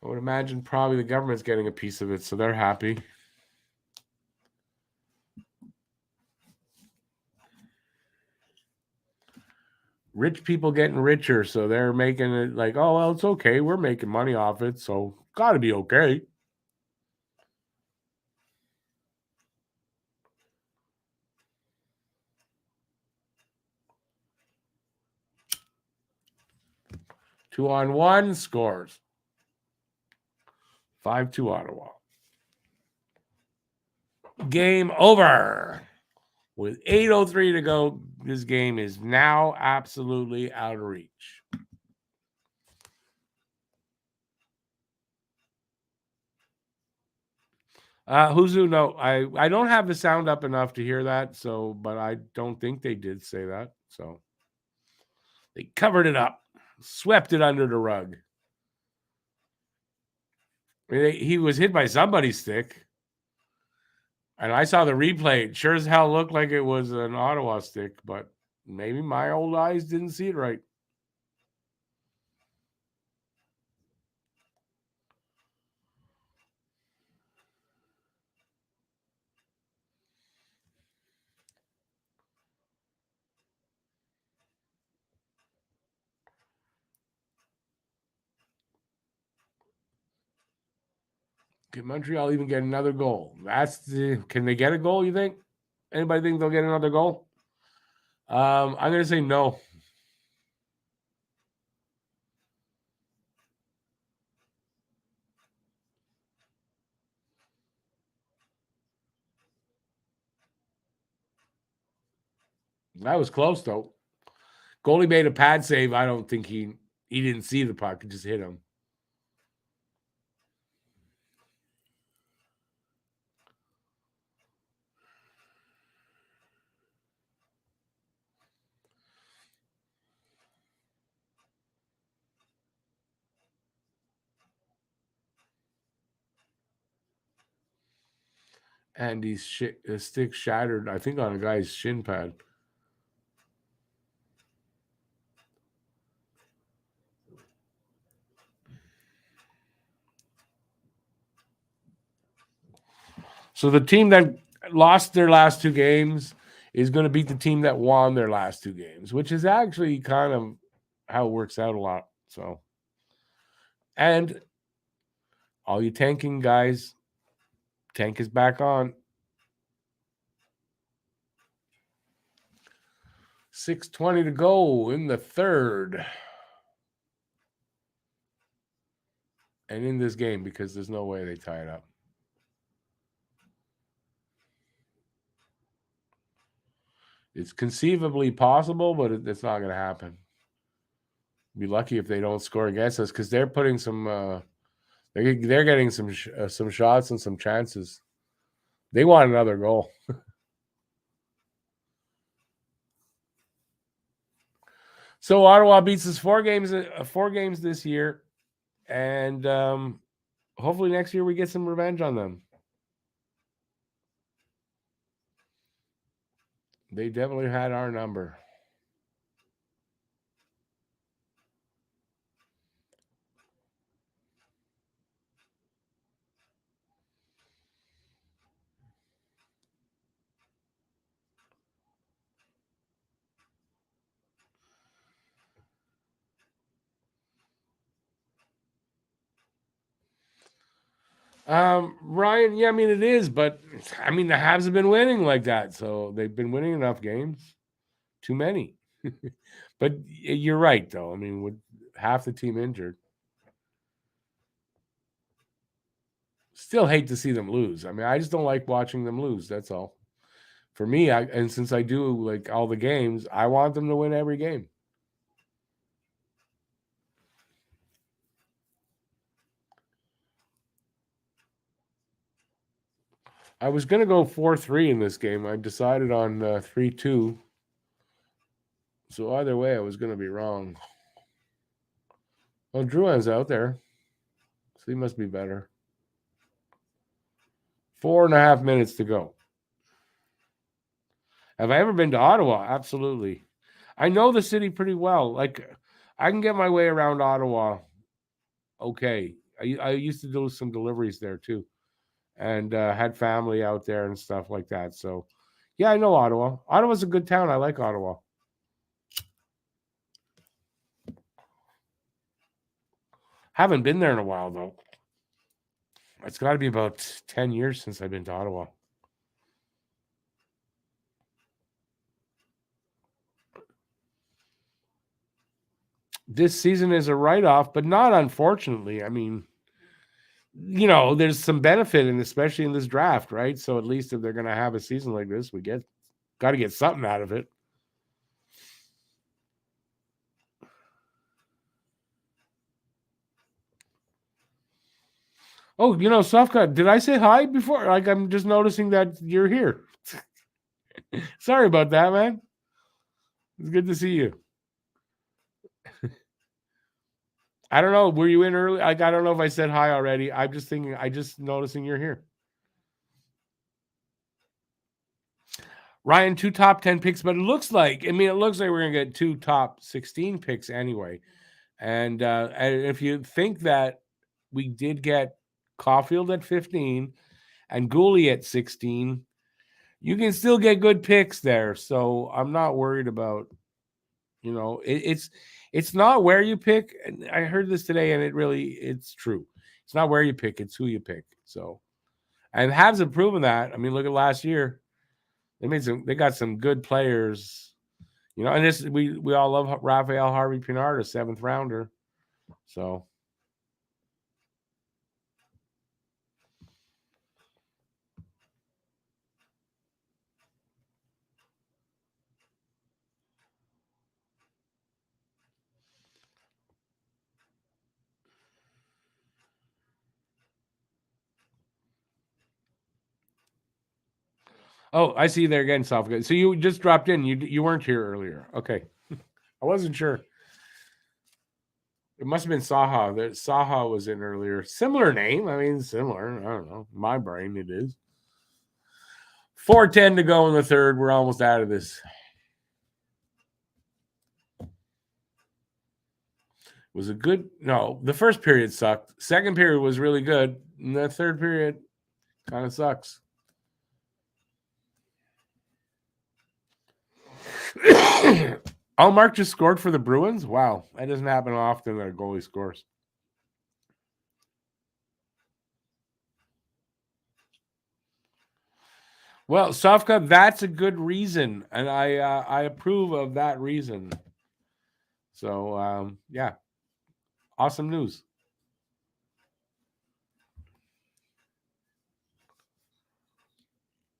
I would imagine probably the government's getting a piece of it, so they're happy. Rich people getting richer, so they're making it like, oh well, it's okay. We're making money off it, so gotta be okay. Two on one scores. 5-2 Ottawa. Game over. With 8:03 to go, this game is now absolutely out of reach. Huzu, no, I don't have the sound up enough to hear that, so but I don't think they did say that. So they covered it up, swept it under the rug. I mean, he was hit by somebody's stick. And I saw the replay. It sure as hell looked like it was an Ottawa stick, but maybe my old eyes didn't see it right. Can Montreal even get another goal? Can they get a goal, you think? Anybody think they'll get another goal? I'm gonna say no. That was close though. Goalie made a pad save. I don't think he didn't see the puck, it just hit him. And his stick shattered, I think, on a guy's shin pad. So the team that lost their last two games is going to beat the team that won their last two games, which is actually kind of how it works out a lot. So, and all you tanking guys, tank is back on. 6:20 to go in the third. And in this game, because there's no way they tie it up. It's conceivably possible, but it's not going to happen. Be lucky if they don't score against us because they're putting some. They're getting some shots and some chances. They want another goal. So Ottawa beats us four games this year, and hopefully next year we get some revenge on them. They definitely had our number. Ryan, yeah, I mean it is, but I mean the Habs have been winning like that, so they've been winning enough games. Too many. But you're right, though. I mean, with half the team injured, still hate to see them lose. I mean, I just don't like watching them lose. That's all. For me, and since I do like all the games, I want them to win every game. I was gonna go 4-3 in this game. I decided on 3-2. So either way, I was gonna be wrong. Well, Drouin's out there, so he must be better. 4.5 minutes to go. Have I ever been to Ottawa? Absolutely. I know the city pretty well. Like, I can get my way around Ottawa. Okay, I used to do some deliveries there too, and had family out there and stuff like that. So, yeah, I know Ottawa. Ottawa's a good town. I like Ottawa. Haven't been there in a while though. It's got to be about 10 years since I've been to Ottawa. This season is a write-off, but not unfortunately. I mean, there's some benefit, and especially in this draft, right? So at least if they're going to have a season like this, we got to get something out of it. Oh, Sofka, did I say hi before? Like, I'm just noticing that you're here. Sorry about that, man. It's good to see you. I don't know. Were you in early? I don't know if I said hi already. I'm just thinking, I just noticing you're here. Ryan, 2 top 10 picks, but it looks like we're going to get 2 top 16 picks anyway. And if you think that we did get Caulfield at 15 and Gooley at 16, you can still get good picks there. So I'm not worried about, it's not where you pick. And I heard this today, and it's true. It's not where you pick, it's who you pick. So, and Habs have proven that. I mean, look at last year. They got some good players, and we all love Raphael Harvey-Pinard, a 7th rounder. So, oh, I see you there again, Sofka. So you just dropped in. You weren't here earlier. Okay. I wasn't sure. It must have been Saha. Saha was in earlier. Similar name. I mean, similar. I don't know. My brain, it is. 4:10 to go in the third. We're almost out of this. Was a good. No, the first period sucked. Second period was really good. And the third period kind of sucks. Allmark just scored for the Bruins? Wow. That doesn't happen often that a goalie scores. Well, Sofka, that's a good reason, and I approve of that reason. So yeah, awesome news.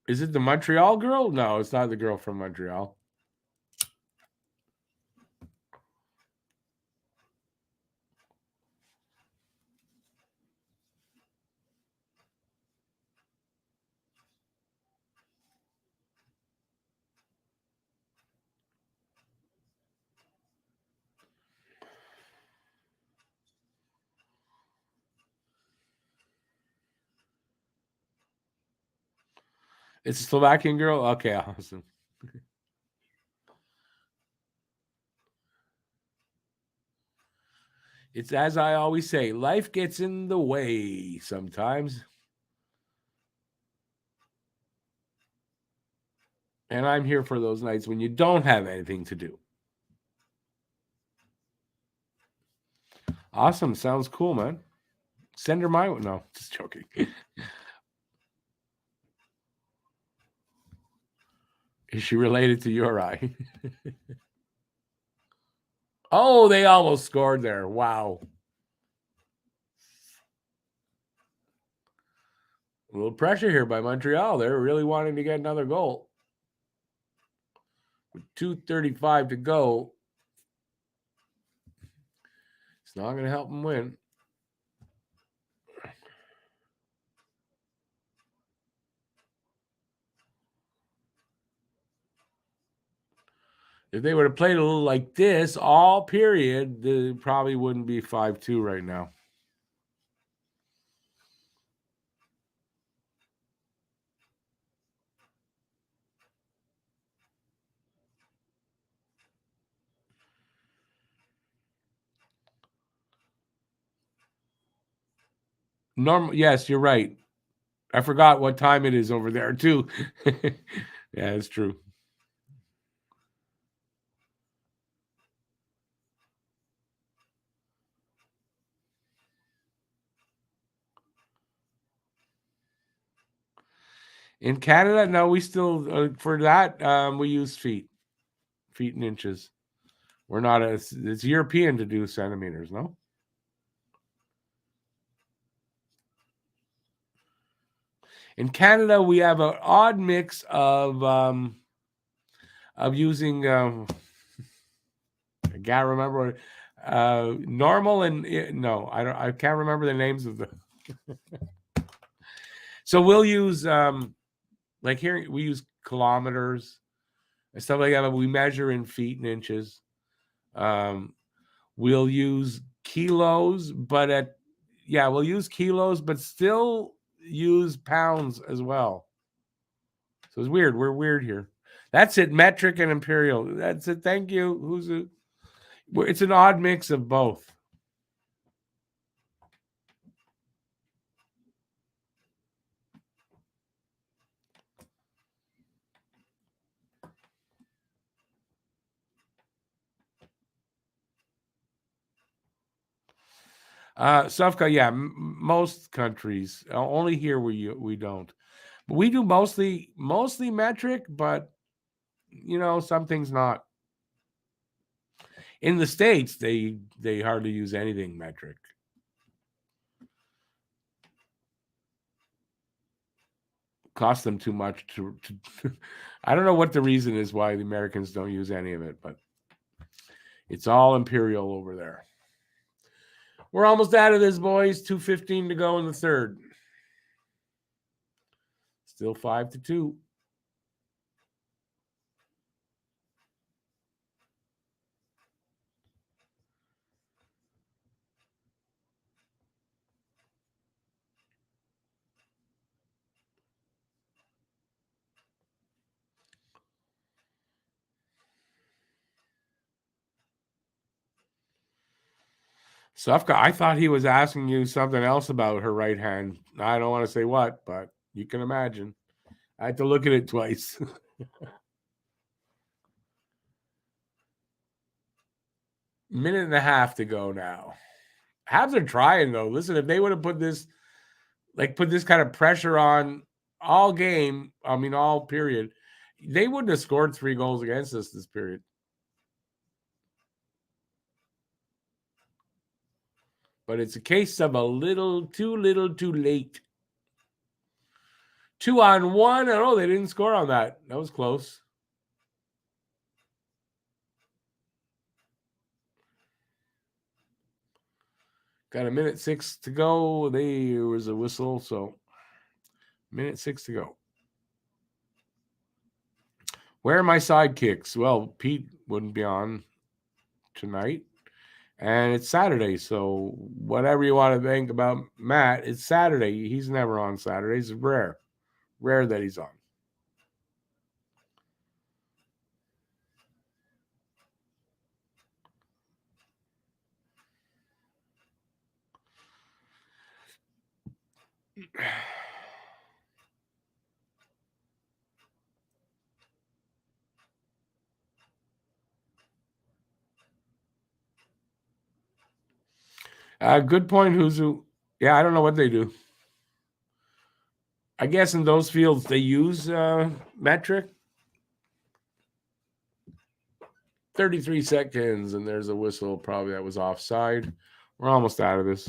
Is it the Montreal girl? No, it's not the girl from Montreal. It's a Slovakian girl? Okay, awesome. It's as I always say, life gets in the way sometimes. And I'm here for those nights when you don't have anything to do. Awesome. Sounds cool, man. Send her my no, just joking. Is she related to Uri? Oh, they almost scored there. Wow. A little pressure here by Montreal. They're really wanting to get another goal. With 2:35 to go. It's not going to help them win. If they would have played a little like this all period, they probably wouldn't be 5-2 right now. Normal, yes, you're right. I forgot what time it is over there too. Yeah, it's true. In Canada, no, we still for that we use feet and inches. We're not as it's European to do centimeters, no? In Canada, we have an odd mix of using I can't remember normal and no, I can't remember the names of the so we'll use like here we use kilometers and stuff like that, but we measure in feet and inches. We'll use kilos, but we'll use kilos, but still use pounds as well. So it's weird. We're weird here. That's it. Metric and imperial. That's it. Thank you. It's an odd mix of both. Sufka, yeah, most countries. Only here we don't. But we do mostly metric, but some things not. In the States, they hardly use anything metric. Cost them too much to I don't know what the reason is why the Americans don't use any of it, but it's all imperial over there. We're almost out of this, boys. 2:15 to go in the third. Still 5-2. Sufka, I thought he was asking you something else about her right hand. I don't want to say what, but you can imagine. I had to look at it twice. Minute and a half to go now. Habs are trying though. Listen, if they would have put this kind of pressure on all game, I mean all period, they wouldn't have scored 3 goals against us this period. But it's a case of a little too late. 2-on-1. Oh, they didn't score on that. That was close. Got a minute 6 to go. There was a whistle, so minute 6 to go. Where are my sidekicks? Well, Pete wouldn't be on tonight. And it's Saturday, so whatever you want to think about Matt, it's Saturday. He's never on Saturdays. It's rare that he's on. Good point, Huzu. Yeah, I don't know what they do. I guess in those fields they use metric. 33 seconds, and there's a whistle. Probably that was offside. We're almost out of this.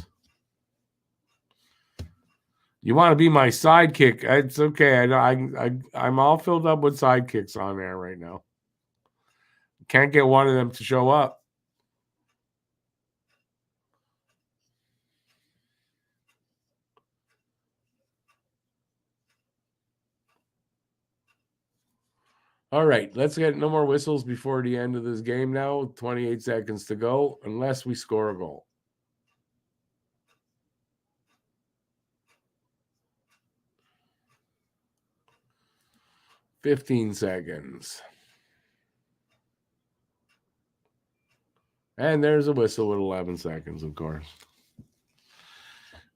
You want to be my sidekick? It's okay. I'm all filled up with sidekicks on there right now. Can't get one of them to show up. All right, let's get no more whistles before the end of this game now. 28 seconds to go, unless we score a goal. 15 seconds. And there's a whistle with 11 seconds, of course.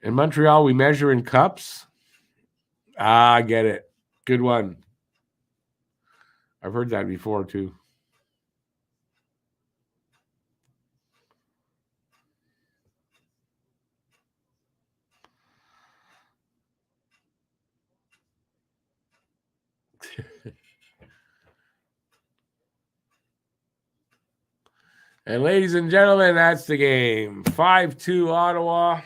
In Montreal, we measure in cups. Ah, I get it. Good one. I've heard that before, too. And ladies and gentlemen, that's the game. 5-2 Ottawa.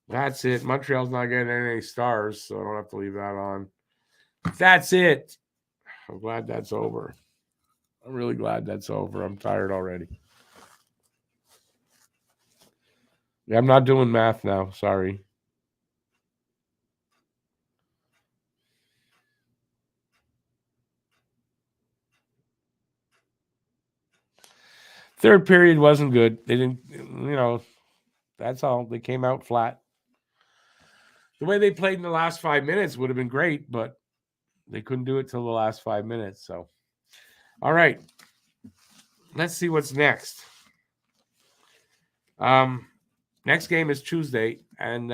That's it. Montreal's not getting any stars, so I don't have to leave that on. That's it. I'm glad that's over. I'm really glad that's over. I'm tired already. Yeah, I'm not doing math now. Sorry. Third period wasn't good. They didn't, that's all. They came out flat. The way they played in the last 5 minutes would have been great, but they couldn't do it till the last 5 minutes. So, all right. Let's see what's next. Next game is Tuesday, and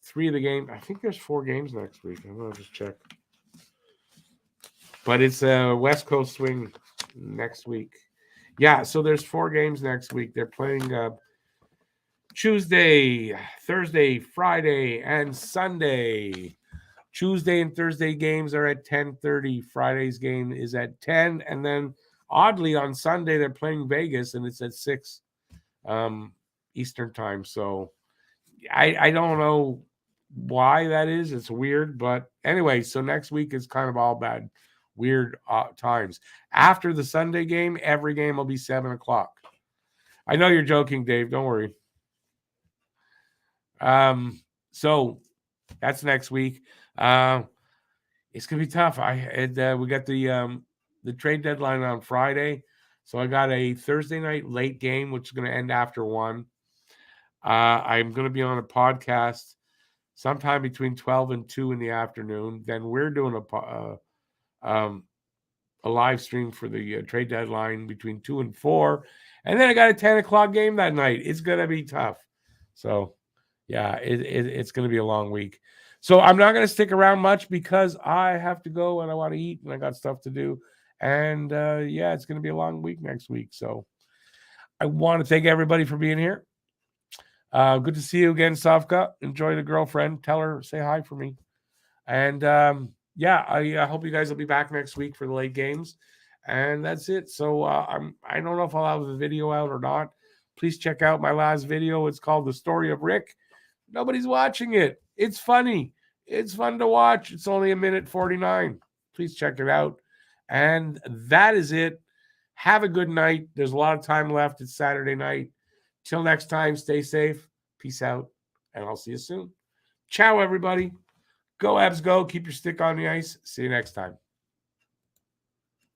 3 of the game. I think there's 4 games next week. I'm gonna just check. But it's a West Coast swing next week. Yeah, so there's 4 games next week. They're playing Tuesday, Thursday, Friday, and Sunday. Tuesday and Thursday games are at 10:30. Friday's game is at 10, and then oddly on Sunday they're playing Vegas and it's at 6 Eastern time. So I don't know why that is. It's weird, but anyway. So next week is kind of all bad, weird times. After the Sunday game, every game will be 7:00. I know you're joking, Dave. Don't worry. So that's next week. It's gonna be tough. We got the trade deadline on Friday, so I got a Thursday night late game, which is gonna end after 1. I'm gonna be on a podcast sometime between 12 and 2 in the afternoon. Then we're doing a live stream for the trade deadline between 2 and 4, and then I got a 10:00 game that night. It's gonna be tough. So yeah, it's gonna be a long week. So I'm not gonna stick around much because I have to go and I want to eat and I got stuff to do. And yeah, it's gonna be a long week next week. So I want to thank everybody for being here. Good to see you again, Savka. Enjoy the girlfriend. Tell her, say hi for me. And yeah, I hope you guys will be back next week for the late games. And that's it. So I don't know if I'll have the video out or not. Please check out my last video. It's called The Story of Rick. Nobody's watching it. It's funny. It's fun to watch. It's only 1:49. Please check it out. And that is it. Have a good night. There's a lot of time left. It's Saturday night. Till next time, stay safe. Peace out. And I'll see you soon. Ciao, everybody. Go Habs, go. Keep your stick on the ice. See you next time.